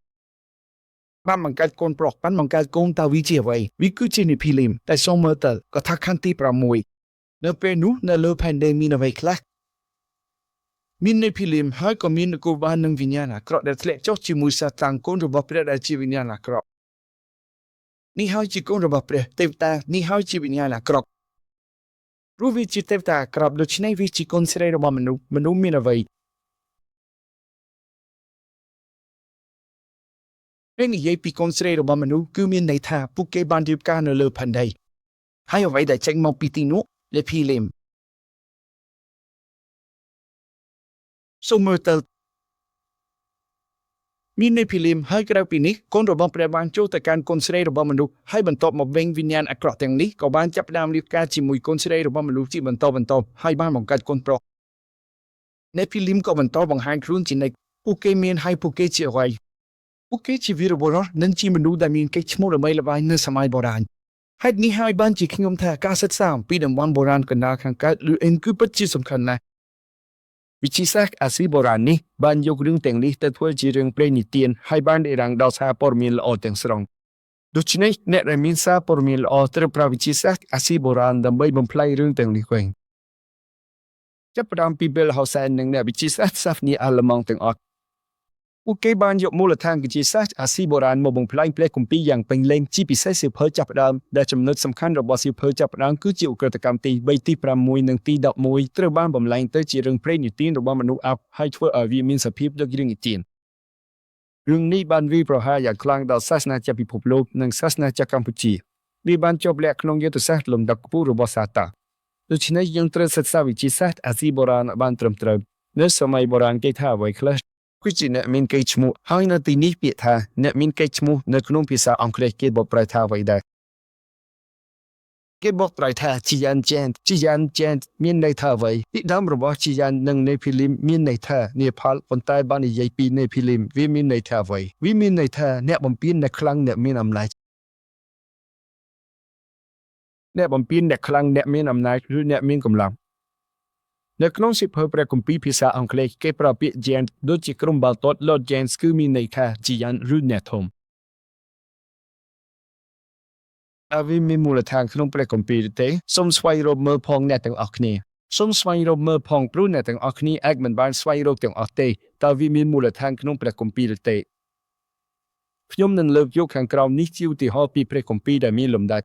បានបង្កើតកូនប្រុសបានបង្កើតកូនតើវាជាអ្វីវាគឺជានេភីលីមតែសូមមើលទៅកថាខណ្ឌទី6នៅពេលនោះនៅលើផែនដីមានអ្វីខ្លះមាននេភីលីមហើយក៏មាននគរបាលនឹងវិញ្ញាណអាក្រក់ដែលធ្លាក់ចុះជាមួយសាតាំងកូនរបស់ព្រះដែលជាវិញ្ញាណអាក្រក់នេះហើយជាកូនរបស់ព្រះទេវតានេះហើយជាវិញ្ញាណអាក្រក់ព្រោះវាជាទេវតាអាក្រក់ដូច្នេះវាជាកូនស្រីរបស់មនុស្សមានអ្វីពេលនិយាយពីកូនស្រីរបស់មនុស្សគឺមានន័យថាពួកគេបានរៀបការនៅលើផែនដីហើយអ្វីដែលចេញមកពីទីនោះនេភីលីមសូមមើលទៅមាននេភីលីមហើយក្រៅពីនេះកូនរបស់ព្រះបានចូលទៅកាន់កូនស្រីរបស់មនុស្សហើយបន្ទាប់មកវិញវិញ្ញាណអាក្រក់ទាំងនេះក៏បានចាប់ផ្ដើមរៀបការជាមួយកូនស្រីរបស់មនុស្សជាបន្តហើយបានបង្កើតកូនប្រុសនេភីលីមក៏បន្តបង្ហាញខ្លួនជានិច្ចពួកគេមានហើយពួកគេជាអ្វីពួកគេជាវីរបុរសនិងជាមនុស្សដែលមានកេរ្តិ៍ឈ្មោះល្បីល្បាញនៅសម័យបុរាណហេតុនេះហើយបានជាខ្ញុំថាការសិក្សាអំពីតំបន់បុរាណកណ្ដាលខាងកើតឬអេនគឺពិតជាសំខាន់ណាស់វិទ្យាសាស្ត្រអាស៊ីបុរាណនេះបានយករឿងទាំងនេះទៅធ្វើជារឿងព្រេងនិទានហើយបានរារាំងដល់សារព័ត៌មានល្អទាំងស្រុងដូច្នេះអ្នកដែលមានសារព័ត៌មានល្អត្រូវប្រើវិទ្យាសាស្ត្រអាស៊ីបុរាណដើម្បីបំផ្លាញរឿងទាំងនេះវិញចាប់ផ្ដើមពី Bill Hausen និងអ្នកវិទ្យាសាស្ត្រសាសនាអាល្លឺម៉ង់ទាំងអស់ពួកគេបានយកមូលដ្ឋានវិទ្យាសាស្ត្រអាស៊ីបុរាណមកបំផ្លាញព្រះគម្ពីរយ៉ាងពេញលេញជាពិសេសសៀវភៅចាប់ផ្ដើមដែលចំណុចសំខាន់របស់សៀវភៅចាប់ផ្ដើមគឺជាឧក្រិដ្ឋកម្មទី3ទី6និងទី11ត្រូវបានបំលែងទៅជារឿងព្រេងនិទានរបស់មនុស្សអប់ហើយធ្វើឲ្យវាមានសភាពដូចរឿងនិទានរឿងនេះបានវាយប្រហារយ៉ាងខ្លាំងដល់សាសនាចាស់ពិភពលោកនិងសាសនាចាស់កម្ពុជាវាបានជាប់លាក់ក្នុងយុទ្ធសាស្ត្រលំដាប់ខ្ពស់របស់សាតាដូច្នេះយើងត្រូវសិក្សាវិទ្យាសាស្ត្រអាស៊ីបុរាណបានត្រឹមត្រូវនៅសម័យបុរាណគេថាអ្វីខ្លះគឺជាអ្នកមានកេរ្តិ៍ឈ្មោះហើយនៅទីនេះពាក្យថាអ្នកមានកេរ្តិ៍ឈ្មោះនៅក្នុងភាសាអង់គ្លេសគេបកប្រែថាអ្វីដែរគេបកប្រែថាជីយ៉ានចែនមានន័យថាអ្វីពីដើមរបស់ជីយ៉ាននិងនេភីលីមមានន័យថានេផលប៉ុន្តែបាននិយាយពីនេភីលីមវាមានន័យថាអ្វីវាមានន័យថាអ្នកបំពេញអ្នកខ្លាំងអ្នកមានអំណាចអ្នកបំពេញអ្នកខ្លាំងអ្នកមានអំណាចឬអ្នកមានកម្លាំងនៅក្នុងសៀវភៅព្រះគម្ពីរភាសាអង់គ្លេសគេប្រើពាក្យ giant ដូចជាក្រុមបាល់ទាត់ Lord Giants គឺមានន័យថា giant ឬអ្នកធំវាមានមូលដ្ឋានក្នុងព្រះគម្ពីរទេសូមស្វែងរកមើលផងអ្នកទាំងអស់គ្នាសូមស្វែងរកមើលផងព្រោះអ្នកទាំងអស់គ្នាអាចមិនបានស្វែងរកទាំងអស់ទេតើវាមានមូលដ្ឋានក្នុងព្រះគម្ពីរទេខ្ញុំនឹងលើកយកខាងក្រោមនេះជាឧទាហរណ៍ពីព្រះគម្ពីរដែលមានលំដាប់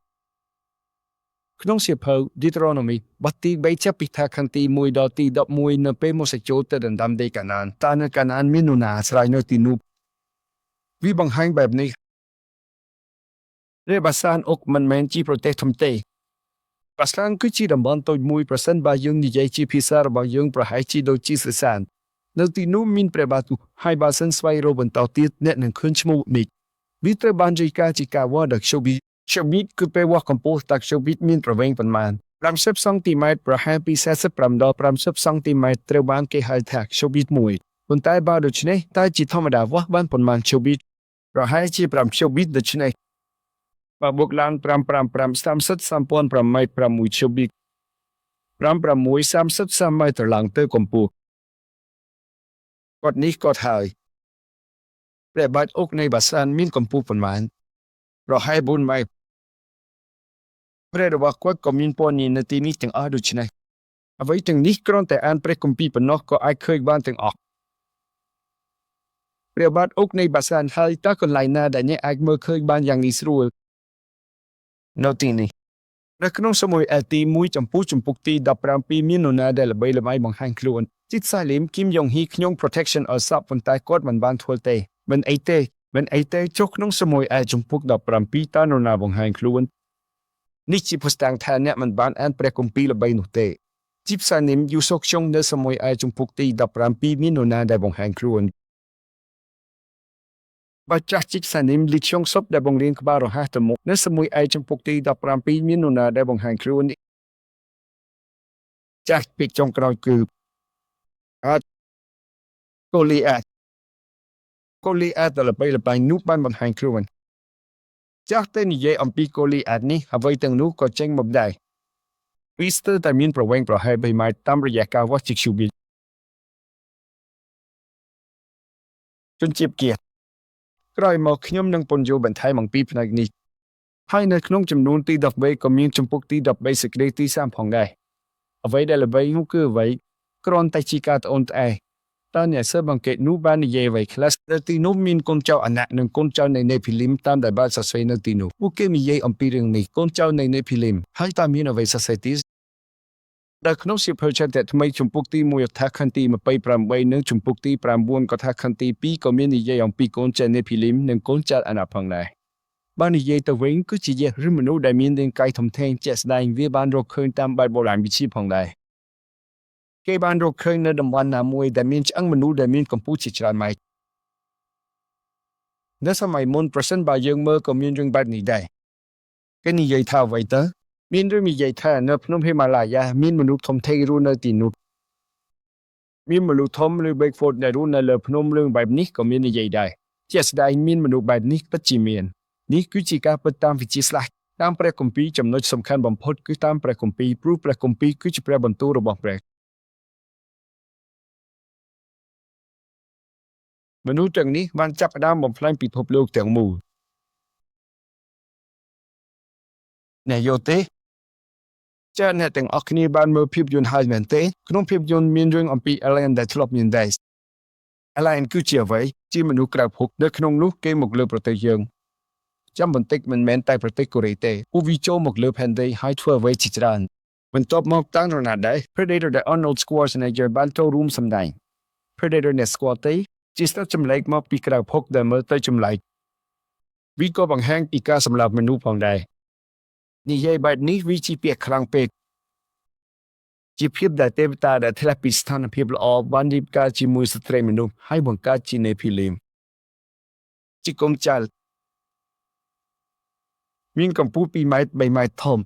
ក្នុងសៀវភៅ Deuteronomy បទទី3ចាប់ពីខណ្ឌទី1ដល់ទី11នៅពេលម៉ូសេចូលទៅដណ្ដើមដីកាណានតើនៅកាណានមាននរណាអាស្រ័យនៅទីនោះវាបង្ហាញបែបនេះរាបាសានអុកមិនមែនជាប្រទេសធំទេបាសានគឺជាតំបន់តូចមួយប្រសិនបើយើងនិយាយជាភាសារបស់យើងប្រហែលជាដូចជាសេសាននៅទីនោះមានព្រះបាទហើយបើសិនស្វែងរកបន្តទៀតអ្នកនឹងឃើញឈ្មោះនេះវាត្រូវបានរាយការណ៍ជាការវាស់ដោយShobit គឺពេលវាស់កម្ពស់តា Shobit មានប្រវែងប៉ុន្មាន50សង់ទីម៉ែត្រប្រហែលពី45ដល់50សង់ទីម៉ែត្រត្រូវបានគេហៅថា Shobit មួយប៉ុន្តែបើដូច្នេះតើជាធម្មតាវាស់បានប៉ុន្មាន Shobit ប្រហែលជា5 Shobit ដូច្នេះបើបូកឡើង5 30 ម៉ែត្រ6 Shobit 5 30 ម៉ែត្រឡើងទៅកម្ពស់គាត់នេះគាត់ហើយព្រះបាទអុកនៃបាសានមានកម្ពស់ប៉ុន្មានប្រហែល4 ម៉ែត្រព្រះរបស់គាត់ក៏មានពណ៌ញនៅទីនេះទាំងអស់ដូច្នេះអ្វីទាំងនេះគ្រាន់តែអានព្រះគម្ពីរប៉ុណ្ណោះក៏អាចឃើញបានទាំងអស់ព្រះបាទអុកនៃបាសានហើយតើកន្លែងណាដែលអ្នកអាចមើលឃើញបានយ៉ាងងាយស្រួលនៅទីនេះនៅក្នុងសម័យទី1ចំពុកទី17មាននរណាដែលល្បីល្បាញបង្ហាញខ្លួនជីតសាលីមគីមយ៉ុងហ៊ីខ្ញុំ protection ឲ្យសពប៉ុន្តែគាត់មិនបានធ្វើទេមិនអីទេចុះក្នុងសម័យចំពុក17តើនរណាបង្ហាញខ្លួននេះជាភស្តុតាងថាអ្នកមិនបានអានព្រះគម្ពីរល្បីនោះទេជីបសានីមយូសូខ្ជុងនៅសម័យចំពុកទី17មាននរណាដែលបង្ហាញខ្លួនបើចាស់ជីបសានីមលីខ្ជុងសុបដែលបង្រៀនក្បាលរហ័សទៅមុខនៅសម័យចំពុកទី17មាននរណាដែលបង្ហាញខ្លួន ចាស់ពីចុងក្រោយគឺកូលីអាតល្បីនោះបានបង្ហាញខ្លួនចាស់តែនិយាយអំពីកូលីអាតនេះអ្វីទាំងនោះក៏ចេញមកដែរវាស្ទើរតែមានប្រវែងប្រហែល3ម៉ែត្រតាមរយៈការវាស់ជា cubic ជនជាតិគៀតក្រោយមកខ្ញុំនឹងពន្យល់បន្ថែមអំពីផ្នែកនេះហើយនៅក្នុងចំនួនទី13ក៏មានចម្ពោះទី13សេចក្តីទី3ផងដែរអ្វីដែលល្បីនោះគឺអ្វីគ្រាន់តែជាការត្អូញត្អែតើអ្នកស៊ើបអង្កេតនោះបាននិយាយអ្វីខ្លះនៅទីនោះមានកូនចៅអាណៈនិងកូនចៅនៃនេភីលីមតាមដែលបានសរសេរនៅទីនោះពួកគេនិយាយអំពីរឿងនេះកូនចៅនៃនេភីលីមហើយតើមានអ្វីសរសេរទៀតនៅក្នុងសៀវភៅឆន្ទៈថ្មីជំពូកទី1អត្ថាខណ្ឌទី28និងជំពូកទី9កថាខណ្ឌទី2ក៏មាននិយាយអំពីកូនចៅនេភីលីមនិងកូនចៅអាណៈផងដែរបាននិយាយទៅវិញគឺជាយេឬមនុស្សដែលមានរាងកាយធំធេងជាក់ស្ដែងវាបានរកឃើញតាមបែបបុរាណវិទ្យាផងដែរគេបានរកឃើញនៅតំបន់ណាមួយដែលមានឆ្អឹងមនុស្សដែលមានកម្ពស់ជាច្រើនម៉ែត្រនៅសម័យមុនប្រសិនបើយើងមើលក៏មានរឿងបែបនេះដែរគេនិយាយថាអ្វីទៅមានរឿងនិយាយថានៅភ្នំហេម៉ាឡាយ៉ាមានមនុស្សធំធេងរស់នៅទីនោះមានមនុស្សធំឬ Bigfoot ដែលរស់នៅលើភ្នំរឿងបែបនេះក៏មាននិយាយដែរជាក់ស្ដែងមានមនុស្សបែបនេះពិតជាមាននេះគឺជាការពិតតាមវិទ្យាសាស្ត្រតាមព្រះគម្ពីរចំណុចសំខាន់បំផុតគឺតាមព្រះគម្ពីរព្រោះព្រះគម្ពីរគឺជាព្រះបន្ទូលរបស់ព្រះមនុស្សទាំងនេះបានចាប់ផ្ដើមបំផ្លាញពិភពលោកទាំងមូលអ្នកយល់ទេចា៎អ្នកទាំងអស់គ្នាបានមើលភាពយន្តហើយមែនទេក្នុងភាពយន្តមានរឿងអំពី alien ដែលធ្លាប់មានដែរ alien គឺជាអ្វីជាមនុស្សក្រៅភពនៅក្នុងនោះគេមកលើប្រទេសយើងចាំបន្តិចមិនមែនតែប្រទេសកូរ៉េទេពួកវាចូលមកលើផែនដីហើយធ្វើអ្វីជាច្រើនបន្ទាប់មកតាំងរណាដែរ Predator ដែល Arnold Schwarzenegger បានចូលរួមសម្ដែង Predator អ្នកស្គាល់ទេជាស្ទើរចម្លែកមកពីក្រៅភពដែលមើលទៅចម្លែកវាក៏បង្ហាញពីការសម្លាប់មនុស្សផងដែរនិយាយបែបនេះវាជាពាក្យខ្លាំងពេកជាភាពដែលទេវតាដែលធ្លាក់ពីស្ថានភាពល្អបានរៀបការជាមួយស្ត្រីមនុស្សហើយបង្កើតជានេភីលីមជាកុំចៅមានកម្ពស់2ម៉ែត្រ3ម៉ែត្រធំ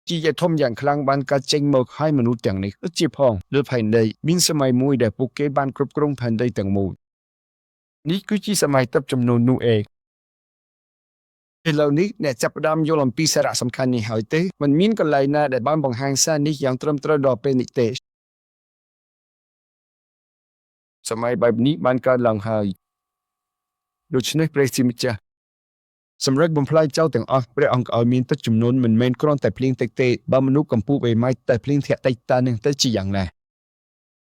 ជាយធំយ៉ាងខ្លាំងបានកើតចេញមកហើយមនុស្សទាំងនេះជាផងលើផែនដីមានសម័យមួយដែលពួកគេបានគ្រប់គ្រងផែនដីទាំងមូលនេះគឺជាសម័យទឹកចំនួននោះឯងឥឡូវនេះអ្នកចាប់ផ្ដើមយល់អំពីសារៈសំខាន់នេះហើយទេมันមានកន្លែងណាដែលបានបង្ហាញសារនេះយ៉ាងត្រឹមត្រូវដល់ពេលនេះទេសម័យបែបនេះបានកើតឡើងហើយដូច្នេះព្រះជាម្ចាស់សម្រាប់បំផ្លាញចោលទាំងអស់ព្រះអង្គឲ្យមានទឹកចំនួនមិនមែនគ្រាន់តែភ្លៀងតិចទេបើមនុស្សកម្ពស់3ម៉ែត្រតែភ្លៀងធាក់តិចតើនឹងទៅជាយ៉ាងណា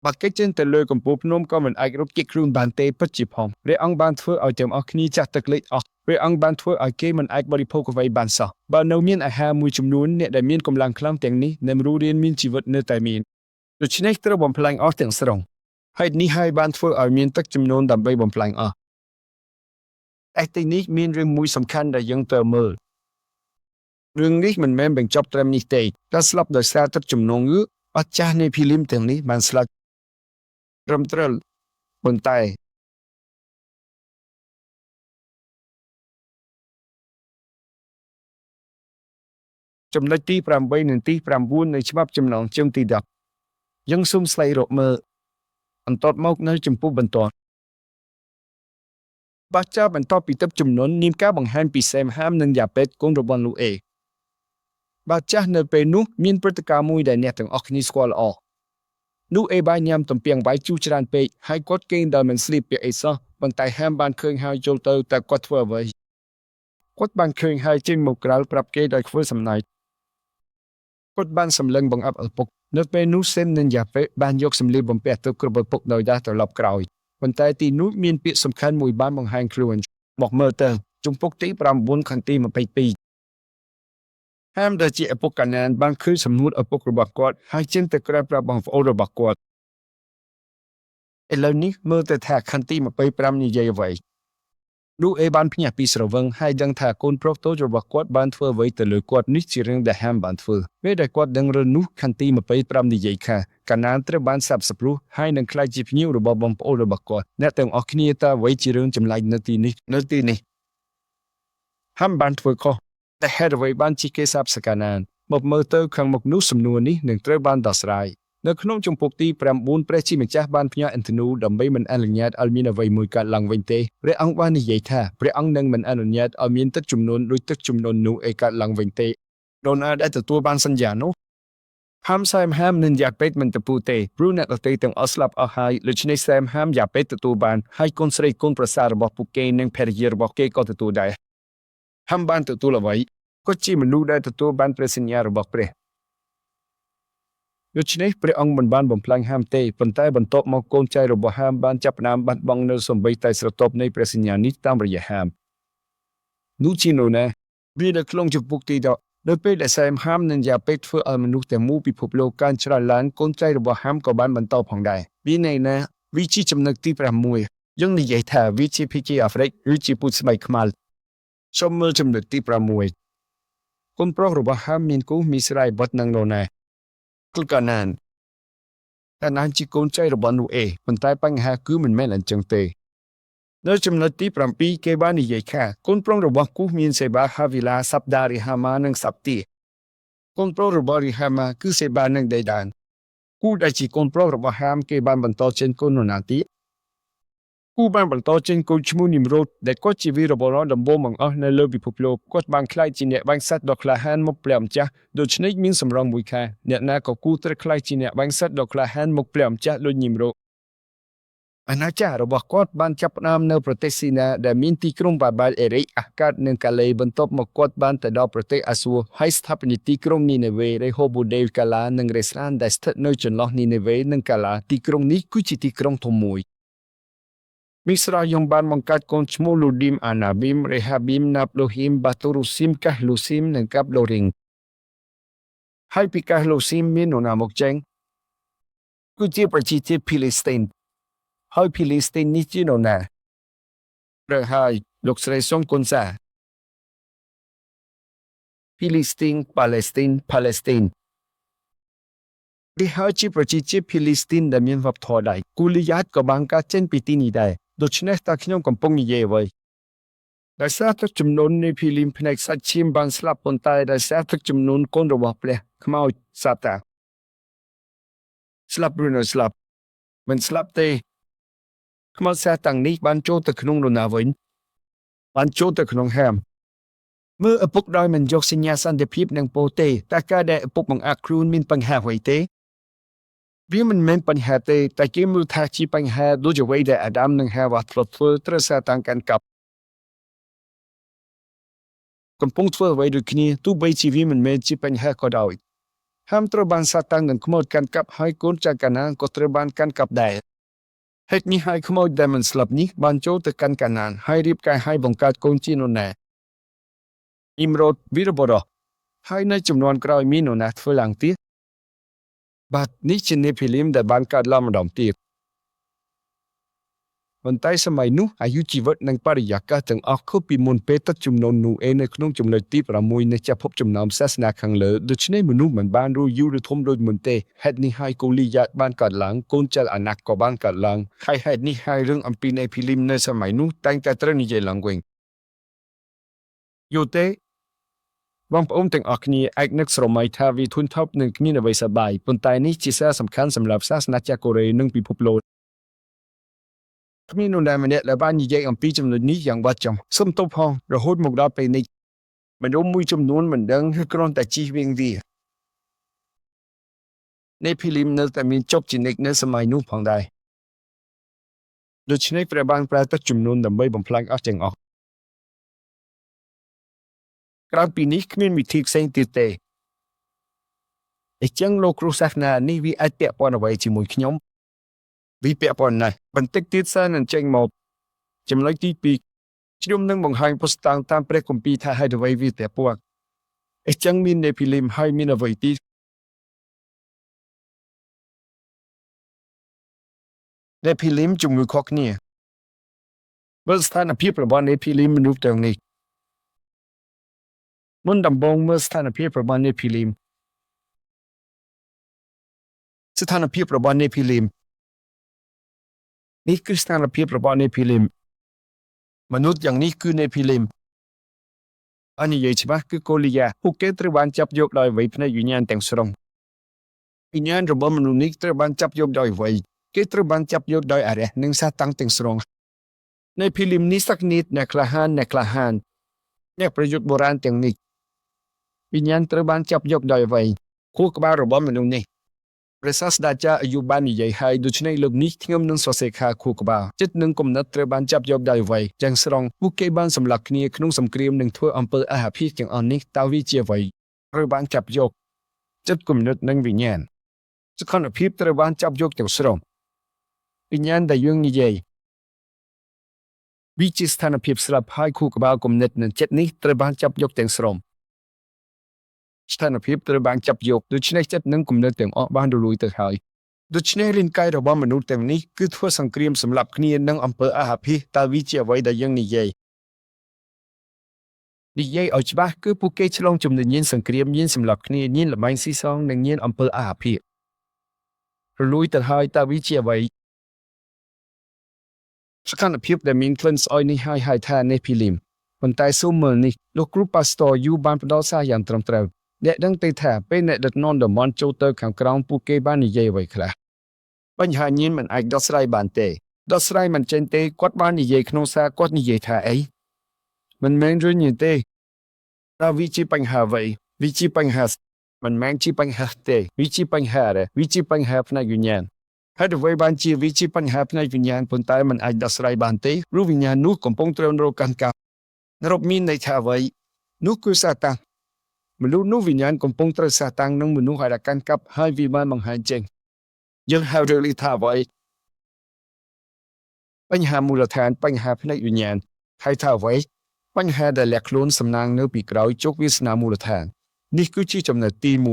បើគេចេញទៅលើកម្ពស់ភ្នំក៏មិនអាចរត់គេចខ្លួនបានទេពិតជាផងព្រះអង្គបានធ្វើឲ្យទាំងអស់គ្នាចាស់ទឹកលិចអស់ព្រះអង្គបានធ្វើឲ្យគេមិនអាចបរិភោគអ្វីបានសោះបើនៅមានអាហារមួយចំនួនអ្នកដែលមានកម្លាំងខ្លាំងទាំងនេះនឹងរស់រានមានជីវិតនៅតែមានដូច្នេះត្រូវបំផ្លាញអស់ទាំងស្រុងហើយនេះហើយបានធ្វើឲ្យមានទឹកចំនួនដើម្បីបំផ្លាញអស់តែទីនេះមានរឿងមួយសំខាន់ដែលយើងត្រូវមើលរឿងនេះមិនមែនបញ្ចប់ត្រឹមនេះទេការស្លាប់ដោយសារទឹកជំនន់អស់ចាស់នៃភីលីមទាំងនេះបានស្លាប់ត្រឹមត្រូវប៉ុន្តែចំណុចទី8និងទី9នៃច្បាប់ចំណងជើងទី10យើងសូមស្វែងរកមើលបន្ទាប់មកនៅចំពោះបន្ទាត់បាត់ចាបន្ទាប់ពីទឹកជំនន់មានការបង្ហាញពីសេមហាមនិងយ៉ាប៉េតកូនរបស់លោកអេបាត់ចាស់នៅពេលនោះមានព្រឹត្តិការណ៍មួយដែលអ្នកទាំងអស់គ្នាស្គាល់ល្អនោះអេបានញ៉ាំទំពាំងបាយជូរច្រើនពេកហើយគាត់គេងដោយមិនស្លៀកពាក់អីសោះប៉ុន្តែហាមបានឃើញហើយចូលទៅតែគាត់ធ្វើអ្វីគាត់បានឃើញហើយចេញមកក្រៅប្រាប់គេដោយធ្វើសំណើចគាត់បានសម្លឹងបង្អាប់ឪពុកនៅពេលនោះសេមនិងយ៉ាប៉េបានយកសម្លៀកបំពាក់ទៅគ្រប់ឪពុកដោយដាស់ត្រឡប់ក្រោយប៉ុន្តែទីនោះមានពាក្យសំខាន់មួយបានបង្ហាញខ្លួនមកមើលទៅជំពូកទី9ខណ្ឌទី22ហាមដែលជាឪពុកកាណានបានឃើញសំនួតឪពុករបស់គាត់ហើយចេញទៅក្រៅប្រាប់បងប្អូនរបស់គាត់ឥឡូវនេះមើលទៅថាខណ្ឌទី25និយាយអ្វីនោះអេបានភ្ញាក់ពីស្រវឹងហើយដឹងថាកូនប្រុសតូចរបស់គាត់បានធ្វើអ្វីទៅលើគាត់នេះជារឿងដែលហាមបានធ្វើពេលដែលគាត់ដឹងរឿងនោះខណ្ឌទី25និយាយថាកាណានត្រូវបានសាបសព្រោះហើយនឹងក្លាយជាភ្ញៀវរបស់បងប្អូនរបស់គាត់អ្នកទាំងអស់គ្នាតើអ្វីជារឿងចម្លែកនៅទីនេះហាមបានធ្វើខុសតែហេតុអ្វីបានជាគេសាបសកាណាន មកមើលទៅខាងមុខនោះសំណួរនេះនឹងត្រូវបានដោះស្រាយនៅក្នុងជំពូកទី9ព្រះជាម្ចាស់បានផ្ញើអេនថូនូដើម្បីមិនអនុញ្ញាតឲ្យមានអ្វីមួយកើតឡើងវិញទេព្រះអង្គបាននិយាយថាព្រះអង្គនឹងមិនអនុញ្ញាតឲ្យមានទឹកជំនន់ដូចទឹកជំនន់នោះឯកើតឡើងវិញទេដូណាល់ដែលទទួលបានសន្យានោះហាមសែមហាមនឹងយ៉ាពេតមិនទៅពូទេព្រោះអ្នកដទៃទាំងអស់ស្លាប់អស់ហើយដូច្នេះសែមហាមយ៉ាពេតទទួលបានហើយកូនស្រីកូនប្រសាររបស់ពួកគេនិងភរិយារបស់គេក៏ទទួលដែរហាមបានទទួលអ្វីក៏ជាមនុស្សដែលទទួលបានព្រះសញ្ញារបស់ព្រះដូច្នេះព្រះអង្គមិនបានបំផ្លាញហាមទេប៉ុន្តែបន្ទាប់មកកូនចៅរបស់ហាមបានចាប់ផ្ដើមបាត់បង់នៅសំបីតែស្រទាប់នៃព្រះសញ្ញានេះតាមរយៈហាមនោះជានោះណាវានៅក្នុងជំពូកទី10នៅពេលដែលសែមហាមនិងយ៉ាពេតធ្វើឲ្យមនុស្សទាំងមូលពិភពលោកកើនច្រើនឡើងកូនចៅរបស់ហាមក៏បានបន្តផងដែរវានៅណាវាជាចំណុចទី6យើងនិយាយថាវាជាភាគីអាហ្វ្រិកឬជាពូជស្បែកខ្មៅសូមមើលចំណុចទី6កូនប្រុសរបស់ហាមមានគូមីស្រាយបុត្រនិងនូណាគឺកាណានជាកូនចៅរបស់នូអេប៉ុន្តែបញ្ហាគឺមិនមែនអញ្ចឹងទេនៅចំណុចទី7គេបាននិយាយថាកូនប្រុសរបស់គូមានសេបាហាវីឡាសាប់ដារីហាម៉ានិងសាប់ទីកូនប្រុសរបស់រីហាម៉ាគឺសេបានិងដេដានគូដែលជាកូនប្រុសរបស់ហាមគេបានបន្តចេញកូននូណាទីគូបានបន្តចេញកូនឈ្មោះនីមរ៉ូតដែលគាត់ជាវីរបុរសដំបូងបង្អស់នៅលើពិភពលោកគាត់បានក្លាយជាអ្នកបាញ់សត្វដ៏ក្លាហានមកព្រះម្ចាស់ដូច្នេះមានសម្រងមួយខាអ្នកណាក៏គូត្រូវក្លាយជាអ្នកបាញ់សត្វដ៏ក្លាហានមកព្រះម្ចាស់ដូចនីមរ៉ូតអាណាចក្ររបស់គាត់បានចាប់ផ្ដើមនៅប្រទេសស៊ីណាដែលមានទីក្រុងបាបែលអេរិកអាកាតនិងកាឡេបន្ទាប់មកគាត់បានទៅដល់ប្រទេសអាស៊ូហើយស្ថាបនាទីក្រុងនីនេវេរេហូបូដេលកាឡានិងរេស្លានដែលស្ថិតនៅចន្លោះនីនេវេនិងកាឡាទីក្រុងនេះគឺជាទីក្រុងធំមួយមីស្រាយងបានបង្កើតកូនឈ្មោះលូឌីមអាណាប៊ីមរេហាប៊ីមណាប់ឡូហ៊ីមបាទូរូស៊ីមកាសលូស៊ីមនិងកាប់ឡូរីងហើយពីកាសលូស៊ីមមាននរណាមកចេញគឺជាប្រជាជាតិភីលីស្ទីនហើយភីលីស្ទីននេះជានរណារើហើយលោកស្រីសុងគុនសាភីលីស្ទីនប៉ាឡេស្ទីននេះហើយជាប្រជាជាតិភីលីស្ទីនដែលមានវប្បធម៌ដែរគូលីយ៉ាតក៏បានកើតចេញពីទីនេះដែរដូច្នេះតើខ្ញុំកំពុងនិយាយអ្វីដោយសារទឹកចំនួននៃភីលីមផ្នែកសាច់ឈាមបានស្លាប់ប៉ុន្តែដោយសារទឹកចំនួនកូនរបស់ព្រះខ្មោចសាតាស្លាប់ឬនៅស្លាប់មិនស្លាប់ទេខ្មោចសាតាំងនេះបានចូលទៅក្នុងនរណាវិញបានចូលទៅក្នុងហាមមើលឪពុកដោយមិនយកសញ្ញាសន្តិភាពនឹងពោទេតែការដែលឪពុកបង្អាក់ខ្លួនមានបញ្ហាអ្វីទេវាមិនមែនបញ្ហាទេតែគេមើលថាជាបញ្ហាដូចអ្វីដែលអាដាមនិងហាវ៉ាធ្លាប់ធ្វើត្រូវសាតាំងកាន់កាប់កំពុងធ្វើអ្វីដូចគ្នាទោះបីជាវាមិនមែនជាបញ្ហាក៏ដោយហាមត្រូវបានសាតាំងនឹងខ្មោចកាន់កាប់ហើយកូនចៅកាណានក៏ត្រូវបានកាន់កាប់ដែរហេតុនេះហើយខ្មោចដែលមិនស្លាប់នេះបានចូលទៅកាន់កាណានហើយរៀបការឲ្យបង្កើតកូនជានរណាអ៊ីមរ៉ូតវីរបុរសហើយនៅចំនួនក្រោយមាននរណាធ្វើឡើងទៀតបាទនេះជានេភីលីមដែលបានកើតឡើងម្ដងទៀតប៉ុន្តែសម័យនោះអាយុជីវិតនិងបរិយាកាសទាំងអស់ខុសពីមុនពេលទឹកជំនន់នូអេនៅក្នុងចំណុចទី6នៃចាភពចំណោមសាសនាខាងលើដូច្នេះមនុស្សមិនបានរស់យូរឬធំដូចមុនទេហេតុនេះហើយកូលីយ៉ាតបានកើតឡើងកូនចៅអាណាក់ក៏បានកើតឡើងហើយហេតុនេះហើយរឿងអំពីនេភីលីមនៅសម័យនោះតែងតែត្រូវនិយាយឡើងវិញយល់ទេបងប្អូនទាំងអស់គ្នាអាចនឹកស្រមៃថាវាធុញថប់និងគ្មានអ្វីសប្បាយប៉ុន្តែនេះជាសារសំខាន់សម្រាប់សាសនាចាស់កូរ៉េនិងពិភពលោកគ្មាននរណាម្នាក់ដែលបាននិយាយអំពីចំណុចនេះយ៉ាងបត់ចំសុំទោសផងរហូតមកដល់ពេលនេះមនុស្សមួយចំនួនមិនដឹងឬគ្រាន់តែជិះវៀងវានេភីលីមនៅតែមានជប់ជានិច្ចនៅសម័យនោះផងដែរដូច្នេះព្រះបានប្រើទឹកចំនួនដើម្បីបំផ្លាញអស់ទាំងអស់ក្រៅពីនេះគ្មានវិធីផ្សេងទៀតទេអញ្ចឹងលោកគ្រូសាសនានេះវាអាចពាក់ព័ន្ធអ្វីជាមួយខ្ញុំវាពាក់ព័ន្ធណាស់បន្តិចទៀតសារនឹងចេញមកចំណុចទី2ខ្ញុំនឹងបង្ហាញពុស្តាំងតាមព្រះគម្ពីរថាហេតុអ្វីវាពាក់ព័ន្ធអញ្ចឹងមាននេភីលីមហើយមានអ្វីទៀតនេភីលីមជំងឺខុសគ្នាមើលស្ថានភាពរបស់នេភីលីមមនុស្សទាំងនេះមុនដំបូងមើលស្ថានភាពរបស់នេភីលីមស្ថានភាពរបស់នេភីលីមនេះគឺស្ថានភាពរបស់នេភីលីមមនុស្សយ៉ាងនេះគឺនេភីលីម អានិយាយច្បាស់គឺកូលីយ៉ាពួកគេត្រូវបានចាប់យកដោយអ្វីផ្នែកវិញ្ញាណទាំងស្រុងវិញ្ញាណរបស់មនុស្សនេះត្រូវបានចាប់យកដោយអ្វីគេត្រូវបានចាប់យកដោយអារះនិងសាតាំងទាំងស្រុងในភីលីមនេះสักនិดអ្នកក្លាហានអ្នកប្រយុទ្ធបុរាណទាំងនេះវិញ្ញាណត្រូវបានចាប់យកដោយអ្វីខួរក្បាលរបស់មនុស្សនេះព្រះសាស្តាចារ្យអាយុបាននិយាយហើយដូច្នេះលើកនេះខ្ញុំនឹងសរសេរខាខួរក្បាលចិត្តនិងគំនិតត្រូវបានចាប់យកដោយអ្វីទាំងស្រុងពួកគេបានសម្លាប់គ្នាក្នុងសង្គ្រាមនិងធ្វើអំពើអហភិទាំងអស់នេះតើវាជាអ្វីត្រូវបានចាប់យកចិត្តគំនិតនិងវិញ្ញាណសកម្មភាពត្រូវបានចាប់យកទាំងស្រុងវិញ្ញាណដែលយើងនិយាយវិជាស្ថានភាពស្លាប់ហើយខួរក្បាលគំនិតនិងចិត្តនេះត្រូវបានចាប់យកទាំងស្រុងស្ថានភាពត្រូវបានចាប់យកដូច្នេះចិត្តនិងគំនិតទាំងអស់បានរលួយទៅហើយដូច្នេះរាងកាយរបស់មនុស្សទាំងនេះគឺធ្វើសង្គ្រាមសម្លាប់គ្នានិងអំពើអហភិតើវាជាអ្វីដែលយើងនិយាយឲ្យច្បាស់គឺពួកគេឆ្លងជំនាញសង្គ្រាមញៀនសម្លាប់គ្នាញៀនលបែងស៊ីសងនិងញៀនអំពើអហភិរលួយទៅហើយតើវាជាអ្វីសកម្មភាពដែលមានក្លិនស្អុយនេះហើយហៅថានេភីលីមប៉ុន្តែស៊ូមមើលនេះលោកគ្រូប៉ាស្ទ័រយូបានផ្ដល់សារយ៉ាងត្រឹមត្រូវអ្នកដឹងទេថាពេលអ្នកដឹកនាំតំបន់ចូលទៅខាងក្រោមពួកគេបាននិយាយអ្វីខ្លះបញ្ហាញៀនមិនអាចដោះស្រាយបានទេដោះស្រាយមិនចេញទេគាត់បាននិយាយក្នុងសារគាត់និយាយថាអីមិនមែនរឿងនេះទេតើវាជាបញ្ហាអ្វីវាជាបញ្ហាមិនមែនជាបញ្ហាទេវាជាបញ្ហាផ្នែកវិញ្ញាណហើយអ្វីបានជាវាជាបញ្ហាផ្នែកវិញ្ញាណប៉ុន្តែมันអាចដោះស្រាយបានទេព្រោះវិញ្ញាណនោះកំពុងត្រូវរកកាន់កាប់រកមានន័យថាអ្វីនោះគឺសាតាំងមនុស្សនោះវិញ្ញាណកំពុងត្រូវសាតាំងនឹងមនុស្សឲ្យកាន់កាប់ហើយវាបានបង្ហាញចេញយើងហៅរឿងនេះថាអ្វីបញ្ហាមូលដ្ឋានបញ្ហាផ្នែកវិញ្ញាណហើយថាអ្វីបញ្ហាដែលលាក់ខ្លួនសំណាងនៅពីក្រោយជោគវាសនាមូលដ្ឋាននេះគឺជាចំណុចទី1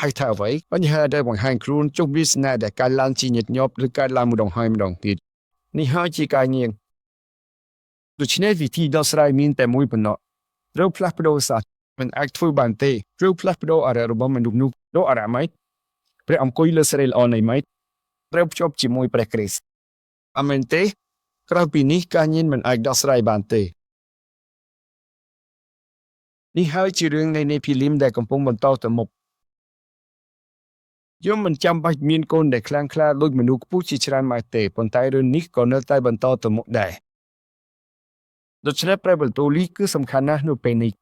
ហើយថាអ្វីបញ្ហាដែលបង្ហាញខ្លួនជោគវាសនាដែលកើតឡើងជាញឹកញាប់ឬកើតឡើងម្ដងហើយម្ដងទៀតនេះហើយជាការញៀងដូច្នេះវិធីដោះស្រាយមានតែមួយប៉ុណ្ណោះត្រូវផ្លាស់ប្ដូរសាស្ត្រមិនអាចធ្វើបានទេត្រូវផ្លាស់ប្ដូរអារម្មណ៍របស់មនុស្សនោះដូរអារម្មណ៍ព្រះអង្គុយលើសេរីល្អនៃម៉េចត្រូវភ្ជាប់ជាមួយព្រះគ្រីស្ទអាមែនទេក្រៅពីនេះការញៀនមិនអាចដោះស្រាយបានទេនេះហើយជារឿងនៃនេភីលីមដែលកំពុងបន្តទៅមុខយើងមិនចាំបាច់មានកូនដែលខ្លាំងក្លាដូចមនុស្សខ្ពស់ជាច្រើនម៉ែត្រទេប៉ុន្តែរឿងនេះក៏នៅតែបន្តទៅមុខដែរដូច្នេះព្រះបន្ទូលនេះគឺសំខាន់ណាស់នៅពេលនេះ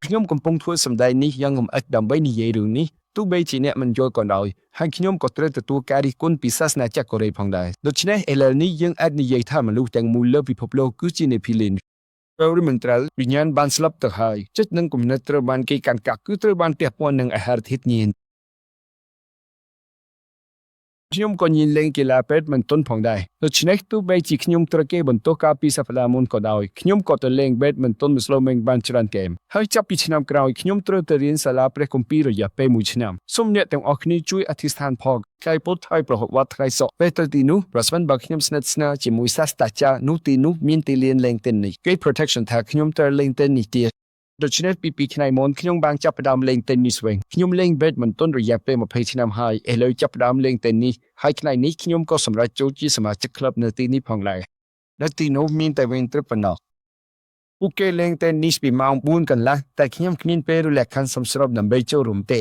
ខ្ញុំកំពុងធ្វើសម្ដែងនេះយ៉ាងលម្អិតដើម្បីនិយាយរឿងនេះទោះបីជាអ្នកមិនយល់ក៏ដោយហើយខ្ញុំក៏ត្រូវទទួលការរិះគន់ពីសាសនាចក្រកូរ៉េផងដែរដូច្នេះឥឡូវនេះយើងអាចនិយាយថាមនុស្សទាំងមូលលើពិភពលោកគឺជានេភីលីមត្រូវឬមិនត្រូវវិញ្ញាណបានស្លាប់ទៅហើយចិត្តនិងគំនិតត្រូវបានគេកាន់កាប់គឺត្រូវបានពាក់ព័ន្ធនឹងអាហារធាតុញៀនខ្ញុំក៏ញៀនលេងកីឡាពេទ្យមិនទាន់ផងដែរដូច្នេះទោះបីជាខ្ញុំត្រូវគេបន្ទោសកាលពីសប្តាហ៍មុនក៏ដោយខ្ញុំក៏ទៅលេងពេទ្យមិនទាន់ស្លូមេងបានច្រើនហ្គេមហើយចាប់ពីឆ្នាំក្រោយខ្ញុំត្រូវទៅរៀនសាលាព្រះគម្ពីររយៈពេល1ឆ្នាំសូមអ្នកទាំងអស់គ្នាជួយអធិស្ឋានផងថ្ងៃពុធហើយប្រហុកវត្តថ្ងៃសុក្រពេលទៅទីនោះប្រសិនបើខ្ញុំស្និទ្ធស្នាលជាមួយសាស្ត្រាចារ្យនោះទីនោះមានទីលានលេងតេននីសគេ protection ថាខ្ញុំត្រូវលេងតេននីសទៀតដូច្នេះពីថ្ងៃមុនខ្ញុំបានចាប់ផ្ដើមលេងតេននីសវិញខ្ញុំលេងបេតមិនទាន់រយៈពេល20ឆ្នាំហើយឥឡូវចាប់ផ្ដើមលេងតេននីសហើយថ្ងៃនេះខ្ញុំក៏សម្រេចចូលជាសមាជិកក្លឹបនៅទីនេះផងដែរនៅទីនោះមានតែវិញត្រឹមប៉ុណ្ណោះពួកគេលេងតេននីសពីម៉ោង4កន្លះតែខ្ញុំគ្មានពេលឬលក្ខខណ្ឌសមស្របដើម្បីចូលរួមទេ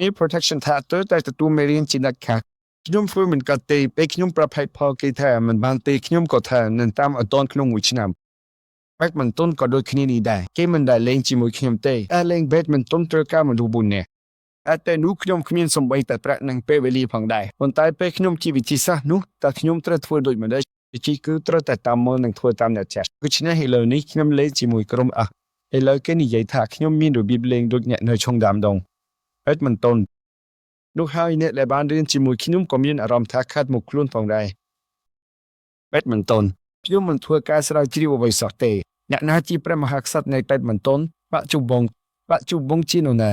នេះ protection ថាតែទទួលមេរៀនជាដាច់ខាតខ្ញុំធ្វើមិនកាត់ទេពេលខ្ញុំប្រាប់ហេតុផលគេថាមិនបានទេខ្ញុំក៏ថានឹងតាមអត់តក្នុង1ឆ្នាំបែតមិនតុនក៏ដូចគ្នានេះដែរគេមិនដែលលេងជាមួយខ្ញុំទេលេងបែតមិនតុនត្រូវការមនុស្ស4នាក់តែនោះខ្ញុំគ្មានសំបីតែប្រាក់និងពេលវេលាផងដែរប៉ុន្តែពេលខ្ញុំជាវិទ្យាសាស្ត្រនោះតើខ្ញុំត្រូវធ្វើដូចម្តេចវិធីគឺត្រូវតែតាមមើលនិងធ្វើតាមអ្នកចាស់ដូច្នេះឥឡូវនេះខ្ញុំលេងជាមួយក្រុមឥឡូវគេនិយាយថាខ្ញុំមានរបៀបលេងដូចអ្នកនៅឆុងដាមដងបែតមិនតុននោះហើយអ្នកដែលបានរៀនជាមួយខ្ញុំក៏មានអារម្មណ៍ថាខាត់មកខ្លួនផងដែរបែតមិនតុនខ្ញុំមិនធ្វើការស្រាវជ្រាវអ្វីសោះទេអ្នកណាជាព្រះមហាក្សត្រនៃបែតមិនតុនបច្ចុប្បន្នជានរណា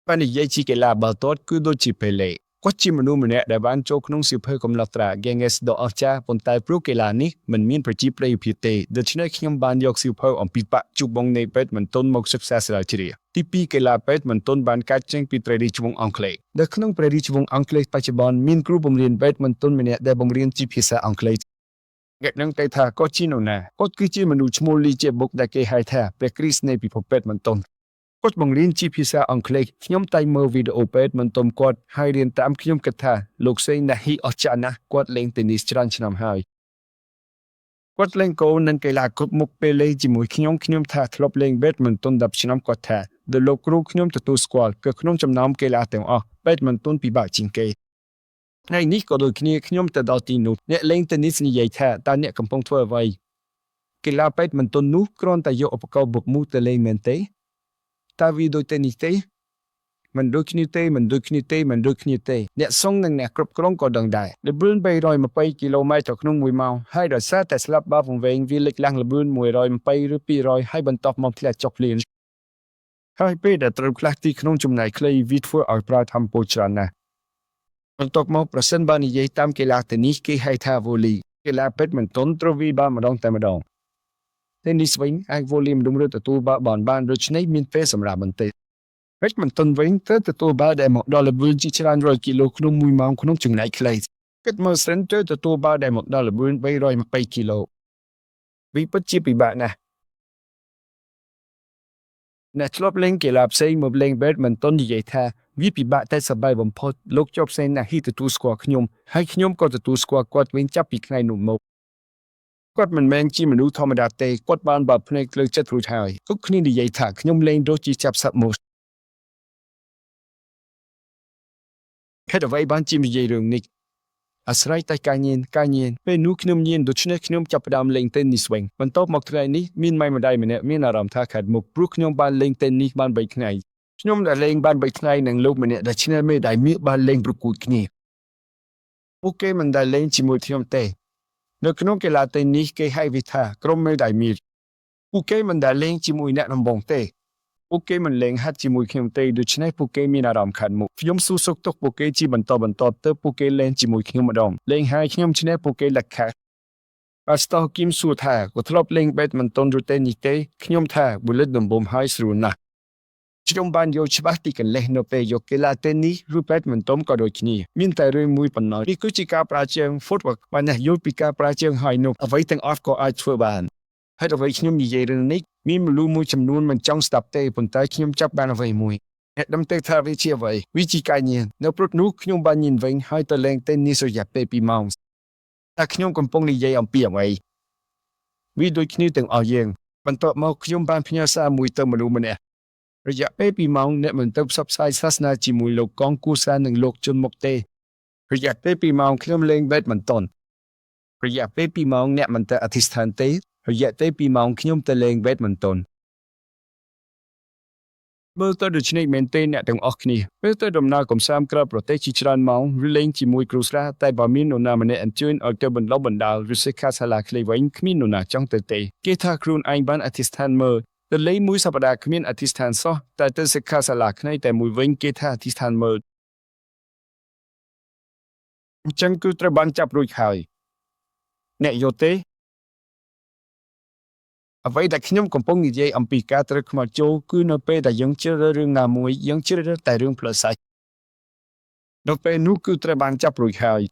បាននិយាយជាកីឡាបាល់ទាត់គឺដូចជាពេលេគាត់ជាមនុស្សម្នាក់ដែលបានចូលក្នុងសៀវភៅកំណត់ត្រា Guinness ដ៏អស្ចារ្យប៉ុន្តែព្រោះកីឡានេះមិនមានប្រជាប្រិយភាពទេដូច្នេះខ្ញុំបានយកសៀវភៅអំពីបច្ចុប្បន្ននៃបែតមិនតុនមកសិក្សាស្រាវជ្រាវទី2កីឡាបែតមិនតុនបានកើតចេញពីព្រះរាជវង្សអង់គ្លេសនៅក្នុងព្រះរាជវង្សអង់គ្លេសបច្ចុប្បន្នមានគ្រូបង្រៀនបែតមិនតុនម្នាក់ដែលបង្រៀនជាភាសាអង់គ្លេស Gạch nâng tay thà có chi nào nà, có cứ chi mà nụ chmô ly chê bốc đà kê hai thà, bè Chris nê bị phổ bệt mần tôn. Có bằng liên chi pisa ông clay, nhóm tay mơ video bệt mần tôn quạt, hai riêng tám nhóm cật thà, lục xây nà hi ở chà nà, quạt lên tennis chan chanam hai. Quạt lên cô nâng cây lạc cốt mục bê lê chỉ mùi nhóm thà thlop lên bệt mần tôn đập chanam quạt thà, the lục rú nhóm tatu squad, cơ nhóm châm nám cây lạc tèo bệt mần tôn bị bạc chính cây. Ngay ní có đôi khi nhóm ta đào tin nụ, nhẹ lên tennis như vậy thà, ta nhẹ cầm phong thua vậy. Cái lá bét mình tôn nụ, còn ta dụ ở câu bục mũ tê lên men tế. Ta vì đôi tennis tế. Mình đôi khi tế. Nhẹ xong nâng nè cướp krong có đằng đại. Để bươn bay rồi mà bay km cho không mùi màu. Hai đợt xa tại slap ba vùng vệnh vì lịch lăng là bươn mùi rồi mà bay rưu pi rồi hai bần tọc mong thịa chọc liền. Hai bê đã trâu khắc tí không chùm này clay vít phua ở pra tham bố tràn nè. Mình tộc mong present ba ni dây tam cái lạc tennis cái hai tha vô lý. Cái lạc bét mình tốn trâu vi ba mà đông tay mà đông. Tennis vĩnh, anh vô lý mình đúng rồi tụi ba bọn ban rồi chân ấy miên phê xâm ra mình tê. Bét mình tốn vĩnh tới tụi ba để một $1 bươn chỉ chân rồi kilo không mùi mong không chừng này clay. Kết mơ sẵn tới tụi ba để một $1 bươn bay rồi mà bay kilo. Vì bất chi bị bạn nè. Nè chլop lên cái lạc xây một lên bét mình tốn như vậy tha. Vì bị bạn tay sắp bay bầm phốt, lúc chọc sen nà hi tụi squad nhôm, hai nhôm có tụi squad quạt vĩnh chấp bị khai nụ mộc. Quạt mình men chi mình ưu thô mà đạt tê, quạt ban bạp này lời chất rụt hài, úc khní đi dây thạc nhôm lên đô chi chạp sắp một. Hết ở vay ban chi mình dây rừng nịch. Asrai tay ca nhiên, bên nụ khním nhiên đột chne khním chạp đàm lên tên ni swing. Bạn tốt mọc thay ní, min mai mà đai mình nè, min aram thác hạt mục brúc nhôm ban lên tên ni ban bạch này. Nhóm đã lên ban bạch này nâng lúc mình đã chính là mấy đại miệng ban lên bực cụt kia. Ok mình đã lên chỉ một thiêm tê. Nếu nhóm cái là tên ní cái hai vị thà, krom mấy đại miệng. Ok mình đã lên chỉ một nét nằm bóng tê. Ok mình lên hát chỉ một thiêm tê, được chính là ok mình làm khăn mục. Nhóm su sốc tốc ok chỉ bần tỏ tớ ok lên chỉ một thiêm đồng. Lên hai nhóm chính là ok lạc khát. Và sau kim su thà, của thlop lên bét mình tôn rồi tên ní tê, nhóm thà, bù lết đầm bồm hai sưu nà. Trong ban yo chbát tí cần leh no pe yo ke la tenni rupet mình tóm có đôi khi min tai rơi mùi phần nói đi cứ chỉ ca pra chương footwork và này yo pi ca pra chương hai no ở vậy tăng off có ai thua bàn hết ở vậy khi nhom gì rồi nick min lu mùi chấm nuôn mình trong stop tê phần tai khi nhom chấp ban ở vậy mùi hết đâm tê tha với chia vậy vị trí cái nhiên nếu prot nu khi nhom ban nhìn vậy hai tờ lên tenni so dẹp pe pi mong ta khi nhom còn phong đi dây ông pi vậy vì đôi khi từng ở giang ban tọt mau khi nhom ban pia sa mùi tơ mà lu mình nèระยะเป้ปีมองเนี่ยมันเติบซับไซส์ศาสนาจิมุยโลกกองกูซาหนึ่งโลกจนหมกเตระยะเป้ปีมองเคลื่อนเล่งเบ็ดมันต้นระยะเป้ปีมองเนี่ยมันแต่อธิษฐานเตระยะเป้ปีมองขยมตะเลงเบ็ดมันต้นเมื่อตัวดูชนิดเมนเตเนี่ยต้องออกนี่เมื่อตัวดำนากรมสามกระโปรเตจิจรันมองริเลงจิมุยกรุสระแต่บามินโนนามันเนี่ยอันจุนออกเตบันล็อบันดาลรุสิกาสลาเคลวินขมินโนนาจังเตเตเกทาครูนไอบันอธิษฐานเมื่อแต่เลยมวยสัปดาห์ขมิ้นอธิษฐานซะแต่เตสิกขาสลากในแต่มวยเวงเกท่าอธิษฐานเมื่อจังกุตระบันจับรุยหายเนี่ยโยเตเอาไว้แต่ขยมกำปงยี่อัมพีกาตระขมาโจคือเนเปแต่ยังเชื่อเรื่องนามวยยังเชื่อแต่เรื่องเพลสัยเนเปนุกุตระบันจับรุยหาย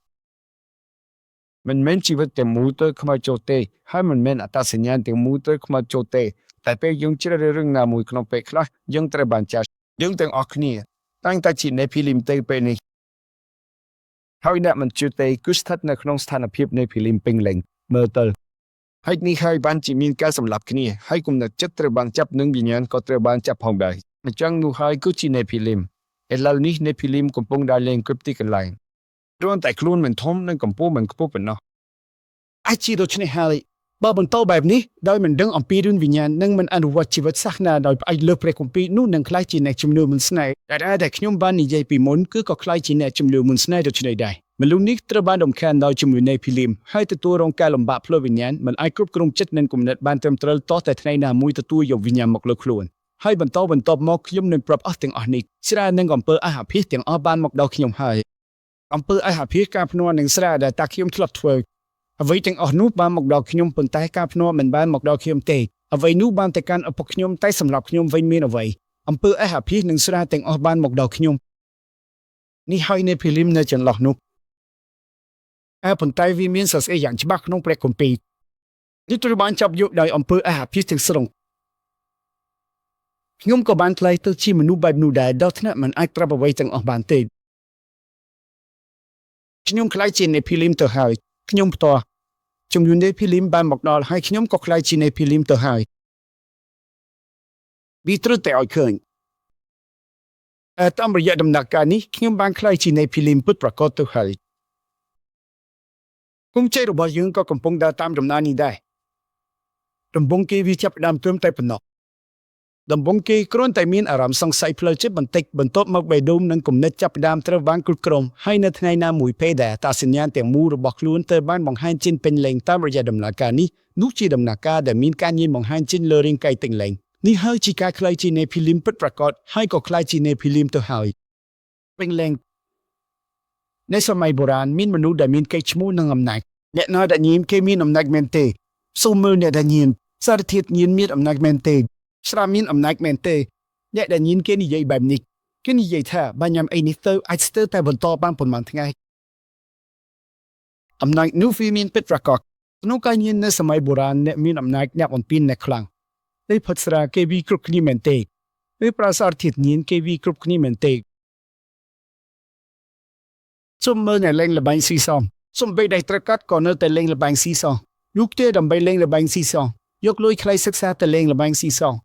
มันเม้นชีวิตแต่มูเตอร์ขมาโจเตให้มันเม้นอัตสัญญาณแต่มูเตอร์ขมาโจเตแต่เปยังเชื่อเรื่องนามวยขนมเปกละยังตระบันจัดยังแต่ออกนี่ตั้งแต่จีนในพิลิมเตเปนี่เฮาอินะมันจุเตกุสทัดในขนมสถานภิบในพิลิมปิงเล็งเมอร์เตอร์ให้นี่ให้บันจีมีการสำหรับนี่ให้กลุ่มนักจัดตระบันจับหนึ่งวิญญาณก็ตระบันจับห้องใดมันจังนูให้กุจีในพิลิมเอลลนี่ในพิลิมกำปงได้เล็งกริปติกันไลน์รวนแต่คลูนมันทมนั่นกำปูมันกำปูเป็นเนาะไอจีโดชนิดฮาริบาบันโตแบบนี้โดยมันดึงอมปีรุ่นวิญญาณนั่งมันอนุวัตชีวิตสักนาโดยไอเลือกเปรกอมปีนู่นนั่งคล้ายจีนในจำนวนมันสไนแต่ได้ขยมบ้านนี่ใจปีมนก็คล้ายจีนในจำนวนมันสไนโดยชนิดใดมันลุนี้ตระบานดมแคนโดยจำนวนในพิลิมให้ตัวรองการลำบากเพลวิญญาณมันไอกรุบกรุงจัดนั่นกลุ่มนัดบ้านเต็มตรลต่อแต่ในนามุยตัวอยู่วิญญาณหมกเลือกล้วนให้บันโตมอกขยมนั่งปรับอัตติงอันนี้สระนั่งอมเปอร์อาหารพิษติงบ้านหมกดาวขยมให้อมเปอร์อาหารพิษการพนวนั่งสระได้ตาขยมทลอดถวยเอาไว้จังอนุบานหมกดอกขยมปนใต้กาพนัวเหมือนบ้านหมกดอกขยมเตะเอาไว้นูบานแต่การเอาปกขยมใต้สำหรับขยมไว้เมียนเอาไว้อำเภอไอหาพีหนึ่งสระแต่งออกบ้านหมกดอกขยมนี่ให้ในพิลิมในจันหลอกนุก ប៉ុន្តែវាមានសរសេរយ៉ាងច្បាស់ក្នុងព្រះគម្ពីរនេះត្រូវបានចាប់យកដោយអំពើអាភិសទាំងស្រុងខ្ញុំក៏បានថ្លែងទៅជាមនុស្សបែបនោះដែរដល់ថ្នាក់មិនអាចប្រាប់អ្វីទាំងអស់បានទេខ្ញុំខ្លាចជានេភីលីមទៅហើយខ្ញុំផ្ទាល់ជំនឿនេភីលីមបានមកដល់ហើយខ្ញុំក៏ខ្លាចជានេភីលីមទៅហើយវាត្រូវតែឲ្យឃើញតាមរយៈដំណាក់កាលនេះខ្ញុំបានខ្លាចជានេភីលីមពិតប្រាកដទៅហើយគុំជ័យរបស់យើងក៏កំពុងដើរតាមដំណើរនេះដែរដំបូងគេវាចាប់ផ្ដើមត្រឹមតែប៉ុណ្ណោះដំបូងគេគ្រាន់តែមានអារម្មណ៍សង្ស័យផ្លូវចិត្តបន្តិចបន្ទាប់មកបេះដូងនិងគំនិតចាប់ផ្ដើមត្រូវបានគ្រប់គ្រងហើយនៅថ្ងៃណាមួយពេលដែលអត្តសញ្ញាណទាំងមូលរបស់ខ្លួនត្រូវបានបង្ហាញចេញពេញលេញតាមរយៈដំណើរការនេះនោះជាដំណើរការដែលមានការញៀនបង្ហាញចេញលើរាងកាយទាំងលេងនេះហើយជាការខ្លាយជានេភីលីមពិតប្រាកដហើយក៏ខ្លាយជានេភីលីមទៅហើយពេញលេងในสมัยโบราณមានមនុស្សដែលមានកេរ្តិ៍ឈ្មោះនិងអំណាចអ្នកណាដែលញៀនគេមានអំណាចមែនទេសូមមើលអ្នកដែលញៀនសារធាតុញៀនមានអំណាចមែនទេស្រាមានអំណាចមែនទេអ្នកដែលញៀនគេនិយាយបែបនេះគេនិយាយថាបើញ៉ាំអីនេះទៅអាចស្ទើរតែបន្តបានប៉ុន្មានថ្ងៃអំណាចនោះវាមានពិតប្រាកដក្នុងការញៀននៅសម័យបុរាណអ្នកមានអំណាចអ្នកបំពេញអ្នកខ្លាំងតែផុតស្រាគេវាគ្រប់គ្នាមែនទេឬប្រាសារធាតុញៀនគេវាគ្រប់គ្នាមែនទេសូមមើលអ្នកលេងល្បែងស៊ីសងសូមបីដៃត្រកាត់ក៏នៅតែលេងល្បែងស៊ីសងយុគទេដើម្បីលេងល្បែងស៊ីសងយកលុយខ្លៃសិក្សាទៅលេងល្បែងស៊ីសង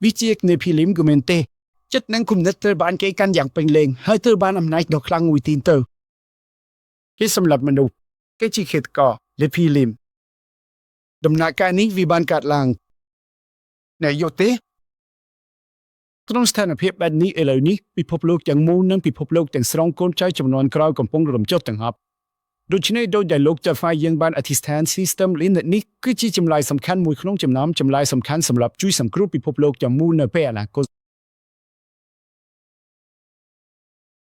វិជានេភីលីមក៏មែនទេចិត្តនិងគុណិតត្រូវបានគេកាន់យ៉ាងពេញលេងហើយត្រូវបានអំណាចដ៏ខ្លាំងមួយទីទៅគេសម្លាប់មនុស្សគេជាឃាតករនេភីលីមដំណាក់កាលនេះវាបានកាត់ឡើងអ្នកយល់ទេក្នុងស្ថានភាពបែបនេះឥឡូវនេះពិភពលោកទាំងមូលនិងពិភពលោកទាំងស្រុងកូនចៅចំនួនក្រោយកំពុងរំចុះទាំងអស់ដូច្នេះដោយដែលលោកចាហ្វាយើងបានអធិស្ឋាន System Linux នេះគឺជាចម្លើយសំខាន់មួយក្នុងចំណោមចម្លើយសំខាន់សម្រាប់ជួយសង្គ្រោះពិភពលោកទាំងមូលនៅពេលអនាគត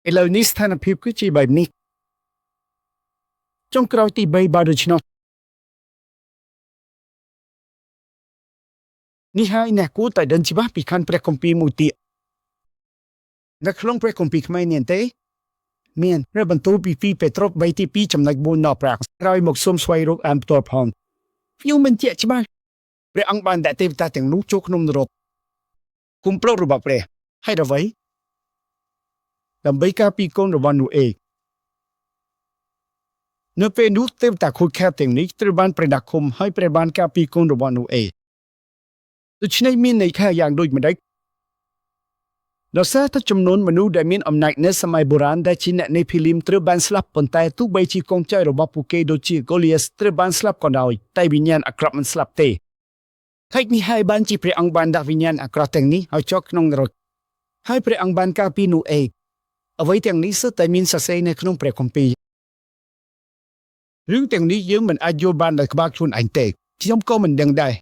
ឥឡូវនេះស្ថានភាពគឺជាបែបនេះចុងក្រោយទី3បើដូច្នោះនេះហើយអ្នកគួរតែដឹងច្បាស់ពីខណ្ឌព្រះគម្ពីរមួយទៀតនៅក្នុងព្រះគម្ពីរខ្មែរនេះទេមានព្រះបន្ទូលពី2ពេត្រុស3ទី2ចំណុច4ដល់5ក្រោយមកសូមស្វែងរកអានផ្ទាល់ផងខ្ញុំបញ្ជាក់ច្បាស់ព្រះអង្គបានដាក់ទេវតាទាំងនោះចូលក្នុងនរកគុំប្រុសរបស់ព្រះហើយអ្វីដើម្បីការពីកូនរបស់នូអេនៅពេលនោះទេវតាខូចខាតទាំងនេះត្រូវបានព្រះដាក់ឃុំហើយព្រះបានការពីកូនរបស់នូអេដូច្នេះមានន័យថាយ៉ាងដូចម្ដេចដោយសារតែចំនួនមនុស្សដែលមានអំណាចនៅសម័យបុរាណដែលជាអ្នកនេភីលីមត្រូវបានស្លាប់ប៉ុន្តែទោះបីជាកូនចៅរបស់ពួកគេដូចជាកូលីអេសត្រូវបានស្លាប់ក៏ដោយតែវិញ្ញាណអាក្រក់មិនស្លាប់ទេហេតុនេះហើយបានជាព្រះអង្គបានដាក់វិញ្ញាណអាក្រក់ទាំងនេះឲ្យចុះក្នុងនរកហើយព្រះអង្គបានការពីនូអេអ្វីទាំងនេះសុទ្ធតែមានសរសេរនៅក្នុងព្រះគម្ពីររឿងទាំងនេះយើងមិនអាចយល់បានដោយក្បាលខ្លួនឯងទេខ្ញុំក៏មិនដឹងដែរ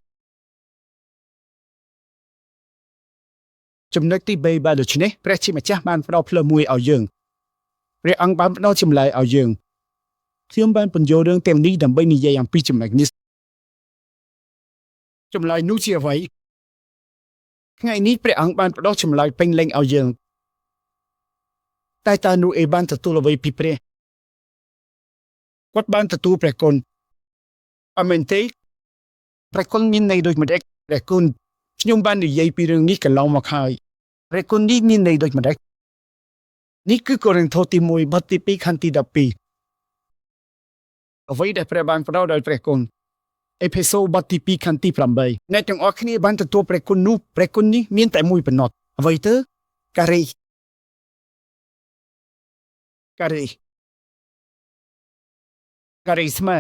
ចំណុចទី3បាទដូច្នេះព្រះជាម្ចាស់បានផ្ដល់ផ្លូវមួយឲ្យយើងព្រះអង្គបានផ្ដល់ចម្លើយឲ្យយើងខ្ញុំបានបញ្ចូលរឿងទាំងនេះដើម្បីនិយាយអំពីចំណុចនេះចម្លើយនោះជាអ្វីថ្ងៃនេះព្រះអង្គបានផ្ដល់ចម្លើយពេញលេញឲ្យយើងតែតើនូអេបានទទួលអ្វីពីព្រះគាត់បានទទួលព្រះគុណអមែនទេព្រះគុណមានន័យដូចម្ដេចព្រះគុណខ្ញុំបាននិយាយពីរឿងនេះកន្លងមកហើយព្រះគុណនេះមានន័យដូចម្ដេចនេះគឺកូរិនថូសទី1បទទី2ខណ្ឌទី12អ្វីដែលព្រះបានផ្ដល់ដោយព្រះគុណអេផេសូបទទី2ខណ្ឌទី8អ្នកទាំងអស់គ្នាបានទទួលព្រះគុណនោះព្រះគុណនេះមានតែមួយប៉ុណ្ណោះអ្វីទៅការេស្មា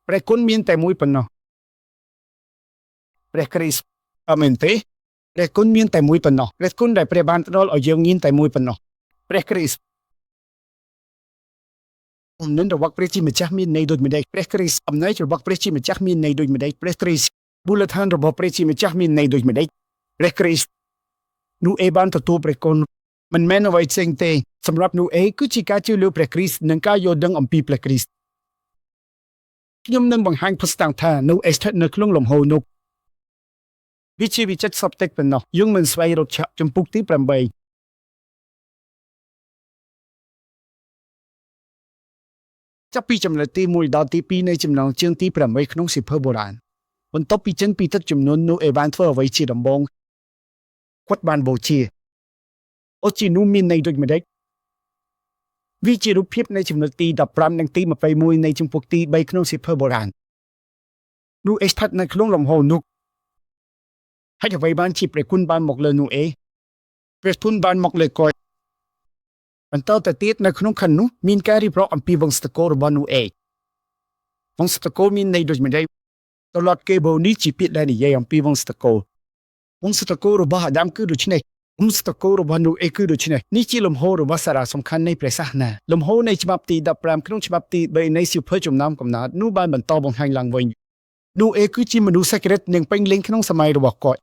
ព្រះគុណមានតែមួយប៉ុណ្ណោះព្រះគ្រីស្ទអមែនទេព្រះគុណមានតែមួយប៉ុណ្ណោះព្រះគុណដែលព្រះបានផ្ដល់ឲ្យយើងមានតែមួយប៉ុណ្ណោះព្រះគ្រីស្ទអំណិនរបស់ព្រះជាម្ចាស់មានន័យដូចម្ដេចព្រះគ្រីស្ទអំណាចរបស់ព្រះជាម្ចាស់មានន័យដូចម្ដេចព្រះគ្រីស្ទមូលដ្ឋានរបស់ព្រះជាម្ចាស់មានន័យដូចម្ដេចព្រះគ្រីស្ទនូអេបានទទួលព្រះគុណមិនមែនអ្វីផ្សេងទេសម្រាប់នូអេគឺជាការជឿលើព្រះគ្រីស្ទនិងការយល់ដឹងអំពីព្រះគ្រីស្ទខ្ញុំនឹងបង្ហាញភស្តុតាងថានូអេស្ថិតនៅក្នុងលំហូរនោះវាជាវិចិត្រសពតិចប៉ុណ្ណោះយើងមិនស្វែងរកឆាកចំពុកទី8 ចាប់ពីចំណុចទី1ដល់ទី2នៃចំណងជើងទី8ក្នុងសៀវភៅបុរាណបន្ទាប់ពីចេញពីទឹកជំនន់នោះអេវ៉ានធ្វើអ្វីជាដំបូងគាត់បានបូជាអូជានោះមានន័យដូចម្តេចវាជារូបភាពនៃចំណុចទី15និងទី21នៃជំពូកទី3ក្នុងសៀវភៅបុរាណនោះអេស្ថិតនៅក្នុងលំហនោះហើយអ្វីបានជាព្រះគុណបានមកលើនោះព្រះគុណបានមកលើគាត់បន្តទៅទៀតនៅក្នុងខណ្ឌនោះមានការរៀបរាប់អំពីវង្សតកូលរបស់នោះវង្សតកូលមានន័យដូចម្តេចតឡតគេបូនេះជាពាក្យដែលនិយាយអំពីវង្សតកូលរបស់អាដាមគឺដូច្នេះវង្សតកូលរបស់នោះគឺដូច្នេះនេះជាលំហរបស់សារៈសំខាន់នៃព្រះសាសនាលំហនៃច្បាប់ទី15ក្នុងច្បាប់ទី3នៃសៀវភៅចំណោមកំណត់នោះបានបន្តបង្ហាញឡើងវិញនោះគឺជាមនុស្សសេចក្តីនិងពេញលេញក្នុងសម័យរបស់គាត់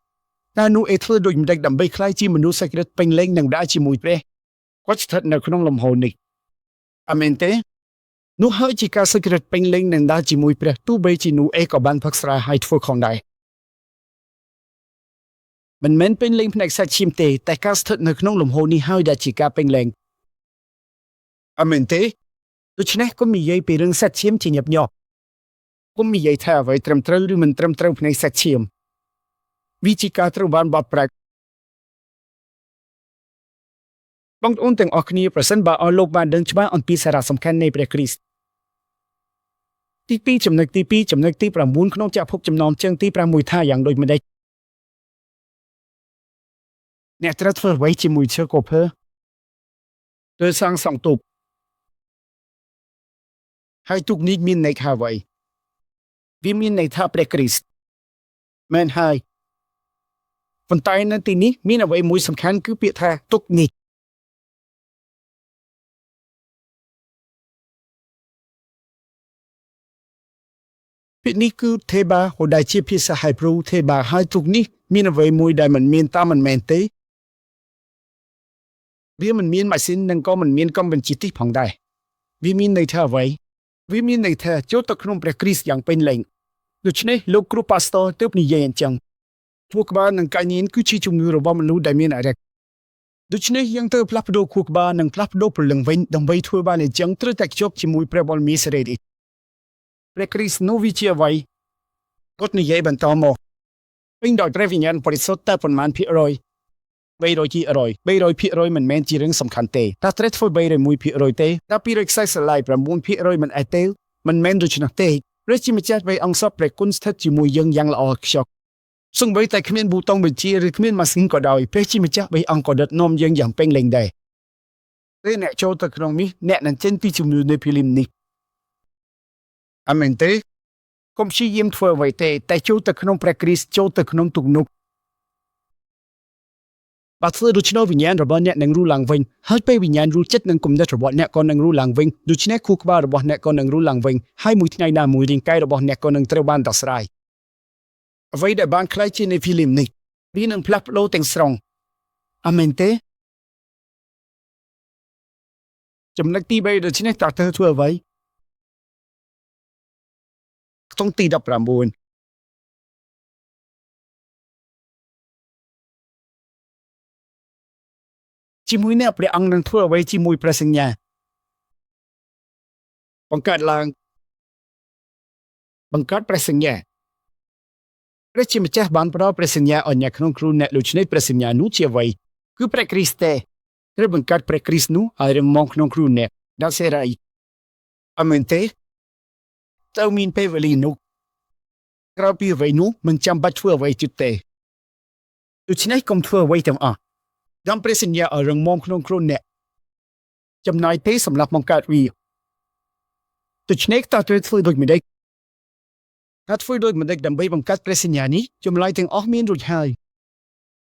តែនោះធ្វើដូចម្តេចដើម្បីក្លាយជាមនុស្សសេចក្តីពេញលេញនិងដើរជាមួយព្រះគាត់ស្ថិតនៅក្នុងលំហនេះអាមែនទេនោះហើយជាការសេចក្តីពេញលេញនិងដើរជាមួយព្រះទោះបីជានោះក៏បានផឹកស្រាហើយធ្វើខុសដែរមិនមែនពេញលេញផ្នែកសាច់ឈាមទេតែការស្ថិតនៅក្នុងលំហនេះហើយដែលជាការពេញលេញអាមែនទេដូច្នេះកុំនិយាយពីរឿងសាច់ឈាមជាញឹកញាប់កុំនិយាយថាអ្វីត្រឹមត្រូវឬមិនត្រឹមត្រូវផ្នែកសាច់ឈាមវាជាការត្រូវបានបត់ប្រាក់បងប្អូនទាំងអស់គ្នាប្រសិនបើអស់លោកបានដឹងច្បាស់អំពីសារៈសំខាន់នៃព្រះគ្រីស្ទទី2ចំណុចទី2ចំណុចទី9ក្នុងចាក់ភពចំណងជើងទី6ថាយ៉ាងដូចម្តេចអ្នកត្រូវធ្វើអ្វីជាមួយឈើកូភើដោយសាងសង់ទូកហើយទូកនេះមានន័យថាអ្វីវាមានន័យថាព្រះគ្រីស្ទមែនហើយប៉ុន្តែនៅទីនេះមានអ្វីមួយសំខាន់គឺពាក្យថាទូកនេះពាក្យនេះគឺទេបាដែលជាភាសាហេប្រ៊ូទេបាហើយទូកនេះមានអ្វីមួយដែលមិនមានតាមមិនមែនទេវាមិនមានម៉ាស៊ីននិងក៏មិនមានកុំបញ្ជាទិសផងដែរវាមានន័យថាអ្វីវាមានន័យថាចូលទៅក្នុងព្រះគ្រីស្ទយ៉ាងពេញលេញដូច្នេះលោកគ្រូប៉ាស្ទ័រទើបនិយាយអញ្ចឹងខួរក្បាលនិងកាយញៀនគឺជាជំងឺរបស់មនុស្សដែលមានអារក្សដូច្នេះយើងត្រូវផ្លាស់ប្ដូរខួរក្បាលនិងផ្លាស់ប្ដូរព្រលឹងវិញដើម្បីធ្វើបានអញ្ចឹងត្រូវតែខ្ជាប់ជាមួយព្រះបរមីសេរីនេះព្រះគ្រីស្ទនោះវាជាអ្វីគាត់និយាយបន្តមកពេញដោយព្រះវិញ្ញាណបរិសុទ្ធតែប៉ុន្មានភាគរយ300%មិនមែនជារឿងសំខាន់ទេតែត្រូវធ្វើ301%ទេតែ249%មិនអីទេមិនមែនដូច្នោះទេព្រះជាម្ចាស់ព្រះអង្គសពព្រះគុណស្ថិតជាមួយយើងយ៉ាងល្អខ្ចក់សូម្បីតែគ្មានប៊ូតុងបញ្ជាឬគ្មានម៉ាស៊ីនក៏ដោយព្រះជាម្ចាស់ព្រះអង្គក៏ដឹកនាំយើងយ៉ាងពេញលេញដែរពេលអ្នកចូលទៅក្នុងនេះអ្នកនឹងចេញពីជំនឿនៃភីលីមនេះអាមែនទេកុំព្យាយាមធ្វើអ្វីទេតែចូលទៅក្នុងព្រះគ្រីស្ទចូលទៅក្នុងទូកនោះបើធ្វើដូច្នោះវិញ្ញាណរបស់អ្នកនឹងរੂឡើងវិញហើយពេលវិញ្ញាណរੂចិត្តនឹងគំនិតរបស់អ្នកក៏នឹងរੂឡើងវិញដូច្នេះខួរក្បាលរបស់អ្នកក៏នឹងរੂឡើងវិញហើយមួយថ្ងៃណាមួយរាងកាយរបស់អ្នកក៏នឹងត្រូវបានដោះស្រាយអ្វីដែលបានខ្លាយជានៃភីលីមនេះវានឹងផ្លាស់ប្ដូរទាំងស្រុងអាមែនទេចំណុចទី3ដូច្នេះតើធ្វើអ្វីក្នុងទី19ជាមួយអ្នកព្រះអង្គនឹងធ្វើអ្វីជាមួយព្រះសញ្ញាបង្កើតព្រះសញ្ញាព្រះជាម្ចាស់បានផ្ដល់ព្រះសញ្ញាឲ្យអ្នកក្នុងគ្រូអ្នកដូច្នេះព្រះសញ្ញានោះជាអ្វីគឺព្រះគ្រីស្ទទេត្រូវបង្កើតព្រះគ្រីស្ទនោះឲ្យរឹងមាំក្នុងគ្រូអ្នកដល់សេរីអាមែនទេតើមានពេលវេលានោះក្រៅពីអ្វីនោះមិនចាំបាច់ធ្វើអ្វីទៀតទេដូច្នេះកុំធ្វើអ្វីទាំងអស់ដាំព្រះសញ្ញាឲ្យរឹងមាំក្នុងគ្រូអ្នកចំណាយពេលសម្រាប់បង្កើតវាដូច្នេះតើត្រូវធ្វើដូចម្តេចធ្វើដូចម្តេចដើម្បីបង្កើតព្រះសញ្ញានេះចម្លើយទាំងអស់មានរួចហើយ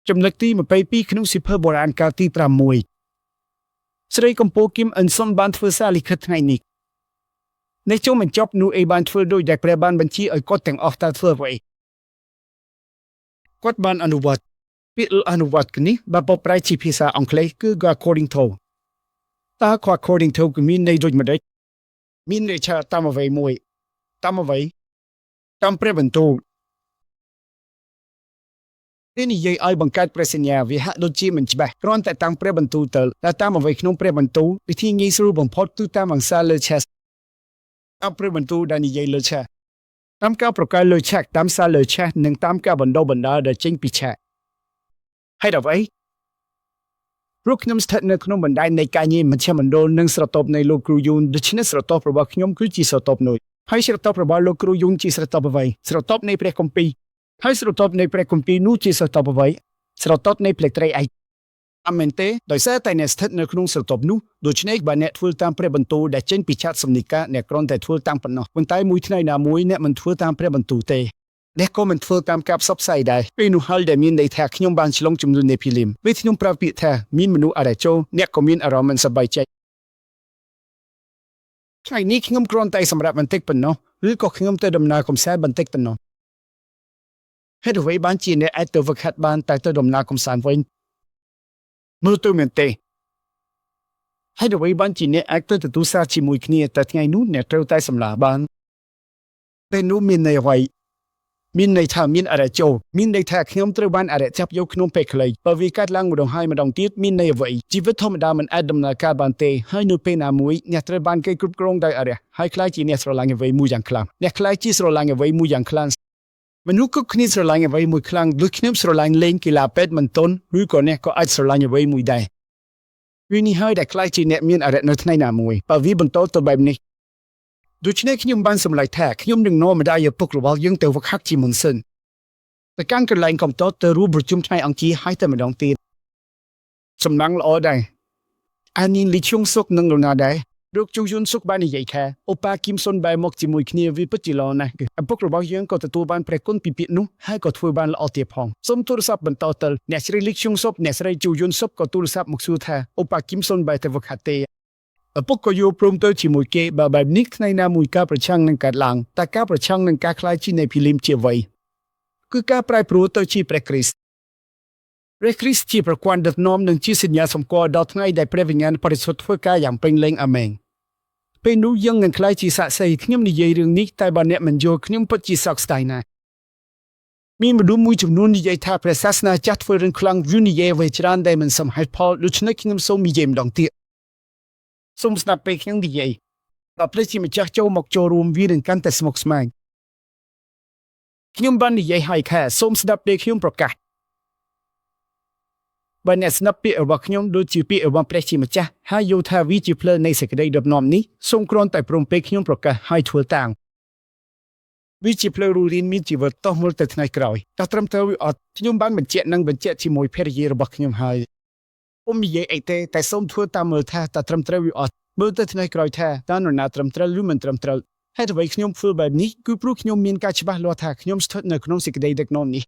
ចំណុចទី22ក្នុងសៀវភៅបុរាណកាលទី6ស្រីកំពូលគឹមអិនសុនបានធ្វើសារលិខិតថ្ងៃនេះនេះចូលបញ្ចប់នោះបានធ្វើដោយដែលព្រះបានបញ្ជាឲ្យគាត់ទាំងអស់តើធ្វើអ្វីគាត់បានអនុវត្តពាក្យអនុវត្តនេះបើបកប្រែជាភាសាអង់គ្លេសគឺ according to តើ according to គឺមានន័យដូចម្តេចមានន័យថាតាមអ្វីមួយតាមអ្វីតាមព្រះបន្ទូលនេះនិយាយឲ្យបង្កើតព្រះសញ្ញាវាហាក់ដូចជាមិនច្បាស់គ្រាន់តែតាមព្រះបន្ទូលទៅតែតាមអ្វីក្នុងព្រះបន្ទូលវិធីងាយស្រួលបំផុតគឺតាមអង្សាលើ chest អព្រិបន្ទូដែលនិយាយលើឆាតាមការប្រកាសលើឆាតាមសារលើឆានិងតាមការបណ្ដុះបណ្ដាលដែលចេញពីឆាហើយដល់អីព្រោះខ្ញុំស្ថិតនៅក្នុងបណ្ដាញនៃការងារមជ្ឈមណ្ឌលនិងស្រទាប់នៃលោកគ្រូយូនដូច្នេះស្រទាប់របស់ខ្ញុំគឺជាស្រទាប់មួយហើយស្រទាប់របស់លោកគ្រូយូនជាស្រទាប់អ្វីស្រទាប់នៃព្រះគម្ពីរហើយស្រទាប់នៃព្រះគម្ពីរនោះជាស្រទាប់អ្វីស្រទាប់នៃផ្លេកត្រីឯកអមែនទេដោយសារតែអ្នកស្ថិតនៅក្នុងស្រទាប់នោះដូច្នេះបើអ្នកធ្វើតាមព្រះបន្ទូលដែលចេញពីឆាតសំនិកាអ្នកគ្រាន់តែធ្វើតាមប៉ុណ្ណោះប៉ុន្តែមួយថ្ងៃណាមួយអ្នកមិនធ្វើតាមព្រះបន្ទូលទេអ្នកក៏មិនធ្វើតាមការផ្សព្វផ្សាយដែរពេលនោះហើយដែលមានន័យថាខ្ញុំបានឆ្លងជំងឺនេភីលីមពេលខ្ញុំប្រាប់ពាក្យថាមានមនុស្សអរចូលអ្នកក៏មានអារម្មណ៍មិនសប្បាយចិត្តថ្ងៃនេះខ្ញុំគ្រាន់តែសម្រាប់បន្តិចប៉ុណ្ណោះឬក៏ខ្ញុំទៅដំណើរកម្សាន្តបន្តិចប៉ុណ្ណោះហេតុអ្វីបានជាអ្នកអាចទៅវឹកហាត់បានតែទៅដំណើរកម្សាន្តវិញមើលទៅមែនទេហេតុអ្វីបានជាអ្នកអាចទៅទទួលសារជាមួយគ្នាតែថ្ងៃនោះអ្នកត្រូវតែសម្លាបានពេលនោះមានន័យអ្វីមានន័យថាមានអរិយចូលមានន័យថាខ្ញុំត្រូវបានអរិយចាប់យកក្នុងពេលខ្លីបើវាកាត់ឡើងម្ដងហើយម្ដងទៀតមានន័យអ្វីជីវិតធម្មតាមិនអាចដំណើរការបានទេហើយនៅពេលណាមួយអ្នកត្រូវបានគេគ្រប់គ្រងដោយអរិយហើយខ្លាចជាអ្នកស្រឡាញ់អ្វីមួយយ៉ាងខ្លាំងអ្នកខ្លាចជាស្រឡាញ់អ្វីមួយយ៉ាងខ្លាំងមនុស្សគ្រប់គ្នាស្រឡាញ់អ្វីមួយខ្លាំងដូចខ្ញុំស្រឡាញ់លេងកីឡាពេទ្យមិនទាន់ឬក៏អ្នកក៏អាចស្រឡាញ់អ្វីមួយដែរវានេះហើយដែលខ្លាចជាអ្នកមានអរិយនៅថ្ងៃណាមួយបើវាបន្តទៅបែបនេះដូច្នេះខ្ញុំបានសម្រេចថាខ្ញុំនឹងនាំម្ដាយឪពុករបស់យើងទៅវឹកហាត់ជាមុនសិនតែកាន់កន្លែងកំតតទៅរួមប្រជុំថ្ងៃអង្គារហើយតែម្ដងទៀតសំណាងល្អដែរអានីនលីឈុងសុកនឹងនរណាដែរលោកជូយុនសុកបាននិយាយថាអូប៉ាគីមសុនបែរមកជាមួយគ្នាវាពិតជាល្អណាស់ឪពុករបស់យើងក៏ទទួលបានព្រះគុណពីពាក្យនោះហើយក៏ធ្វើបានល្អទៀតផងសូមទូរស័ព្ទបន្តទៅអ្នកស្រីលីឈុងសុកអ្នកស្រីជូយុនសុកក៏ទូរស័ព្ទមកសួរថាអូប៉ាគីមសុនបែរទៅវឹកហាត់ទេឪពុកក៏យល់ព្រមទៅជាមួយគេបើបែបនេះថ្ងៃណាមួយការប្រឆាំងនឹងកើតឡើងតែការប្រឆាំងនឹងការខ្លាចជានៃភីលីមជាអ្វីគឺការប្រែប្រួលទៅជាព្រះគ្រីស្ទព្រះគ្រីស្ទជាប្រព័ន្ធដឹកនាំនិងជាសញ្ញាសម្គាល់ដល់ថ្ងៃដែលព្រះវិញ្ញាណបរិសុទ្ធធ្វើការយ៉ាងពេញលេញអាមែនពេលនោះយើងនឹងខ្លាចជាសាក្សីខ្ញុំនិយាយរឿងនេះតែបើអ្នកមិនយល់ខ្ញុំពិតជាសោកស្ដាយណាស់មានមនុស្សមួយចំនួននិយាយថាព្រះសាសនាចាស់ធ្វើរឿងខ្លាំងយូរនិយាយអ្វីច្រើនដែលមិនសមហេតុផលដូច្នេះខ្ញុំសូមនិយាយម្ដងទៀតសូមស្ដាប់ពេលខ្ញុំនិយាយបើព្រះជាម្ចាស់ចូលមកចូលរួមវានឹងកាន់តែស្មុគស្មាញខ្ញុំបាននិយាយឲ្យខែសូមស្ដាប់ពេលខ្ញុំប្រកាសបើអ្នកស្ដាប់ពាក្យរបស់ខ្ញុំដូចជាពាក្យរបស់ព្រះជាម្ចាស់ហើយយល់ថាវាជាផ្លូវនៃសេចក្តីដឹកនាំនេះសូមគ្រាន់តែព្រមពេលខ្ញុំប្រកាសឲ្យធ្វើតាមវាជាផ្លូវរស់រានមានជីវិតតោះមើលទៅថ្ងៃក្រោយតើត្រឹមត្រូវឬអត់ខ្ញុំបានបញ្ជាក់ជាមួយភរិយារបស់ខ្ញុំហើយខ្ញុំនិយាយអីទេតែសូមធ្វើតាមមើលថាតើត្រឹមត្រូវឬអត់មើលទៅថ្ងៃក្រោយថាតើនរណាត្រឹមត្រូវឬមិនត្រឹមត្រូវហេតុអ្វីខ្ញុំធ្វើបែបនេះគឺព្រោះខ្ញុំមានការច្បាស់លាស់ថាខ្ញុំស្ថិតនៅក្នុងសេចក្តីដឹកនាំនេះ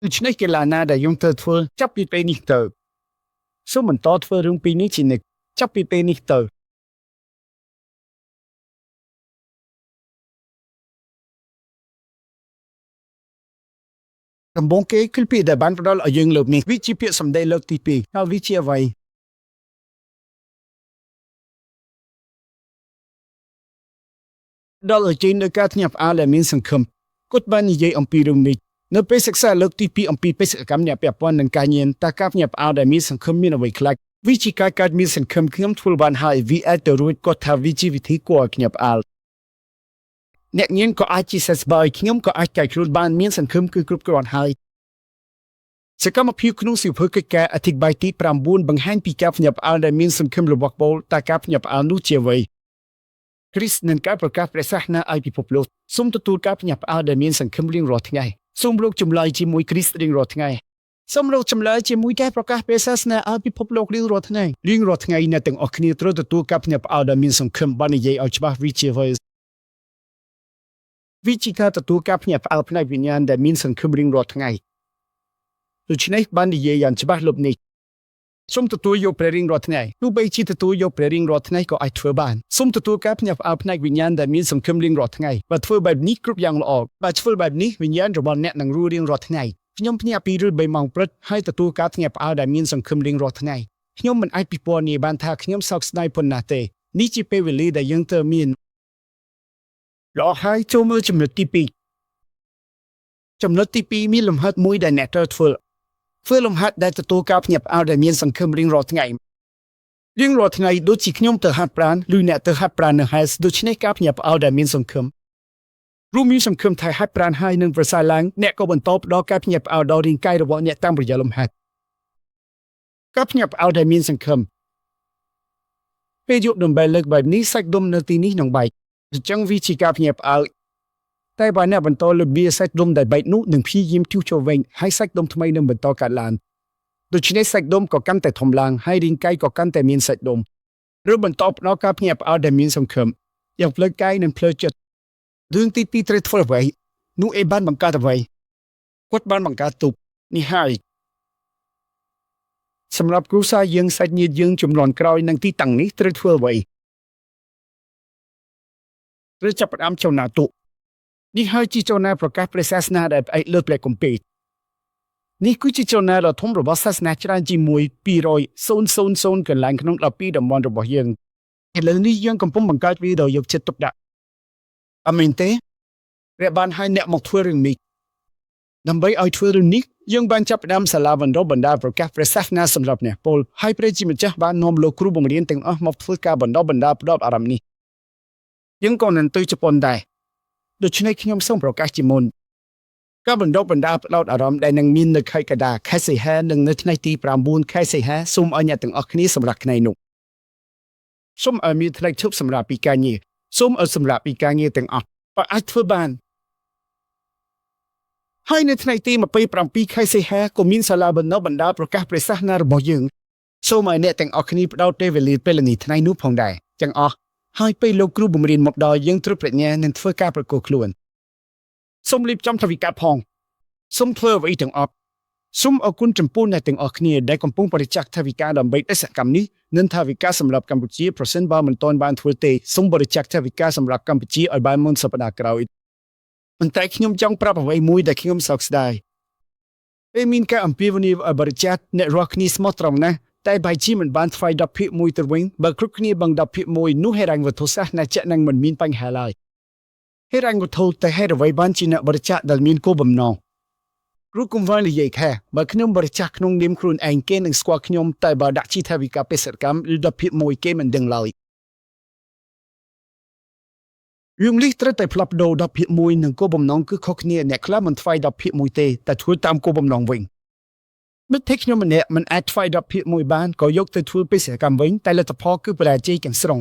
ដូច្នេះកីឡាណាដែលយើងត្រូវធ្វើចាប់ពីពេលនេះទៅសូមបន្តធ្វើរឿងពីរនេះជានិច្ចចាប់ពីពេលនេះទៅដំបូងគេគឺពាក្យដែលបានផ្ដល់ឲ្យយើងលើកនេះវាជាពាក្យសម្ដីលើកទី2ហើយវាជាអ្វីដល់ឲ្យជិះនៅការថ្ញាប់ផ្អើលដែលមានសង្ឃឹមគាត់បាននិយាយអំពីរឿងនេះនៅពេលសិក្សាលើកទី2អំពីបេសកកម្មអ្នកពាក់ព័ន្ធនឹងការញៀនតើការភ្ញាក់ផ្អើលដែលមានសង្ឃឹមមានអ្វីខ្លះវាជាការកើតមានសង្ឃឹមខ្ញុំធ្វើបានហើយវាអាចទៅរួចគាត់ថាវាជាវិធីគួរឲ្យភ្ញាក់ផ្អើលអ្នកញៀនក៏អាចជាសះស្បើយខ្ញុំក៏អាចកែខ្លួនបានមានសង្ឃឹមគឺគ្រប់គ្រាន់ហើយសកម្មភាពក្នុងសៀវភៅកិច្ចការអធិប្បាយទី9បង្ហាញពីការភ្ញាក់ផ្អើលដែលមានសង្ឃឹមរបស់បូលតើការភ្ញាក់ផ្អើលនោះជាអ្វីគ្រីស្ទនឹងការប្រកាសព្រះសាសនាឲ្យពិភពលោកសូមទទួលការភ្ញាក់ផ្អើលដែលមានសង្ឃឹមរៀងរាល់ថ្ងៃសូមរកចម្លើយជាមួយគ្រីស្ទរៀងរាល់ថ្ងៃសូមរកចម្លើយជាមួយការប្រកាសព្រះសាសនាឲ្យពិភពលោករៀងរាល់ថ្ងៃអ្នកទាំងអស់គ្នាត្រូវទទួលការភ្ញាក់ផ្អើលដែលមានសង្ឃឹមបាននិយាយឲ្យច្បាស់វិជាអ្វីវិជាការទទួលការភ្ញាក់ផ្អើលផ្នែកវិញ្ញាណដែលមានសង្ឃឹមរៀងរាល់ថ្ងៃដូច្នេះបាននិយាយយ៉ាងច្បាស់លាស់នេះសូមទទួលយកព្រះរៀងរាល់ថ្ងៃទោះបីជាទទួលយកព្រះរៀងរាល់ថ្ងៃក៏អាចធ្វើបានសូមទទួលការភ្ញាក់ផ្អើលផ្នែកវិញ្ញាណដែលមានសង្ឃឹមរៀងរាល់ថ្ងៃបើធ្វើបែបនេះគ្រប់យ៉ាងល្អបើធ្វើបែបនេះវិញ្ញាណរបស់អ្នកនឹងរស់រៀងរាល់ថ្ងៃខ្ញុំភ្ញាក់ពីឬ3ម៉ោងព្រឹកហើយទទួលការភ្ញាក់ផ្អើលដែលមានសង្ឃឹមរៀងរាល់ថ្ងៃខ្ញុំមិនអាចពិពណ៌នាបានថាខ្ញុំសោកស្ដាយប៉ុណ្ណាទេនេះជាពេលវេលាដែលយើងត្រូវមានល្អហើយចូលមើលចំណុចទី2ចំណុចទី2មានលំហាត់មួយដែលអ្នកត្រូវធ្វើ ធ្វើលំហាត់ដែលទទួលការភ្ញាក់ផ្អើលដែលមានសង្ឃឹមរៀងរាល់ថ្ងៃរៀងរាល់ថ្ងៃដូចជាខ្ញុំទៅហាត់ប្រាណឬអ្នកទៅហាត់ប្រាណនៅហេសដូច្នេះការភ្ញាក់ផ្អើលដែលមានសង្ឃឹមរួមមានសង្ឃឹមថាហាត់ប្រាណហើយនឹងប្រសើរឡើងអ្នកក៏បន្តផ្ដល់ការភ្ញាក់ផ្អើលដល់រាងកាយរបស់អ្នកតាមរយៈលំហាត់ការភ្ញាក់ផ្អើលដែលមានសង្ឃឹមពេលយកដុំបែលលើកបែបនេះសាច់ដុំនៅទីនេះនឹងបែកអញ្ចឹងវាជាការភ្ញាក់ផ្អើលតែបើអ្នកបន្តលើកវាសាច់ដុំដែលបែកនោះនឹងព្យាយាមទូចូលវិញហើយសាច់ដុំថ្មីនឹងបន្តកើតឡើងដូច្នេះសាច់ដុំក៏កាន់តែធំឡើងហើយរាងកាយក៏កាន់តែមានសាច់ដុំឬបន្តផ្ដល់ការភ្ញាក់ផ្អើលដែលមានសង្ឃឹមយ៉ាងផ្លូវកាយនិងផ្លូវចិត្តរឿងទី2ត្រូវធ្វើអ្វីនោះអេបានបង្កើតអ្វីគាត់បានបង្កើតទូកនេះហើយសម្រាប់គ្រួសារយើងសាច់ញាតិយើងជំនាន់ក្រោយនឹងទីតាំងនេះត្រូវធ្វើអ្វីត្រូវចាប់ផ្ដើមចលនាទូកនេះហើយជាចលនាប្រកាសព្រះសាសនាដែលផ្អែកលើព្រះគម្ពីរនេះគឺជាចលនាដ៏ធំរបស់សាសនាច្រើនជាមួយ200,000កន្លែងក្នុង12តំបន់របស់យើងឥឡូវនេះយើងកំពុងបង្កើតវាដោយយកចិត្តទុកដាក់អមែនទេព្រះបានឲ្យអ្នកមកធ្វើរឿងនេះដើម្បីឲ្យធ្វើរឿងនេះយើងបានចាប់ផ្ដើមសាលាបណ្ដុះបណ្ដាលប្រកាសព្រះសាសនាសម្រាប់អ្នកពលហើយព្រះជាម្ចាស់បាននាំលោកគ្រូបង្រៀនទាំងអស់មកធ្វើការបណ្ដុះបណ្ដាលផ្ដោតអារម្មណ៍នេះយើងក៏នឹងទៅជប៉ុនដែរដូច្នេះខ្ញុំសូមប្រកាសជាមុនការបណ្ដុះបណ្ដាលផ្ដោតអារម្មណ៍ដែលនឹងមាននៅខែកដាខែសីហានិងនៅថ្ងៃទី9ខែសីហាសូមឲ្យអ្នកទាំងអស់គ្នាសម្រាប់ថ្ងៃនោះសូមឲ្យមានថ្ងៃឈប់សម្រាប់ពីការងារសូមឲ្យសម្រាប់ពីការងារទាំងអស់បើអាចធ្វើបានហើយនៅថ្ងៃទី27ខែសីហាក៏មានសាលាបណ្ដុះបណ្ដាលប្រកាសព្រះសាសនារបស់យើងសូមឲ្យអ្នកទាំងអស់គ្នាផ្ដោតពេលវេលាពេលល្ងាចថ្ងៃនោះផងដែរទាំងអស់ហើយពេលលោកគ្រូបង្រៀនមកដល់យើងត្រូវប្រាជ្ញានឹងធ្វើការប្រកួតខ្លួនសូមរៀបចំថវិកាផងសូមធ្វើអ្វីទាំងអស់សូមអរគុណចំពោះអ្នកទាំងអស់គ្នាដែលកំពុងបរិច្ចាគថវិកាដើម្បីបេសកកម្មនេះនិងថវិកាសម្រាប់កម្ពុជាប្រសិនបើមិនទាន់បានធ្វើទេសូមបរិច្ចាគថវិកាសម្រាប់កម្ពុជាឲ្យបានមុនសប្តាហ៍ក្រោយប៉ុន្តែខ្ញុំចង់ប្រាប់អ្វីមួយដែលខ្ញុំសោកស្ដាយពេលមានការអំពាវនាវឲ្យបរិច្ចាគអ្នករាល់គ្នាស្មោះត្រង់ណាស់តែបែរជាមិនបានថ្វាយ10%ទៅវិញបើគ្រប់គ្នាបង់10%នោះហេរញ្ញវត្ថុសាសនាចាក់នឹងមិនមានបញ្ហាឡើយហេរញ្ញវត្ថុតែហេតុអ្វីបានជាអ្នកបរិច្ចាគដែលមានគោលបំណងគ្រូកុំវល់និយាយថាបើខ្ញុំបរិច្ចាគក្នុងនាមខ្លួនឯងគេនឹងស្គាល់ខ្ញុំតែបើដាក់ជាថវិកាបេសកកម្មឬ10%គេមិនដឹងឡើយរឿងនេះត្រូវតែផ្លាស់ប្ដូរ10%និងគោលបំណងគឺខុសគ្នាអ្នកខ្លះមិនថ្វាយ10%ទេតែធ្វើតាមគោលបំណងវិញមិត្តភក្តិខ្ញុំម្នាក់មិនអាចថ្វាយ10%បានក៏យកទៅធ្វើបេសកកម្មវិញតែលទ្ធផលគឺបរាជ័យទាំងស្រុង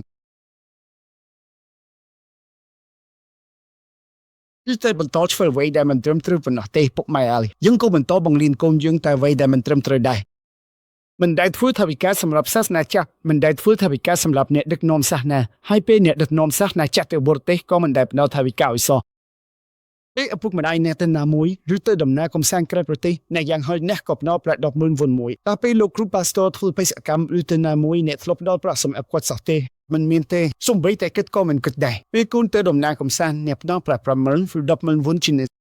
គឺតែបន្តធ្វើអ្វីដែលមិនត្រឹមត្រូវប៉ុណ្ណោះទេពុកម៉ែអើយយើងក៏បន្តបង្រៀនកូនយើងតែអ្វីដែលមិនត្រឹមត្រូវដែរមិនដែលធ្វើថវិកាសម្រាប់សាសនាចាស់មិនដែលធ្វើថវិកាសម្រាប់អ្នកដឹកនាំសាសនាហើយពេលអ្នកដឹកនាំសាសនាចាស់ទៅបរទេសក៏មិនដែលផ្ដល់ថវិកាឲ្យសោះពេលឪពុកម្ដាយអ្នកទៅណាមួយឬទៅដំណើរកំសាន្តក្រៅប្រទេសអ្នកយ៉ាងហោចណាស់ក៏ផ្ដល់ប្រាក់10,000 វុនមួយតែពេលលោកគ្រូប៉ាស្ទ័រធ្វើបេសកកម្មឬទៅណាមួយអ្នកធ្លាប់ផ្ដល់ប្រាក់សម្រាប់គាត់សោះទេមិនមានទេសូម្បីតែគិតក៏មិនគិតដែរពេលកូនទៅដំណើរកំសាន្តអ្នកផ្ដល់ប្រាក់5,000 ឬ10,000 វុនជានិច្ច